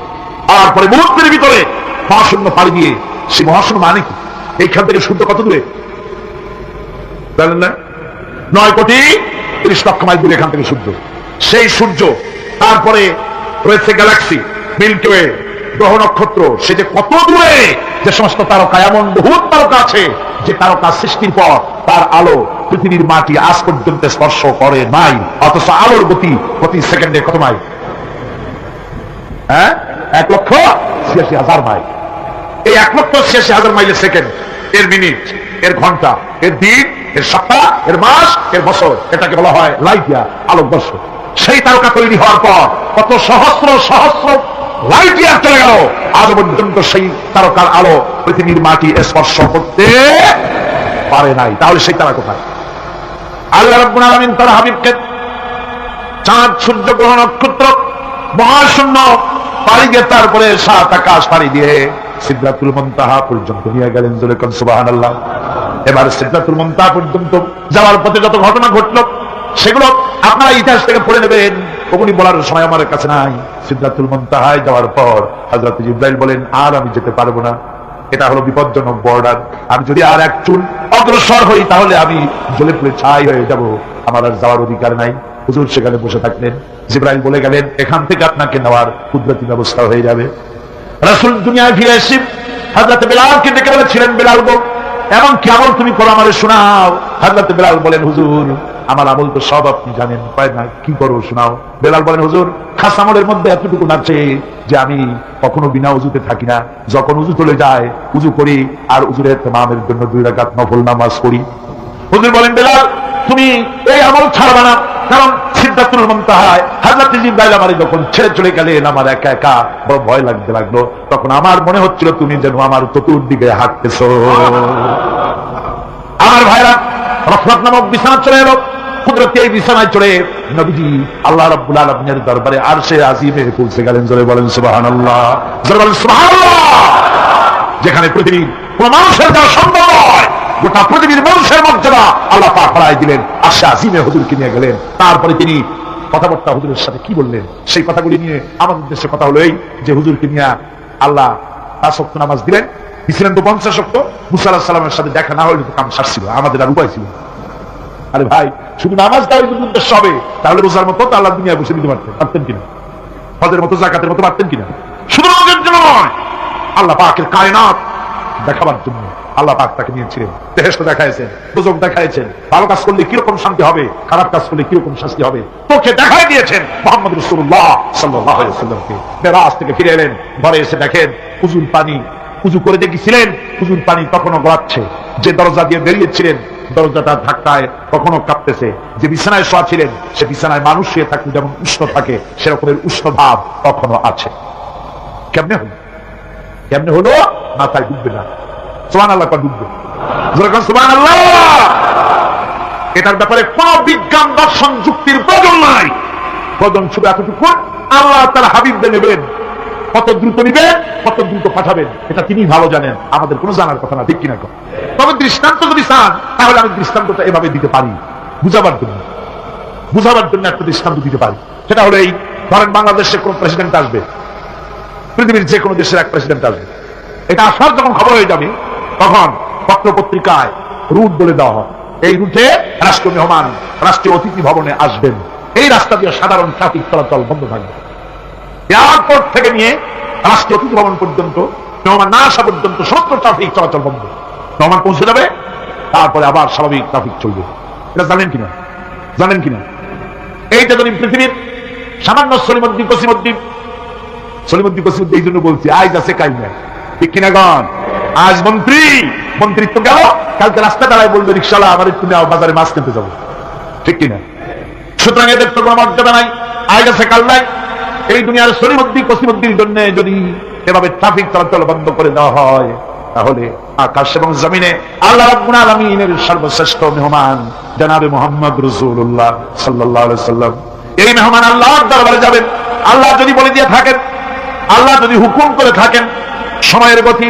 A: আর পরে মুহূর্তের ভিতরে মহাশূন্য পাড়ি দিয়ে, সেই মহাশূন্য মানে কি? এইখান থেকে সূর্য কত দূরে জানেন না? 9,30,00,000 মাইল দূরে এখান থেকে সূর্য। সেই সূর্য, তারপরে রয়েছে গ্যালাক্সি, মিল্কি ওয়ে, গ্রহ নক্ষত্র, সে যে কত দূরে, যে সমস্ত তারকা, এমন বহুত তারকা আছে যে তারকা সৃষ্টির পর তার আলো পৃথিবীর মাটি আজ পর্যন্ত স্পর্শ করে নাই, অথচ আলোর গতি প্রতি সেকেন্ডে কত মাইল? 1,86,000 মাইল। এই 1,86,000 মাইলের সেকেন্ড, এর মিনিট, এর ঘন্টা, এর দিন, এর সপ্তাহ, এর মাস, এর বছর, এটাকে বলা হয় লাইট ইয়ার, আলোকবর্ষ। সেই তারকা তৈরি হওয়ার পর কত সহস্র সহস্র লাইট ইয়ার চলে গেল, আজ পর্যন্ত সেই তারকার আলো পৃথিবীর মাটি স্পর্শ করতে পারে নাই। তাহলে সেই তারা কোথায়? আল্লাহ রাব্বুল আলামিন তার হাবিবকে চাঁদ, সূর্য, গ্রহ, নক্ষত্র, মহাশূন্য পাড়ি দিয়ে, তারপরে 7 আকাশ পাড়ি দিয়ে সিদরাতুল মুনতাহা পর্যন্ত নিয়ে গেলেন। জোরে কোন সুবহানাল্লাহ। এবার সিদরাতুল মুনতাহা পর্যন্ত যাওয়ার পথে যত ঘটনা ঘটলো সেগুলো আপনারা ইতিহাস থেকে পড়ে নেবেন, ওগুলি বলার সময় আমার কাছে নাই। সিদরাতুল মুনতাহায় যাওয়ার পর হযরত জিবরাইল বলেন, আর আমি যেতে পারবো না, এটা হলো বিপজ্জনক বর্ডার, আমি যদি আর এক চুল অগ্রসর হই তাহলে আমি জ্বলে পুড়ে ছাই হয়ে যাব, আমার আর যাওয়ার অধিকার নাই। হুজুর সেখানে বসে থাকলেন। জিবরাইল বলে গেলেন, এখান থেকে আপনাকে নেওয়ার কুদরতি ব্যবস্থা হয়ে যাবে। রাসূল দুনিয়ায় ফিরে এসে হযরত বেলালকে ডেকে বলেছিলেন, বেলাল গো, এমন কি আমল তুমি করো আমারে শোনাও। হযরত বেলাল বলেন, হুজুর আমার আমল তো সব আপনি জানেন, পায় না, কি করো শোনাও। বেলাল বলেন, হুজুর খাস আমলের মধ্যে এতটুকু আছে যে আমি কখনো বিনা উজুতে থাকি না, যখন উজু চলে যায় উজু করি, আর উজুরের ইমামের জন্য 2 রাকাত নফল নামাজ পড়ি। হুজুর বলেন, বেলাল তুমি এই আমল ছাড়বা না, কারণ সিদরাতুল মুনতাহায় হযরত জিবরাইল আমারে যখন ছেড়ে চলে গেলেন, আমার একা একা বড় ভয় লাগতে লাগলো। তখন আমার মনে হচ্ছিল তুমি যেন আমার চতুর্দিকে হাঁটতেছো। আমার ভাইরা, রহমত নামক বিছানা চলে এলো। কুদরতি এই বিছানায় চড়ে নবীজি আল্লাহ রাব্বুল আলামিনের দরবারে আরশে আজিমে পৌঁছে গেলেন। জোরে বলেন সুবহানাল্লাহ, জোরে বলেন সুবহানাল্লাহ। যেখানে পৃথিবীর কোন মানুষের যাওয়া সম্ভব নয়, গোটা পৃথিবীর মানুষের মর্যাদা আল্লাহ পাক বাড়ায় দিলেন, আরশে আজিমে হুজুরকে নিয়ে গেলেন। তারপরে তিনি কথাবার্তা হুজুরের সাথে কি বললেন, সেই কথাগুলি নিয়ে আমার উদ্দেশ্যে কথা হলো এই যে, হুজুরকে নিয়ে আল্লাহ 5 ওয়াক্ত নামাজ দিলেন, দিছিলেন তো 50 ওয়াক্ত। মুসা আলাইহিস সালামের সাথে দেখা না হলে তো কাম সারছিল, আমাদের আর উপায় ছিল। আরে ভাই, শুধু নামাজ দেওয়ার যদি উদ্দেশ্য হবে তাহলে রোজার মতো তো আল্লাহ দুনিয়ায় বসে দিতে পারতেন কিনা, হজের মতো, যাকাতের মতো পারতেন কিনা? শুধু নামাজের জন্য নয়, আল্লাহ পাকের কায়নাত দেখাবার জন্য আল্লাহ পাক তাকে নিয়েছিলেন। বেহেশত দেখাইছেন, দোজখ দেখাইছেন, ভালো কাজ করলে কিরকম শান্তি হবে, খারাপ কাজ করলে কিরকম শাস্তি হবে, তোকে দেখাই দিয়েছেন। মুহাম্মদ রাসূলুল্লাহ সাল্লাল্লাহু আলাইহি ওয়াসাল্লামকে মেরাজ থেকে ফিরে এলেন, ঘরে এসে দেখেন উজুর পানি, উজু করে দেখেছিলেন উজুর পানি তখনও গড়াচ্ছে, যে দরজা দিয়ে বেরিয়েছিলেন দরজাটা ধাক্কায় কখনো কাঁপতেছে, যে বিছানায় শোয়া ছিলেন সে বিছানায় মানুষ শুয়ে থাকলে যেমন উষ্ণ থাকে সেরকমের উষ্ণ ভাব তখনও আছে। কেমনে হলো? কেমনে হলো? মাথায় ডুববে না, সুবহানাল্লাহ ডুববে। সুবহানাল্লাহ। এটার ব্যাপারে কোন বিজ্ঞান, দর্শন, যুক্তির প্রয়োজন নাই। প্রয়োজন শুধু এতটুকু, আল্লাহ তার হাবিবকে নেবেন, কত দ্রুত নিবেন, কত দ্রুত পাঠাবেন, এটা তিনি ভালো জানেন, আমাদের কোনো জানার কথা না, ঠিক কিনা? তবে দৃষ্টান্ত যদি চান তাহলে আমি দৃষ্টান্তটা এভাবে দিতে পারি, বুঝাবার জন্য একটা দৃষ্টান্ত দিতে পারি। সেটা হলো এই, ধরেন বাংলাদেশের কোন প্রেসিডেন্ট আসবে, পৃথিবীর যে কোনো দেশের এক প্রেসিডেন্ট আসবে, এটা আসার যখন খবর হয়ে যাবে তখন পত্র পত্রিকায় রুট বলে দেওয়া হয়। এই রুটে রাষ্ট্র মেহমান রাষ্ট্রীয় অতিথি ভবনে আসবেন, এই রাস্তা দিয়ে সাধারণ ট্রাফিক চলাচল বন্ধ থাকবে। এয়ারপোর্ট থেকে নিয়ে রাষ্ট্রীয় অতিথি ভবন পর্যন্ত মেহমান না আসা পর্যন্ত সমস্ত ট্রাফিক চলাচল বন্ধ। মেহমান পৌঁছে যাবে, তারপরে আবার স্বাভাবিক ট্রাফিক চলবে। এটা জানেন কিনা? জানেন কিনা? এইটা যদি পৃথিবীর সামান্য সলিমুদ্দিন কসিমুদ্দিন এই জন্য বলছি, আজ আছে কাল নাই, ঠিক কিনা গণ? আজ মন্ত্রিত্ব গেল, কালকে রাস্তা দাঁড়ায় বলবে রিক্সাওয়ালা আমার একটু নেওয়া, বাজারে মাছ কিনতে যাবো, ঠিক কিনা? সুতরাং এদের তো কোনো মর্যাদা নাই, আজ আছে কাল নাই। এই দুনিয়ার সলিমুদ্দিন কসিমুদ্দিনের জন্য যদি এভাবে ট্রাফিক চলাচল বন্ধ করে দেওয়া হয়, তাহলে আকাশ এবং জমিনে আল্লাহ রাব্বুল আলামিনের সর্বশ্রেষ্ঠ মেহমান জনাবে মুহাম্মদ রাসূলুল্লাহ সাল্লাল্লাহু আলাইহি সাল্লাম, এই মেহমান আল্লাহর দরবারে যাবেন। আল্লাহ যদি বলে দিয়ে থাকেন, আল্লাহ যদি হুকুম করে থাকেন, সময়ের গতি,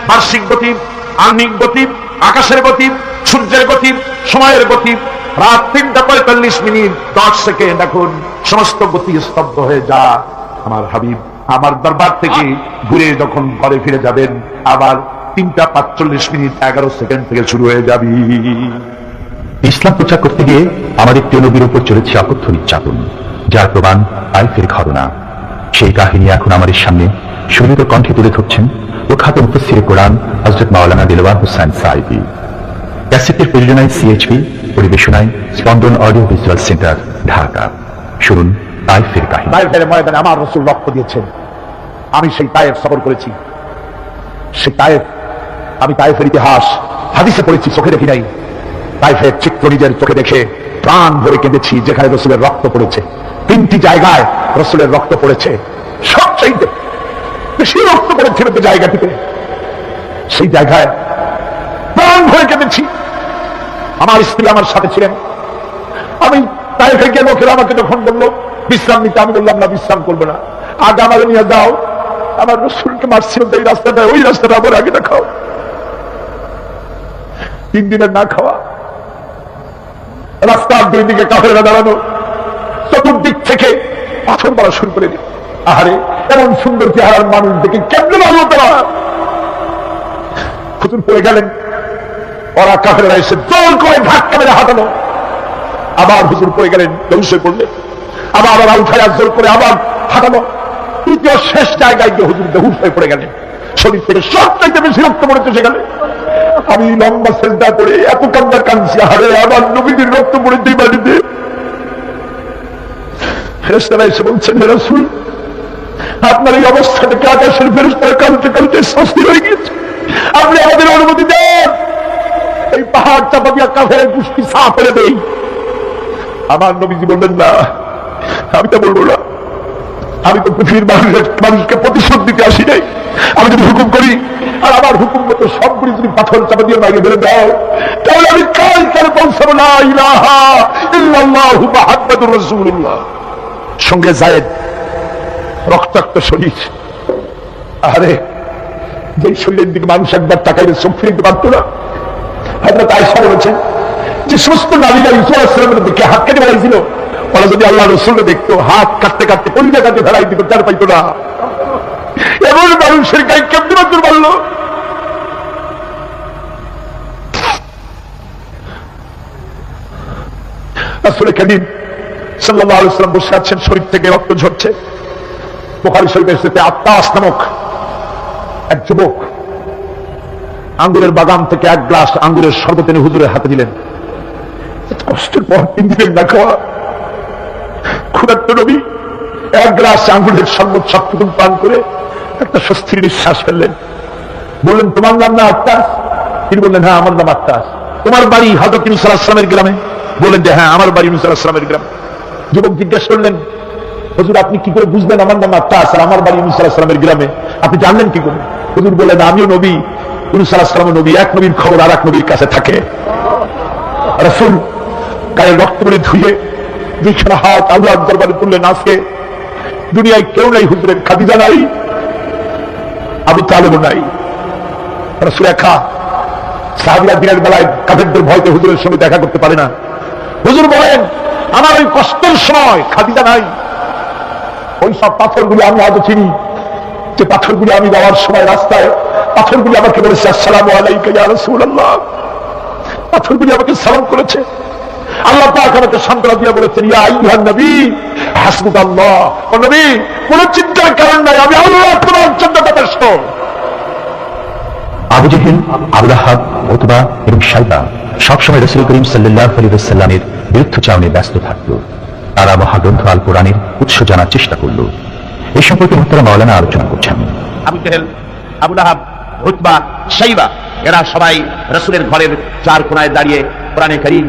A: বার্ষিক গতি, আহ্নিক গতি, আকাশের গতি, সূর্যের গতি, সময়ের গতি, রাত 3:45 10 সেকেন্ড, এখন সমস্ত গতি স্তব্ধ হয়ে যা, আমার হাবিব আমার দরবার থেকে ঘুরে যখন ঘরে ফিরে যাবেন, আবার 3:45 11 সেকেন্ড থেকে শুরু হয়ে যাবে।
B: ইসলাম প্রচার করতে গিয়ে আমাদের প্রিয় নবীর উপর চলেছে অকথ্য নির্যাতন, যার প্রমাণ তাইফের ঘটনা। সেই কাহিনী এখন আমাদের সামনে সুরিত কণ্ঠে তুলে ধরছেন প্রখ্যাত মুফাসসির কোরআন হযরত মাওলানা দিলওয়ার হোসেন সাইফি। ক্যাসেটের প্রযোজনায় সিএইচপি, পরিবেশনায় স্পন্দন অডিও ভিজুয়াল সেন্টার, ঢাকা। শুনুন তাইফের কাহিনী।
A: তাইফের ময়দানে আমার রাসূল রক্ত দিয়েছেন, আমি সেই তায়েফ সফর করেছি। সেই তায়েফ, আমি তায়েফের ইতিহাস হাদিসে পড়েছি, চোখে দেখি নাই। তাইফের চিত্র নিজের চোখে দেখে প্রাণ ভরে কেঁদেছি, যেখানে রাসূলের রক্ত পড়েছে। 3টি জায়গায় রাসূলের রক্ত পড়েছে, সবচেয়ে বেশি রক্ত পড়েছিল যে জায়গাটিতে, সেই জায়গায় প্রাণ ভরে কেঁদেছি। আমার স্ত্রী আমার সাথে ছিলেন। আমি তাইফে গিয়ে লোকেরা আমাকে যখন বললো বিশ্রাম নিতে, আমি বললাম না, বিশ্রাম করবো না, আগে আমাকে নিয়ে যাও। আমার রাসূলকে মারছিল এই রাস্তাটা, ওই রাস্তাটা আমার আগে দেখাও। 3 দিনের না খাওয়া, রাস্তার 2 দিকে কাফেররা দাঁড়ানো, চতুর্দিক থেকে পাথর মারা শুরু করে দিল। আহারে, এমন সুন্দর চেহারার মানুষ দেখে কেমনে মারলো তারা? হুজুর পড়ে গেলেন, ওরা কাফেররা এসে জোর করে ধাক্কা মেরে হাঁটানো, আবার হুজুর পড়ে গেলেন, বেহুশ হয়ে পড়লেন, আবার উঠায় জোর করে আবার হাঁটানো। তৃতীয় শেষ জায়গায় গিয়ে হুজুর বেহুশ হয়ে পড়ে গেলেন, শরীর থেকে সবচাইতে বেশি রক্ত পড়েছে সেখানে। আমি লম্বা সেজদা করে এত কান্না কাঁদছি, আরে আমার নবীর রক্ত পড়েছে বাড়িতে। ফেরেশতারা এসে বলছেন, হে রাসূল, আপনার এই অবস্থা থেকে আকাশের ফেরেশতারা কাঁদতে কাঁদতে অস্থির হয়ে গিয়েছে, আপনি আমাদের অনুমতি দেন, এই পাহাড় চাপা দিয়া কাফেরের গোষ্ঠী সাফ করে দেই। আমার নবীজি বললেন, না, আমি তা বলবো না, আমি তো পৃথিবীর মানুষকে প্রতিশোধ দিতে আসি নাই। আমি যদি হুকুম করি আর আমার হুকুম মতো সবগুলি যদি পাথর চাপা দিয়ে বাইরে বেড়ে দাও, তাহলে আমি কাল পৌঁছাবো না ইলাহা ইল্লাল্লাহু মুহাম্মাদুর রাসূলুল্লাহ। সঙ্গে যায়েদ, রক্তাক্ত শরীর। আরে, যে শরীরের দিকে মানুষ একবার তাকাইলে চোখ ফিরতে পারতো না। হযরত আয়েশা বলেছেন, যে সমস্ত নারীরা ঈসা আলাইহিস সালামের দিকে হাত কেটে বেড়াইছিল, ওরা যদি আল্লাহ রাসূলকে দেখতো, হাত কাটতে কাটতে কলিজা কাটে ফেলাই দিত, চার পাইতো না। এমন মানুষের গায়ে কেমনি নজর মারলো? রাসূল কারীম সাল্লাল্লাহু আলাইহি ওয়াসাল্লাম বসে আছেন, শরীর থেকে রক্ত ঝরছে। বুখারী শরীফে এসেছে, আত্তাস নামক এক যুবক আঙ্গুরের বাগান থেকে 1 গ্লাস আঙ্গুরের শরবত এনে হুজুরের হাতে দিলেন। কষ্টের পর 3 দিনের না খাওয়া ক্ষুধার্ত নবী 1 গ্লাস আঙ্গুরের শরবত সবটুকু পান করে একটা স্বস্তির নিঃশ্বাস ফেললেন। বললেন, তোমার নাম না আত্তাস? তিনি বললেন, হ্যাঁ, আমার নাম আত্তাস। তোমার বাড়ি হযরত ইউনূস আলাইহিস সালামের গ্রামে? বললেন যে হ্যাঁ, আমার বাড়ি ইউনূস আলাইহিস সালামের গ্রামে। যুবক জিজ্ঞেস করলেন, হুজুর, আপনি কি করে বুঝলেন আমার নাম আত্তাস আর আমার বাড়ি ইউনূস আলাইহিস সালামের গ্রামে? আপনি জানলেন কি করে? হুজুর বললেন, আমিও নবী, ইউনূস আলাইহিস সালামও নবী, এক নবীর খবর আর এক নবীর কাছে থাকে। রাসূল গায়ে রক্তগুলি ধুয়ে দুইখানা হাত আল্লাহর দরবারে তুললেন। আজকে দুনিয়ায় কেউ নাই হুজুরের, খাদিজা নাই, আবু তালেব নাই, রাসূল একা। সাহাবীরা দিনের বেলায় কাফেরদের ভয়তে হুজুরের সঙ্গে দেখা করতে পারে না। হুজুর বলেন, আমার ওই কষ্টের সময় খাদিজা নাই। ওই সব পাথরগুলো আমি আজও চিনি, যে পাথরগুলো আমি যাওয়ার সময় রাস্তায় পাথরগুলো আমাকে বলেছে, আসসালামু আলাইকা ইয়া রাসূলুল্লাহ। পাথরগুলি আমাকে সালাম করেছে। আল্লাহ পাক আমাকে সান্ত্বনা দিয়ে বলেছেন, ইয়া আইয়ুহান নবী হাসবুকাল্লাহ, ও নবী কোনো চিন্তার কারণ নাই, আমি আল্লাহ তোমার জন্য যথেষ্ট।
B: আবু জেহেল, আবু লাহাব, উতবা এবং শাইবা সবসময় রাসূল করিম সাল্লাল্লাহু আলাইহি ওয়াসাল্লামের বিরুদ্ধচারণে ব্যস্ত থাকত। তারা মহাগ্রন্থ আল কোরআনের উৎস জানার চেষ্টা করল। এই সম্পর্কে মুহতারাম মাওলানা আলোচনা করছেন।
A: আবু জেহেল, আবু লাহাব, উতবা, শাইবা এরা সবাই রাসূলের ঘরের চার কোণায় দাঁড়িয়ে কোরআনে কারীম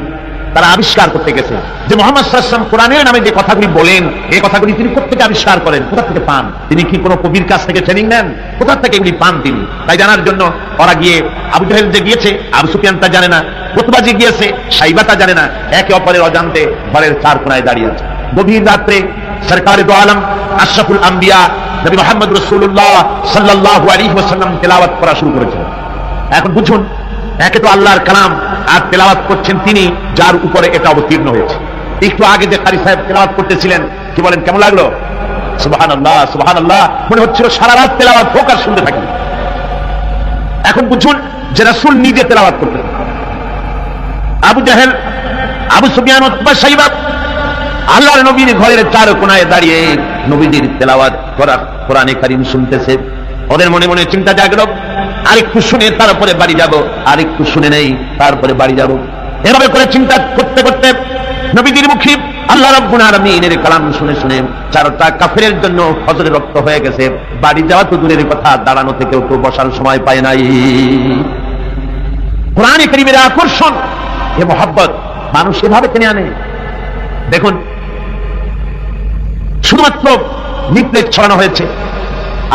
A: তারা আবিষ্কার করতে গেছে যে মুহাম্মদ সাল্লাল্লাহু আলাইহি ওয়াসাল্লাম কোরআনের নামে যে কথাগুলি বলেন, এই কথাগুলি তিনি কোথা থেকে আবিষ্কার করেন, কোথা থেকে পান? তিনি কি কোনো কবির কাছ থেকে ট্রেনিং নেন? কোথা থেকে এগুলি পান তিনি? তাই জানার জন্য ওরা গিয়ে, আবু জেহেল যে গিয়েছে, আবু সুফিয়ান তা জানে না, উতবা যে গিয়েছে, শাইবা তা জানে না, একে অপরের অজান্তে ঘরের চার কোণায় দাঁড়িয়ে আছে। গভীর রাত্রে সরকারে দো আলম আশরাফুল আম্বিয়া নবী মুহাম্মদ রাসূলুল্লাহ সাল্লাল্লাহু আলাইহি ওয়াসাল্লাম তেলাওয়াত করা শুরু করেছেন। এখন বুঝুন, একে তো আল্লাহর কালাম, আর তেলাওয়াত করছেন তিনি যার উপরে এটা অবতীর্ণ হয়েছে। একটু আগে যে কারি সাহেব তেলাওয়াত করতেছিলেন, কি বলেন, কেমন লাগলো? সুবহানাল্লাহ, সুবহানাল্লাহ, মনে হচ্ছিল সারা রাত তেলাওয়াত হোক আর শুনতে থাকি। এখন বুঝুন যে রাসূল নিজে তেলাওয়াত করতেন। আবু জেহেল, আবু সুফিয়ান, উতবা, শাইবা আল্লাহর নবীর ঘরের চার কোণায় দাঁড়িয়ে নবীজির তেলাওয়াত করা কোরআনে কারীম শুনতেছে। ওদের মনে মনে চিন্তা জাগলো, আরেকটু শুনে তারপরে বাড়ি যাব, আরেকটু শুনে নেই তারপরে বাড়ি যাব। এভাবে করে চিন্তা করতে করতে নবীজির মুখে আল্লাহ রাব্বুল আলামিনের কালাম শুনে শুনে চারটা কাফেরের জন্য হজরে রক্ত হয়ে গেছে। বাড়ি যাওয়া তো দূরের কথা, দাঁড়ানো থেকেও তো বসার সময় পায় নাই। কোরআনে কারীমের আকর্ষণ, এ মহব্বত মানুষ এভাবে টেনে আনে। দেখুন, শুধুমাত্র লিফলেট ছড়ানো হয়েছে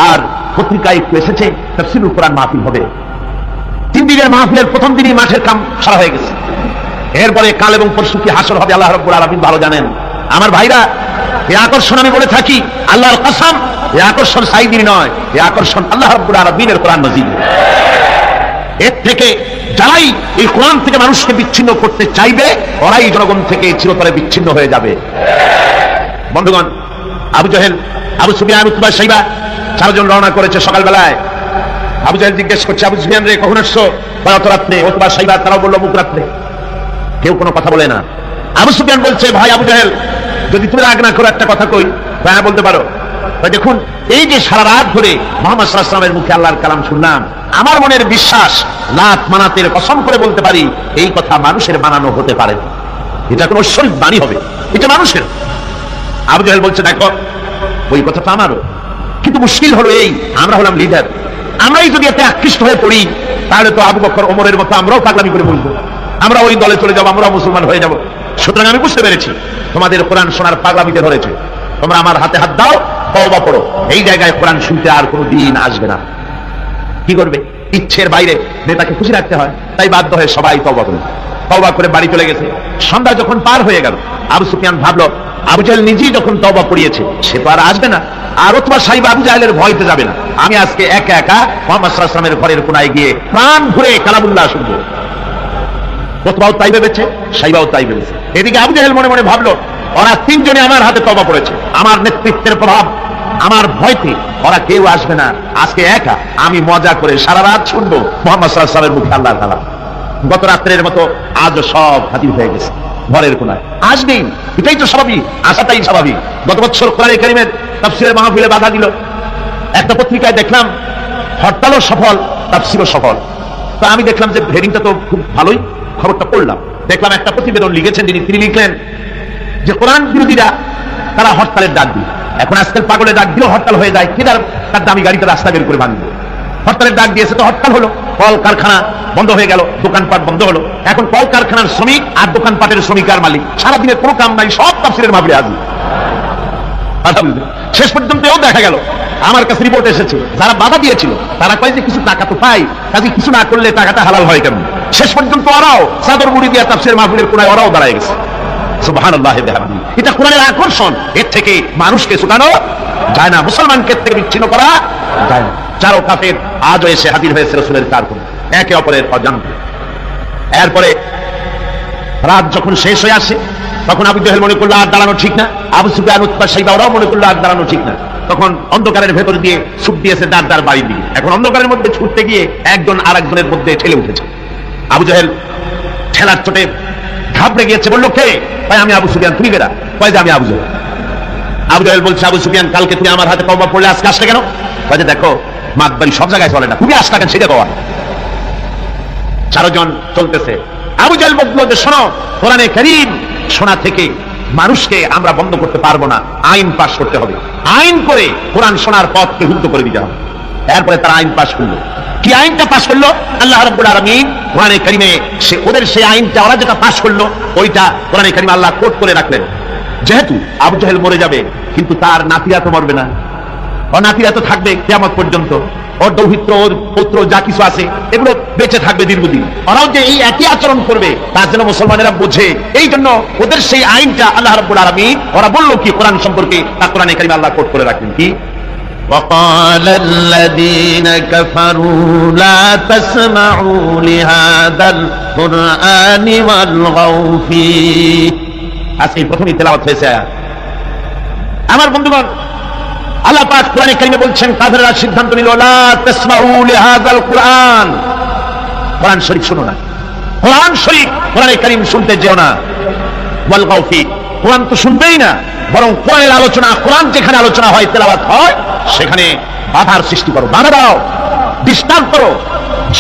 A: আর পত্রিকায় একটু এসেছে তাফসীরুল কোরআন মাহফিল হবে। 3 দিনের মাহফিলের প্রথম দিনই মাঠের কাম সারা হয়ে গেছে। এরপরে কাল এবং পরশু কি হাসর হবে আল্লাহ রাব্বুল আলামিন ভালো জানেন। আমার ভাইরা, এই আকর্ষণ আমি বলে থাকি, আল্লাহর কসম, এই আকর্ষণ সাইদির নয়, এই আকর্ষণ আল্লাহ রাব্বুল আলামিনের কোরআন মাজিদ। এর থেকে যারাই এই কোরআন থেকে মানুষকে বিচ্ছিন্ন করতে চাইবে, ওরাই জনগণ থেকে চিরতরে বিচ্ছিন্ন হয়ে যাবে। বন্ধুগণ, আবু জেহেল, আবু সুফিয়ান, উতবা, শাইবা চারজন রওনা করেছে সকালবেলায়। আবু জেহেল জিজ্ঞেস করছে, আবু সুফিয়ান রে কখন আসছো? অত রাত্রে। উতবা, শাইবা তারাও বললো মুখ রাত্রে। কেউ কোনো কথা বলে না। আবু সুফিয়ান বলছে, ভাই আবু জেহেল, যদি তুমি রাগ না করো একটা কথা কই। হ্যাঁ বলতে পারো। দেখুন, এই যে সারা রাত ধরে মুহাম্মদ সাল্লাল্লাহু আলাইহি ওয়াসাল্লামের মুখে আল্লাহর কালাম শুনলাম, আমার মনের বিশ্বাস, লাত মানাতের কসম করে বলতে পারি, এই কথা মানুষের বানানো হতে পারে না। এটা কোনো ঐশ্বরিক বাণী হবে, এটা মানুষের। আবু জেহেল বলছে, দেখো ওই কথাটা আমারও, কিন্তু মুশকিল হলো এই, আমরা হলাম লিডার, আমরাই যদি এতে আকৃষ্ট হয়ে পড়ি, তাহলে তো আবু বকর, ওমরের মতো আমরাও পাগলামি করে বলবো, আমরা ওই দলে চলে যাবো, আমরাও মুসলমান হয়ে যাব। সুতরাং আমি বুঝতে পেরেছি তোমাদের কোরআন শোনার পাগলামিতে ধরেছে। তোমরা আমার হাতে হাত দাও, তওবা করো। এই জায়গায় কোরআন শুনতে আর কোনো দিন আসবে না। কি করবে? ইচ্ছের বাইরে নেতাকে খুশি রাখতে হয়, তাই বাধ্য হয়ে সবাই তওবা করে। তওবা করে বাড়ি চলে গেছে। সন্ধ্যা যখন পার হয়ে গেল, আবু সুফিয়ান ভাবলো, আবু জাহেল নিজেই যখন তওবা পড়িয়েছে, সে তো আর আসবে না। আর উতবা, শাইবা আবু জাহেলের ভয়তে যাবে না। আমি আজকে একা একা মুহাম্মদ সাল্লাল্লাহু আলাইহি ওয়াসাল্লামের ঘরের কোণায় গিয়ে প্রাণ ভরে কালামুল্লাহ শুনবো। উতবাও তাই ভেবেছে, শাইবাও তাই ভেবেছে। এদিকে আবু জাহেল মনে মনে ভাবলো, ওরা তিনজনে আমার হাতে তওবা পড়েছে, আমার নেতৃত্বের প্রভাব, আমার ভয়তে ওরা কেউ আসবে না। আজকে একা আমি মজা করে সারা রাত শুনবো মুহাম্মদ সাল্লাল্লাহু আলাইহি ওয়াসাল্লামের মুখে আল্লাহর কালাম। গত রাত্রের মতো আজও সব হাজির হয়ে গেছে ঘরের কোণায়। আসবেন, এটাই তো স্বাভাবিক, আসাটাই স্বাভাবিক। গত বছর কোরআনে কারীমের তাফসীরের মাহফিলে বাধা দিল। একটা পত্রিকায় দেখলাম হরতালও সফল, তাফসীরও সফল। তো আমি দেখলাম যে হেডিংটা তো খুব ভালোই, খবরটা পড়লাম। দেখলাম একটা প্রতিবেদন লিখেছেন তিনি লিখলেন যে কোরআন বিরোধীরা তারা হরতালের ডাক দিল। এখন আজকাল পাগলের ডাক দিলেও হরতাল হয়ে যায়, কি তার দামি গাড়িতে রাস্তা বের করে ভাঙবে। হরতালের ডাক দিয়েছে তো হরতাল হলো, কল কারখানা বন্ধ হয়ে গেল, দোকানপাট বন্ধ হলো। এখন কল কারখানার শ্রমিক আর দোকানপাটের শ্রমিক আর মালিক সারাদিনের কোনো কাম নাই, সব তাফসীরের মাহফিলে হাজির। শেষ পর্যন্ত এও দেখা গেল, আমার কাছে রিপোর্ট এসেছে, যারা বাধা দিয়েছিল তারা কয় যে কিছু টাকা তো পাই, কাজে কিছু না করলে টাকাটা হালাল হয় কেমন। শেষ পর্যন্ত ওরাও চাদর মুড়ি দিয়ে তাফসীরের মাহফিলের কোণায় ওরাও দাঁড়ায় গেছে। সুবহানাল্লাহ, এটা কোরআনের আকর্ষণ। এর থেকে মানুষকে শুকানো যায় না, মুসলমানকে থেকে বিচ্ছিন্ন করা যায় না। চারো কাফের আজও এসে হাজির হয়েছে রাসূলের চার কোণে, একে অপরের অজান্তে। এরপরে রাত যখন শেষ হয়ে আসে, তখন আবু জেহেল মনে করলো আর দাঁড়ানো ঠিক না, আবু সুফিয়ান, উতবা, শাইবা ওরাও মনে করলো আর দাঁড়ানো ঠিক না। তখন অন্ধকারের ভেতর দিয়ে ছুট দিয়েছে দাঁড় বাড়ির দিকে। এখন অন্ধকারের মধ্যে ছুটতে গিয়ে একজন আর একজনের মধ্যে ঠেলে উঠেছে। আবু জেহেল ঠেলার চোটে ঘাবড়ে গিয়েছে। বললো কে? ভাই আমি আবু সুফিয়ান। তুমি বেরা? কয় যে আমি আবু জাহেল। আবু জাহেল বলছে, আবু সুফিয়ান কালকে তুমি আমার হাতে কলমা পড়লে আজকে আসলে কেন? কয় যে দেখো মাতবাড়ি সব জায়গায় চলে না, তুমি আসলে কেন সেটা কওয়া। চারজন চলতেছে। আবু জাহেল বলল যে শোনো, কোরআনে কারীম শোনা থেকে মানুষকে আমরা বন্ধ করতে পারবো না, আইন পাশ করতে হবে। আইন করে কোরআন শোনার পথকে রুদ্ধ করে দিতে হবে। এরপরে তারা আইন পাশ করলো। কি আইনটা পাশ করলো? আল্লাহ রাব্বুল আলামিন কোরআনে কারীমে ওদের সেই আইনটা, ওরা যেটা পাশ করলো ওইটা কোরআনে কারীমে আল্লাহ কোট করে রাখলেন। যেহেতু আবু জাহেল মরে যাবে, কিন্তু তার নাতিরা তো মরবে না, ওর নাতিরা তো থাকবে কিয়ামত পর্যন্ত। ওর দৌহিত্র, ওর পুত্র যা কিছু আছে এগুলো বেঁচে থাকবে দীর্ঘদিন। ওরাও যে এই একই আচরণ করবে তার জন্য মুসলমানেরা বোঝে। এই জন্য ওদের সেই আইনটা আল্লাহ রাব্বুল আলামিন, ওরা বললো কি কোরআন সম্পর্কে, তা কোরআনে কারীমে আল্লাহ কোট করে রাখলেন কি?
C: وقال الذين كفروا لا تسمعوا لهذا القرآن والغوا فيه।
A: আজকে প্রথমেই তেলাওয়াত হয়েছে আয়াত। আমার বন্ধুগণ, আল্লাহ পাক কোরআনে কারীমে বলছেন কাফেররা সিদ্ধান্ত নিল লা তাসমাউ লিহাযাল কুরআন, কোরআন শরীফ শুনো না, কোরআন শরীফ কোরআনে কারীম শুনতে যেও না। ওয়াল গাও ফি, কোরআন তো শুনবেই না, বরং কোরআনের আলোচনা, কোরআন যেখানে আলোচনা হয়, তেলাওয়াত হয়, সেখানে বাধার সৃষ্টি করো, বাধা দাও, ডিস্টার্ব করো,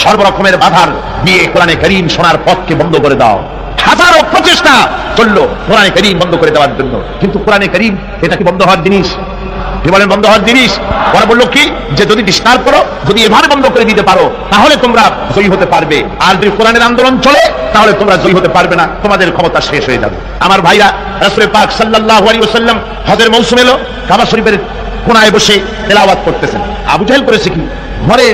A: সর্বরকমের বাধার দিয়ে কোরআনে কারীম শোনার পথকে বন্ধ করে দাও। হাজারো প্রচেষ্টা চললো কোরআনে কারীম বন্ধ করে দেওয়ার জন্য, কিন্তু কোরআনে কারীম এটা কি বন্ধ হওয়ার জিনিস? কি বলেন বন্ধ হওয়ার জিনিস? ওরা বললো কি যে যদি ডিস্টার্ব করো, যদি এভাবে বন্ধ করে দিতে পারো, তাহলে তোমরা জয়ী হতে পারবে। আর যদি কোরআনের আন্দোলন চলে, তাহলে তোমরা জয়ী হতে পারবে না, তোমাদের ক্ষমতা শেষ হয়ে যাবে। আমার ভাইরা, রাসূল পাক সাল্লাল্লাহু আলাইহি ওয়াসাল্লাম হজের মৌসুম এলো, কাবা শরীফের কোনায় বসে তেলাওয়াত করতেছেন। আবু জাহেল করেছে কি, ঘরে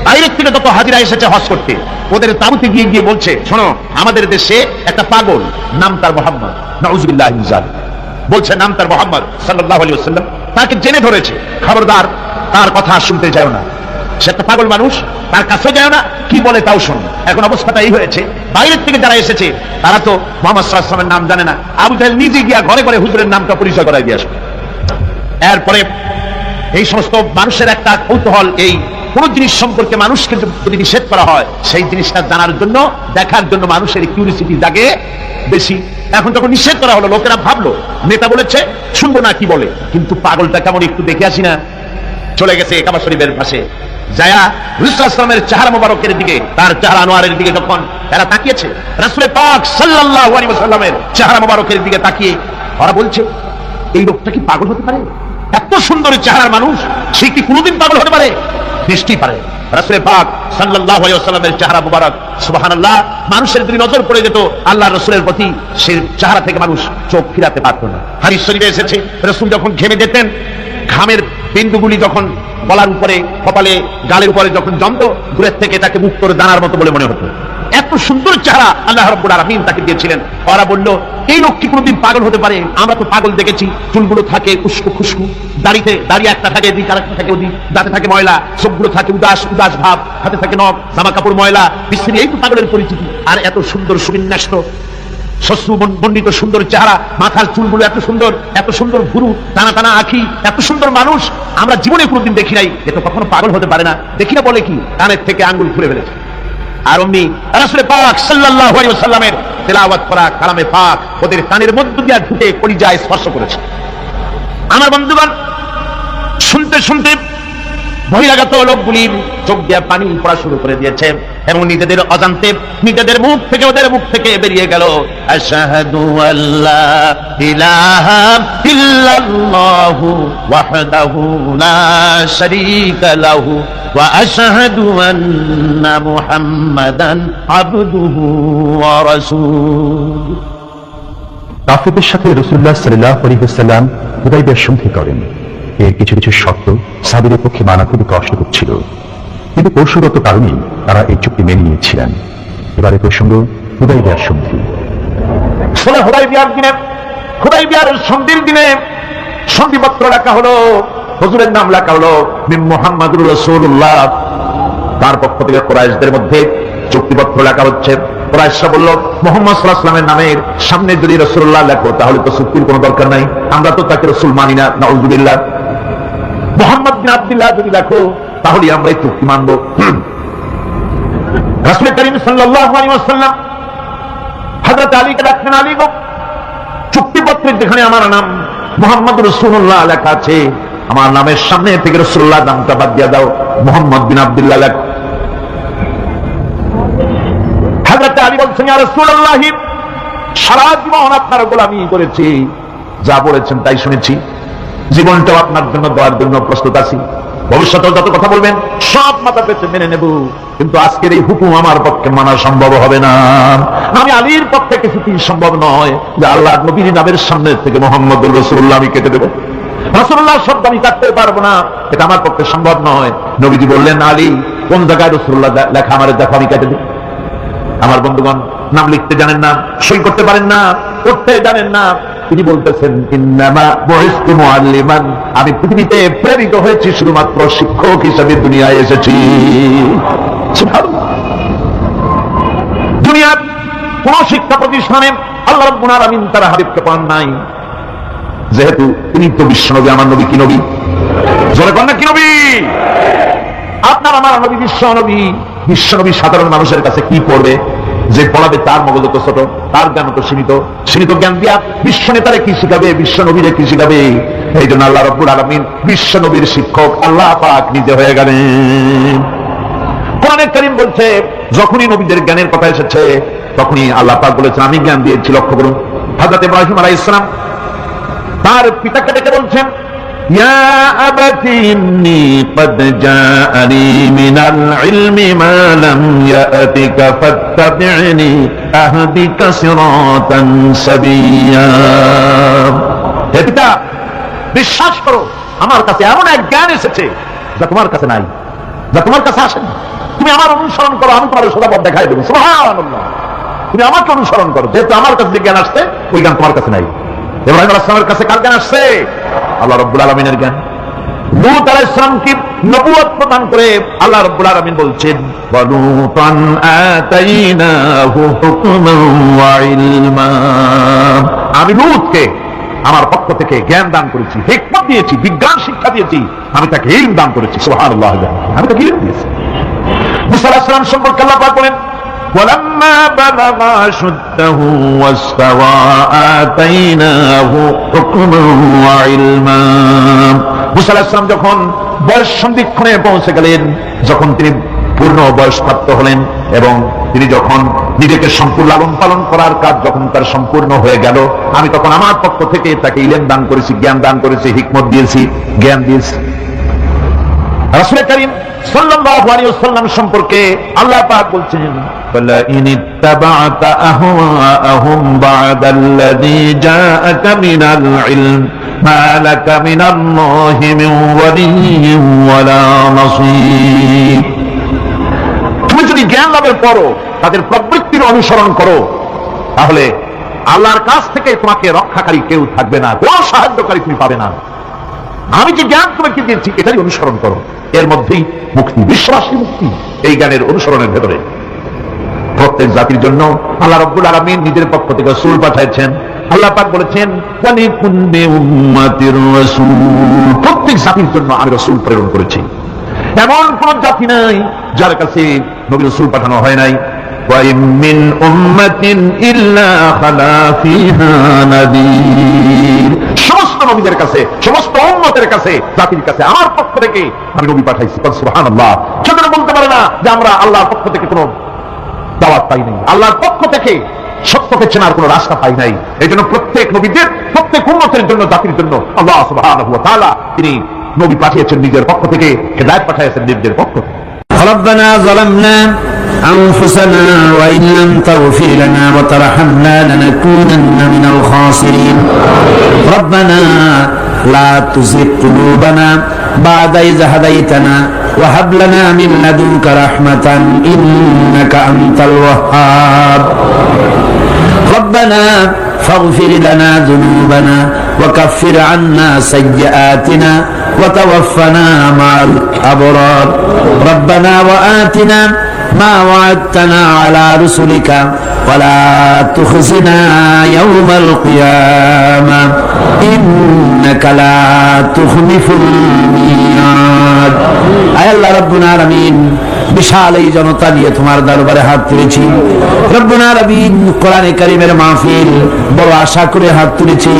A: বাইরের থেকে যত হাজিরা এসেছে হজ করতে, ওদের তাবুতে গিয়ে গিয়ে বলছে শোনো, আমাদের দেশে একটা পাগল, নাম তার মুহাম্মদ, নাউযুবিল্লাহি মিন যালিক, বলছে নাম তার মুহাম্মদ সাল্লাল্লাহু আলাইহি ওয়াসাল্লাম, তাকে জেনে ধরেছে, খবরদার তার কথা শুনতে যাও না, সে একটা পাগল মানুষ, তার কাছে যাও না, কি বলে তাও শোনো। এখন অবস্থাটা এই হয়েছে, বাইরের থেকে যারা এসেছে তারা তো মুহাম্মদ সাল্লাল্লাহু আলাইহি ওয়াসাল্লামের নাম জানে না। আবু জাহেল নিজে গিয়া ঘরে ঘরে হুজুরের নামটা পরিচয় করাই দিয়ে আসে। এরপরে এই সমস্ত মানুষের একটা কৌতূহল, এই কোন জিনিস সম্পর্কে মানুষকে যদি নিষেধ করা হয়, সেই জিনিসটা জানার জন্য, দেখার জন্য মানুষের কিউরিসিটি জাগে বেশি। এখন যখন নিষেধ করা হলো, লোকেরা ভাবলো নেতা বলেছে শুনবো না কি বলে, কিন্তু পাগলটা কেমন একটু দেখে আসি না। চলে গেছে কাবা শরীফের পাশে, যায়া রাসূল সাল্লাল্লাহু আলাইহি ওয়াসাল্লামের চেহারা মোবারকের দিকে, তার চেহারা আনোয়ারের দিকে যখন তারা তাকিয়েছে, রাসূল পাক সাল্লাল্লাহু আলাইহি ওয়াসাল্লামের চেহারা মোবারকের দিকে তাকিয়ে ওরা বলছে এই লোকটা কি পাগল হতে পারে? এত সুন্দর চেহারার মানুষ, সে কি কোনোদিন পাগল হতে পারে? নিশ্চয়ই পারে। রাসূল পাক সাল্লাল্লাহু আলাইহি ওয়াসাল্লামের চেহারা মোবারক, সুবহানাল্লাহ, মানুষের যদি নজর পড়ে যেত আল্লাহর রাসূলের প্রতি, সেই চেহারা থেকে মানুষ চোখ ফিরাতে পারত না। হাদিস শরীফে এসেছে রাসূল যখন ঘেমে যেতেন, ঘামের বিন্দুগুলি যখন গলার উপরে, কপালে, গালের উপরে যখন জমতো, দূরের থেকে তাকে মুক্তর দানার মতো বলে মনে হতো। এত সুন্দর চেহারা আল্লাহ রাব্বুল আলামিন তাকে দিয়েছিলেন। ওরা বলল এই লোক কি কোনোদিন পাগল হতে পারে? আমরা তো পাগল দেখেছি, চুলগুলো থাকে খুশকু খুশকু, দাড়ি একটা থাকে এদিক, আরেকটা থাকে ওদিক, দাঁতে থাকে ময়লা, চোখগুলো থাকে উদাস উদাস ভাব, হাতে থাকে নখ, জামা কাপড় ময়লা, বিশ্রী, এই তো পাগলের পরিচিতি। আর এত সুন্দর সুবিন্যস্ত মণ্ডিত সুন্দর চেহারা, মাথার চুলগুলো এত সুন্দর, এত সুন্দর ভুরু, টানা টানা আঁখি, এত সুন্দর মানুষ আমরা জীবনে কোনোদিন দেখি নাই। এ তো কখনো পাগল হতে পারে না। দেখি না বলে কি, কানের থেকে আঙ্গুল খুলে ফেলেছে। আর অমনি রাসূল পাক সাল্লাল্লাহু আলাইহি ওয়াসাল্লামের তেলাওয়াত করা কালামে পাক ওদের কানের মধ্য দিয়ে ঢুকে কলিজায় স্পর্শ করেছে। আমার বন্ধুগণ, শুনতে শুনতে বহিরাগত লোকগুলি চোখ দিয়ে পানি পড়া শুরু করে দিয়েছে এবং নিজেদের অজান্তে নিজেদের মুখ থেকে, ওদের মুখ থেকে বেরিয়ে গেল আশহাদু আল্লা ইলাহা ইল্লাল্লাহু ওয়াহদাহু লা শারীকা লাহু ওয়া আশহাদু আন্না মুহাম্মাদান আবদুহু ওয়া রাসূলুহু।
B: কাফেরদের সাথে রাসূলুল্লাহ সাল্লাল্লাহু আলাইহি ওয়াসাল্লাম হুদায়বিয়ার সন্ধি করেন। এর কিছু কিছু শর্ত সাহাবীদের পক্ষে মানা খুবই কষ্টকর ছিল, কিন্তু কৌশলগত কারণেই তারা এই চুক্তি মেনে নিয়েছিলেন। এবারে প্রসঙ্গ হুদায়বিয়ার সন্ধি।
A: হুদায়বিয়ার সন্ধির দিনে সন্ধিপত্র লেখা হলো, হুজুরের নাম লেখা হলো মুহাম্মাদুর রাসূলুল্লাহ। তার পক্ষ থেকে কুরাইশদের মধ্যে চুক্তিপত্র লেখা হচ্ছে। কুরাইশরা বলল মুহাম্মদ সাল্লাল্লাহু আলাইহি ওয়াসাল্লামের নামের সামনে যদি রাসূলুল্লাহ লেখো তাহলে তো চুক্তির কোনো দরকার নাই, আমরা তো তাকে রাসূল মানি না, নাউযুবিল্লাহ। মুহাম্মদ বিন আব্দুল্লাহ যদি লেখো তাহলে আমরা এই চুক্তি মানব। রাসূল করিম সাল্লাল্লাহু আলাইহি ওয়াসাল্লাম হযরত আলীকে ডাকলেন, আলী গো, চুক্তিপত্রের যেখানে আমার নাম মুহাম্মদ রাসূলুল্লাহ লেখা আছে, আমার নামের সামনে থেকে রাসূলুল্লাহ নামটা বাদ দিয়ে দাও, মুহাম্মদ বিন আব্দুল্লাহ লেখ। হযরত আলী বলছেন, ইয়া রাসূলুল্লাহ, সারা জীবন আপনার গোলামি করেছি, যা বলেছেন তাই শুনেছি, জীবনটাও আপনার জন্য দেওয়ার জন্য প্রস্তুত আছি, ভবিষ্যতেও যত কথা বলবেন সব মাথা পেতে মেনে নেব, কিন্তু আজকের এই হুকুম আমার পক্ষে মানা সম্ভব হবে না। আমি আলীর পক্ষে কিছুতেই সম্ভব নয় যে আল্লাহ নবীর নামের সামনে থেকে মুহাম্মদুর রাসূলুল্লাহ আমি কেটে দেব, রাসূলুল্লাহ শব্দ আমি কাটতে পারবো না, এটা আমার পক্ষে সম্ভব নয়। নবীজি বললেন, আলী কোন জায়গায় রাসূলুল্লাহ লেখা আমার দেখো, আমি কেটে দেব। আমার বন্ধুগণ, নাম লিখতে জানেন না, সই করতে পারেন না, পড়তে জানেন না, তিনি বলতেছেন, ইন্নামা বুইসতু মুআল্লিমান, আমি পৃথিবীতে প্রেরিত হয়েছি শুধুমাত্র শিক্ষক হিসেবে দুনিয়ায় এসেছি। সুবহানাল্লাহ। দুনিয়ার কোন শিক্ষা প্রতিষ্ঠানে আল্লাহ রাব্বুল আলামিন তার হাবিবকে পান নাই, যেহেতু তিনি তো বিশ্বনবী। আমার নবী কি নবী? জোরে কোন না কি নবী? আপনার আমার নবী বিশ্বনবী। বিশ্বনবী সাধারণ মানুষের কাছে কি পড়বে? যে পড়াবে তার মগজ তো ছোট, তার জ্ঞান তো সীমিত, সীমিত জ্ঞান দিয়া বিশ্ব নেতারে কি শিখাবে, বিশ্ব নবীরে কি শিখাবে? এই জন্য আল্লাহ রাব্বুল আলামিন বিশ্ব নবীর শিক্ষক আল্লাহ পাক নিজে হয়ে গেলেন। কোরআনে কারীম বলছে, যখনই নবীদের জ্ঞানের কথা এসেছে তখনই আল্লাহ পাক বলেছেন আমি জ্ঞান দিয়েছি। লক্ষ্য করুন, হযরত ইব্রাহিম আলাইহিস সালাম তার পিতাকে ডেকে বলছেন, ইয়া আবাতি ইন্নী ক্বাদ জাআনি মিনাল ইলমি মা লাম ইয়াতিকা ফাত্তাবি'নি আহদিকা সিরাতান সাবিয়্যা। হে পিতা, বিশ্বাস করো, আমার কাছে এমন এক জ্ঞান এসেছে যা তোমার কাছে নাই, যা তোমার কাছে আসেনি। তুমি আমার অনুসরণ করো, আমি তোমার সোজা পথ দেখাই দেবো। সুবহানাল্লাহ। তুমি আমাকে অনুসরণ করো, যেহেতু আমার কাছে যে জ্ঞান আসছে ওই জ্ঞান তোমার কাছে নাই। ইব্রাহিম আলাইহিস সালামের কাছে কার জ্ঞান আসছে? আল্লাহ রাব্বুল আলামিনের জ্ঞান। লূত আলাইহিস সালামকে নবুয়ত প্রদান করে আল্লাহ রাব্বুল আলামিন বলছেন, ওয়ালুতান আতাইনাহু হুকমান ওয়া ইলমা। আমি লূতকে আমার পক্ষ থেকে জ্ঞান দান করেছি, হিকমত দিয়েছি, বিজ্ঞান শিক্ষা দিয়েছি, আমি তাকে ইলম দান করেছি। সুবহানাল্লাহ। আমি তাকে ইলম দিয়েছি। মুসা আলাইহিস সালাম সম্পর্কে আল্লাহ পাক বলেন, ولما بلغ أشده واستوى آتيناه حكما وعلما। মুসা আলাইহিস সালাম যখন বয়স সন্ধিক্ষণে পৌঁছে গেলেন, যখন তিনি পূর্ণ বয়সপ্রাপ্ত হলেন এবং তিনি যখন নিজেকে সম্পূর্ণ লালন পালন করার কাজ যখন তার সম্পূর্ণ হয়ে গেল, আমি তখন আমার পক্ষ থেকে তাকে ইলম দান করেছি, জ্ঞান দান করেছি, হিকমত দিয়েছি, জ্ঞান দিয়েছি। রাসূল কারীম সাল্লাল্লাহু আলাইহি ওয়াসাল্লাম সম্পর্কে আল্লাহ পাক বলছেন, ফালা ইন ইত্তাবা'তা আহওয়াআহুম বা'দাল্লাযী জাআকা মিনাল ইলম মা লাকা মিনাল্লাহি মিন ওয়ালিয়্যিন ওয়ালা নাসীর। তুমি যদি জ্ঞান লাভের পরও তাদের প্রবৃত্তির অনুসরণ করো, তাহলে আল্লাহর কাছ থেকে তোমাকে রক্ষাকারী কেউ থাকবে না, কোনো সাহায্যকারী তুমি পাবে না। আমি যে জ্ঞান তোমাকে দিয়েছি এটারই অনুসরণ করো, এর মধ্যেই মুক্তি, বিশ্বাসী মুক্তি এই জ্ঞানের অনুসরণের ভেতরে। প্রত্যেক জাতির জন্য আল্লাহ রাব্বুল আলামিন নিজের পক্ষ থেকে রাসূল পাঠাচ্ছেন। আল্লাহ পাক বলেছেন, ওয়ালিকুল্লি উম্মাতির রাসূল, প্রত্যেক জাতির জন্য আমি রাসূল প্রেরণ করেছি। এমন কোন জাতি নাই যার কাছে নবী রাসূল পাঠানো হয় নাই। ওয়া ইম মিন উম্মাতিন ইল্লা খালা ফিহা নাযীর। সমস্ত নবীদের কাছে, সমস্ত উম্মতের কাছে, জাতির কাছে আমার পক্ষ থেকে আমি নবী পাঠাইছি। সুবহানাল্লাহ। সেজন্য বলতে পারে না যে আমরা আল্লাহর পক্ষ থেকে কোনো দাওয়াত পাই নাই, আল্লাহর পক্ষ থেকে সত্যকে চেনার কোনো রাস্তা পাই নাই। এই জন্য প্রত্যেক নবীদের, প্রত্যেক উম্মতের জন্য, জাতির জন্য আল্লাহ সুবহানাহু ওয়া তাআলা তিনি নবী পাঠিয়েছেন নিজের পক্ষ থেকে, হেদায়েত পাঠিয়েছেন নিজের পক্ষ থেকে।
D: ربنا ظلمنا أنفسنا وإن لم تغفر لنا وترحمنا لنكونن من الخاسرين ربنا لا تزغ قلوبنا بعد إذ هديتنا وهب لنا من لدنك رحمة إنك أنت الوهاب ربنا فاغفر لنا ذنوبنا وكفر عنا سيئاتنا وتوفنا مع الأبرار ربنا وآتنا ما وعدتنا على رسلك ولا تخزنا يوم القيامة إنك لا تخلف الميعاد। আয় আল্লাহ রাব্বুল আলামিন, বিশাল এই জনতা নিয়ে তোমার দরবারে হাত তুলেছি রব্বুল আলামিন। কোরআনে কারীমের মাহফিল বড় আশা করে হাত তুলেছি,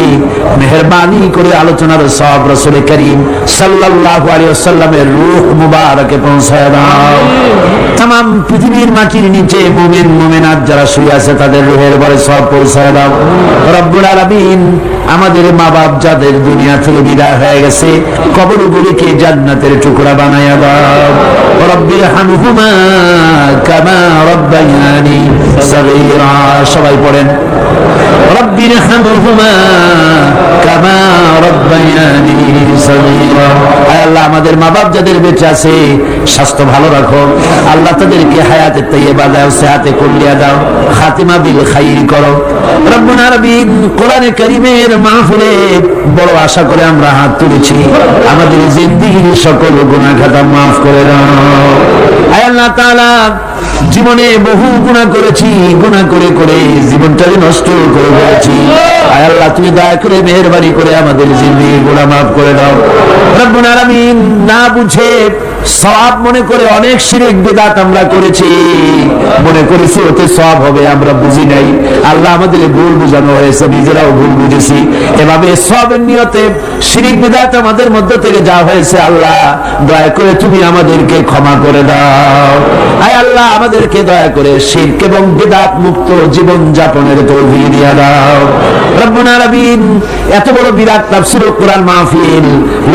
D: মেহেরবানি করে আলোচনার সব রাসূল করিম সাল্লাল্লাহু আলাইহি ওয়াসাল্লামের রূহ মুবারকে পৌঁছায় দাও। तमाम পৃথিবীর মাটির নিচে মুমিন মুমিনাত যারা শুয়ে আছে তাদের রূহের ভরে সব পৌঁছায় দাও রব্বুল আলামিন। আমাদের মা বাপ যাদের দুনিয়া থেকে বিদায় হয়ে গেছে কবরগুলিকে জান্নাতের টুকরা বানায়া দাও রব্বির হামহুমা কামা রব্বায়ানি সগীরা। সবাই পড়েন রব্বির হামহুমা কামা রব্বায়ানি সগীরা। আয় আল্লাহ, আমাদের মা বাপ যাদের বেঁচে আছে স্বাস্থ্য ভালো রাখো আল্লাহ, তাদেরকে হায়াতে তাইয়্যিবা দাও, সেহাতে কুল্লিয়া দাও, খাতিমা বিল খাইর করো রব্বুল আলামিন। কোরআনে কারীমের মাহফিলে বড় আশা করে আমরা হাত তুলেছি, আমাদের জিন্দেগির সকল গুনাহ খাতা মাফ করে দাও। আয় আল্লাহ তাআলা, জীবনে বহু গুনাহ করেছি, গুনাহ করে করে জীবনটাকে নষ্ট করে ফেলেছি। আয় আল্লাহ, তুমি দয়া করে মেহেরবানি করে আমাদের জিন্দেগির গুনাহ মাফ করে দাও রব্বুল আলামিন। না বুঝে সওয়াব মনে করে অনেক শিরক বিদআত আমরা করেছি, মনে করেছি ওতে সওয়াব হবে, আমরা বুঝি নাই। আল্লাহ, আমাদের ভুল বুঝানো হয়েছে, নিজেরাও ভুল বুঝেছি। এভাবে সওয়াবের নিয়তে শিরক বিদআত আমাদের মধ্য থেকে যা হয়েছে আল্লাহ দয়া করে তুমি আমাদেরকে ক্ষমা করে দাও। আয় আল্লাহ, আমাদেরকে দয়া করে শিরক এবং বিদআত মুক্ত জীবন যাপনের তৌফিক দিয়ে দাও রব্বুল আলামিন। এত বড় বিরাট তাফসীরুল কোরআন মাহফিল,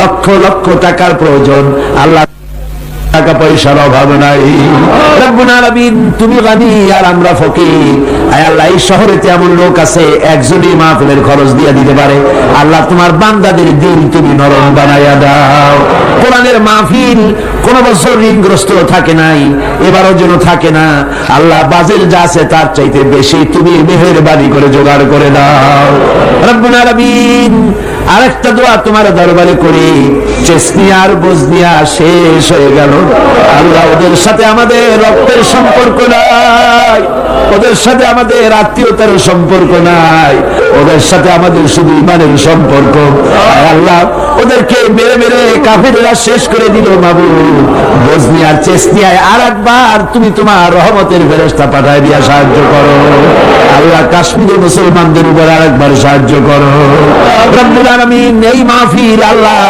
D: লক্ষ লক্ষ টাকার প্রয়োজন আল্লাহ, টাকা পয়সার অভাব নাই রব্বুল আলামিন। তুমি গানি আর আমরা ফকির। আয় আল্লাহ, এই শহরেতে এমন লোক আছে একজনই মাহফিলের খরচ দিয়ে দিতে পারে। আল্লাহ, তোমার বান্দাদের দিল তুমি নরম বানাইয়া দাও। কোরআনের মাহফিল কোন বছর ঋণগ্রস্ত থাকে নাই, এবারও যেন থাকে না। আল্লাহ, বাজেট যা আছে তার চাইতে বেশি তুমি মেহেরবানি করে জোগাড় করে দাও রব্বুল আলামিন। আরেকটা দোয়া তোমার দরবারে করি, চেসনিয়া আর বজনিয়া শেষ হয়ে গেল আল্লাহ, ওদের সাথে আমাদের রক্তের সম্পর্ক নাই, ওদের সাথে আমাদের আত্মীয়তার সম্পর্ক নাই, ওদের সাথে আমাদের শুধু ইমানের সম্পর্ক। আল্লাহ, ওদেরকে মেরে মেরে কাফেররা শেষ করে দিল মাবুদ। বজনিয়া আর চেসনিয়ায় আর একবার তুমি তোমার রহমতের ফেরেশতা পাঠায় দিয়া সাহায্য করো আল্লাহ। কাশ্মীরের মুসলমানদের উপর আরেকবার সাহায্য করো রব্বুল আলামিন। এই মাহফিল আল্লাহ,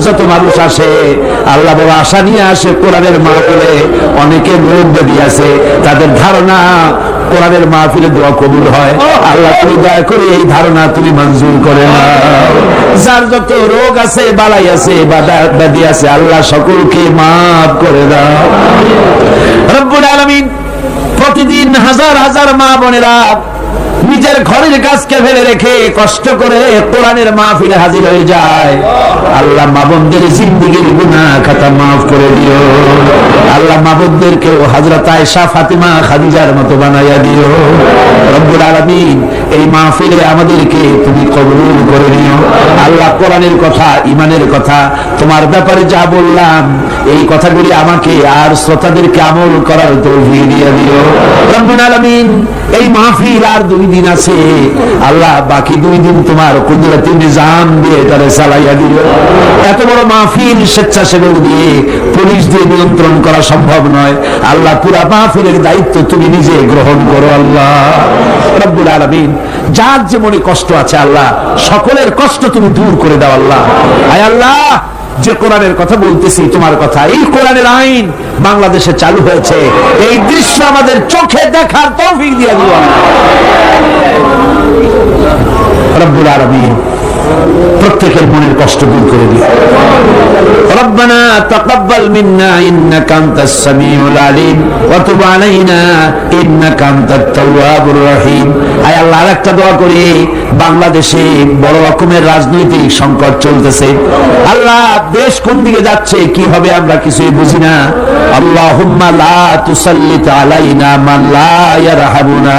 D: যত মানুষ আসে আল্লাহ বড় আশা নিয়ে আসে কোরআনের মাহফিলে, অনেকের রোগ ব্যাধি আছে, তাদের ধারণা কোরআনের মাহফিলে দোয়া কবুল হয়। আল্লাহ, তুমি দয়া করে এই ধারণা তুমি মঞ্জুর করে নাও। যার যত রোগ আছে, বালাই আছে, ব্যাধি আছে, আল্লাহ সকলকে মাফ করে দাও রব্বুল আলামিন। প্রতিদিন হাজার হাজার মা বোনেরা নিজের ঘরের কাজকে ফেলে রেখে কষ্ট করে কোরআনের মাহফিলে হাজির হয়ে যায়। আল্লাহ, মা বোনদের জিন্দেগির গুনাহ খাতা মাফ করে দিও আল্লাহ। মা বোনদেরকেও হযরত আয়েশা, ফাতিমা, খাদিজার মতো বানাইয়া দিও রব্বুল আলামিন। এই মাহফিলে আমাদেরকে তুমি কবুল করে নিও আল্লাহ। কোরআনের কথা, ইমানের কথা, তোমার ব্যাপারে যা বললাম এই কথাগুলি আমাকে আর শ্রোতাদেরকে আমল করার তৌফিক দিয়ে দিও রব্বুল আলামিন। এই মাহফিল আর 2 দিন আছে আল্লাহ, বাকি 2 দিন তোমার কুদরতি নিজাম দিয়ে এটারে চালাইয়া দিও। এত বড় মাহফিল স্বেচ্ছাসেবক দিয়ে, পুলিশ দিয়ে নিয়ন্ত্রণ করা সম্ভব নয় আল্লাহ। পুরা মাহফিলের দায়িত্ব তুমি নিজে গ্রহণ করো আল্লাহ রব্বুল আলামিন। যার যে মনে কষ্ট আছে আল্লাহ, সকলের কষ্ট তুমি দূর করে দাও আল্লাহ। আয় আল্লাহ, যে কোরআনের কথা বলতেছি তোমার কথা, এই কোরআনের আইন বাংলাদেশে চালু হয়েছে, এই দৃশ্য আমাদের চোখে দেখার তৌফিক দিয়ে দিও রব্বুল আলামিন। প্রত্যেকের মনের কষ্ট দূর করে দিও রব্বানা তাকাব্বাল মিন্না ইন্নাকা আনতাস সামিউল আলিম ওয়া তুব আলাইনা ইন্নাকা আনতাত তাওয়াবুর রহিম। আয় আল্লাহ, আরেকটা দোয়া করি, বাংলাদেশে বড় রকমের রাজনৈতিক সংকট চলতেছে আল্লাহ। দেশ কোন দিকে যাচ্ছে কি হবে আমরা কিছুই বুঝি না। আল্লাহুম্মা লা তুসাল্লিত আলাইনা মান লা ইয়ারহামুনা,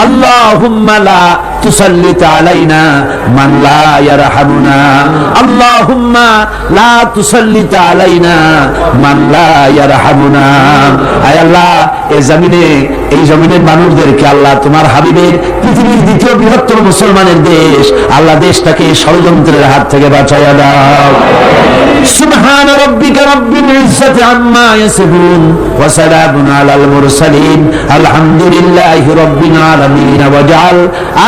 D: আল্লাহুম্মা লা তুসাল্লিত আলাইনা মান লা ইয়ারহামুনা, আল্লাহুম্মা লা তুসাল্লিত আলাইনা মান লা ইয়ারহামুনা। আয় আল্লাহ, এই জমিনের মানুষদেরকে আল্লাহ তোমার হাবিবের পৃথিবীর দ্বিতীয় বৃহত্তম মুসলমানের দেশ আল্লাহ দেশটাকে ষড়যন্ত্রের হাত থেকে বাঁচাইয়া দাও। সুবহান রাব্বিকা রাব্বিল ইজ্জাতি আম্মা ইয়াসিফুন ওয়া সালামুন আলাল মুরসালিন আলহামদুলিল্লাহি রাব্বিল আলামিন ওয়াজআল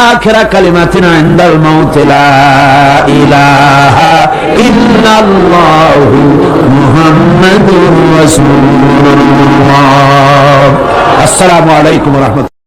D: আখিরা কালিমাতিনা ইনদাল মাউত লা ইলাহা ইল্লাল্লাহু মুহাম্মাদুর রাসূলুল্লাহ। আসসালামু আলাইকুম ওয়া রাহমাতুল্লাহ।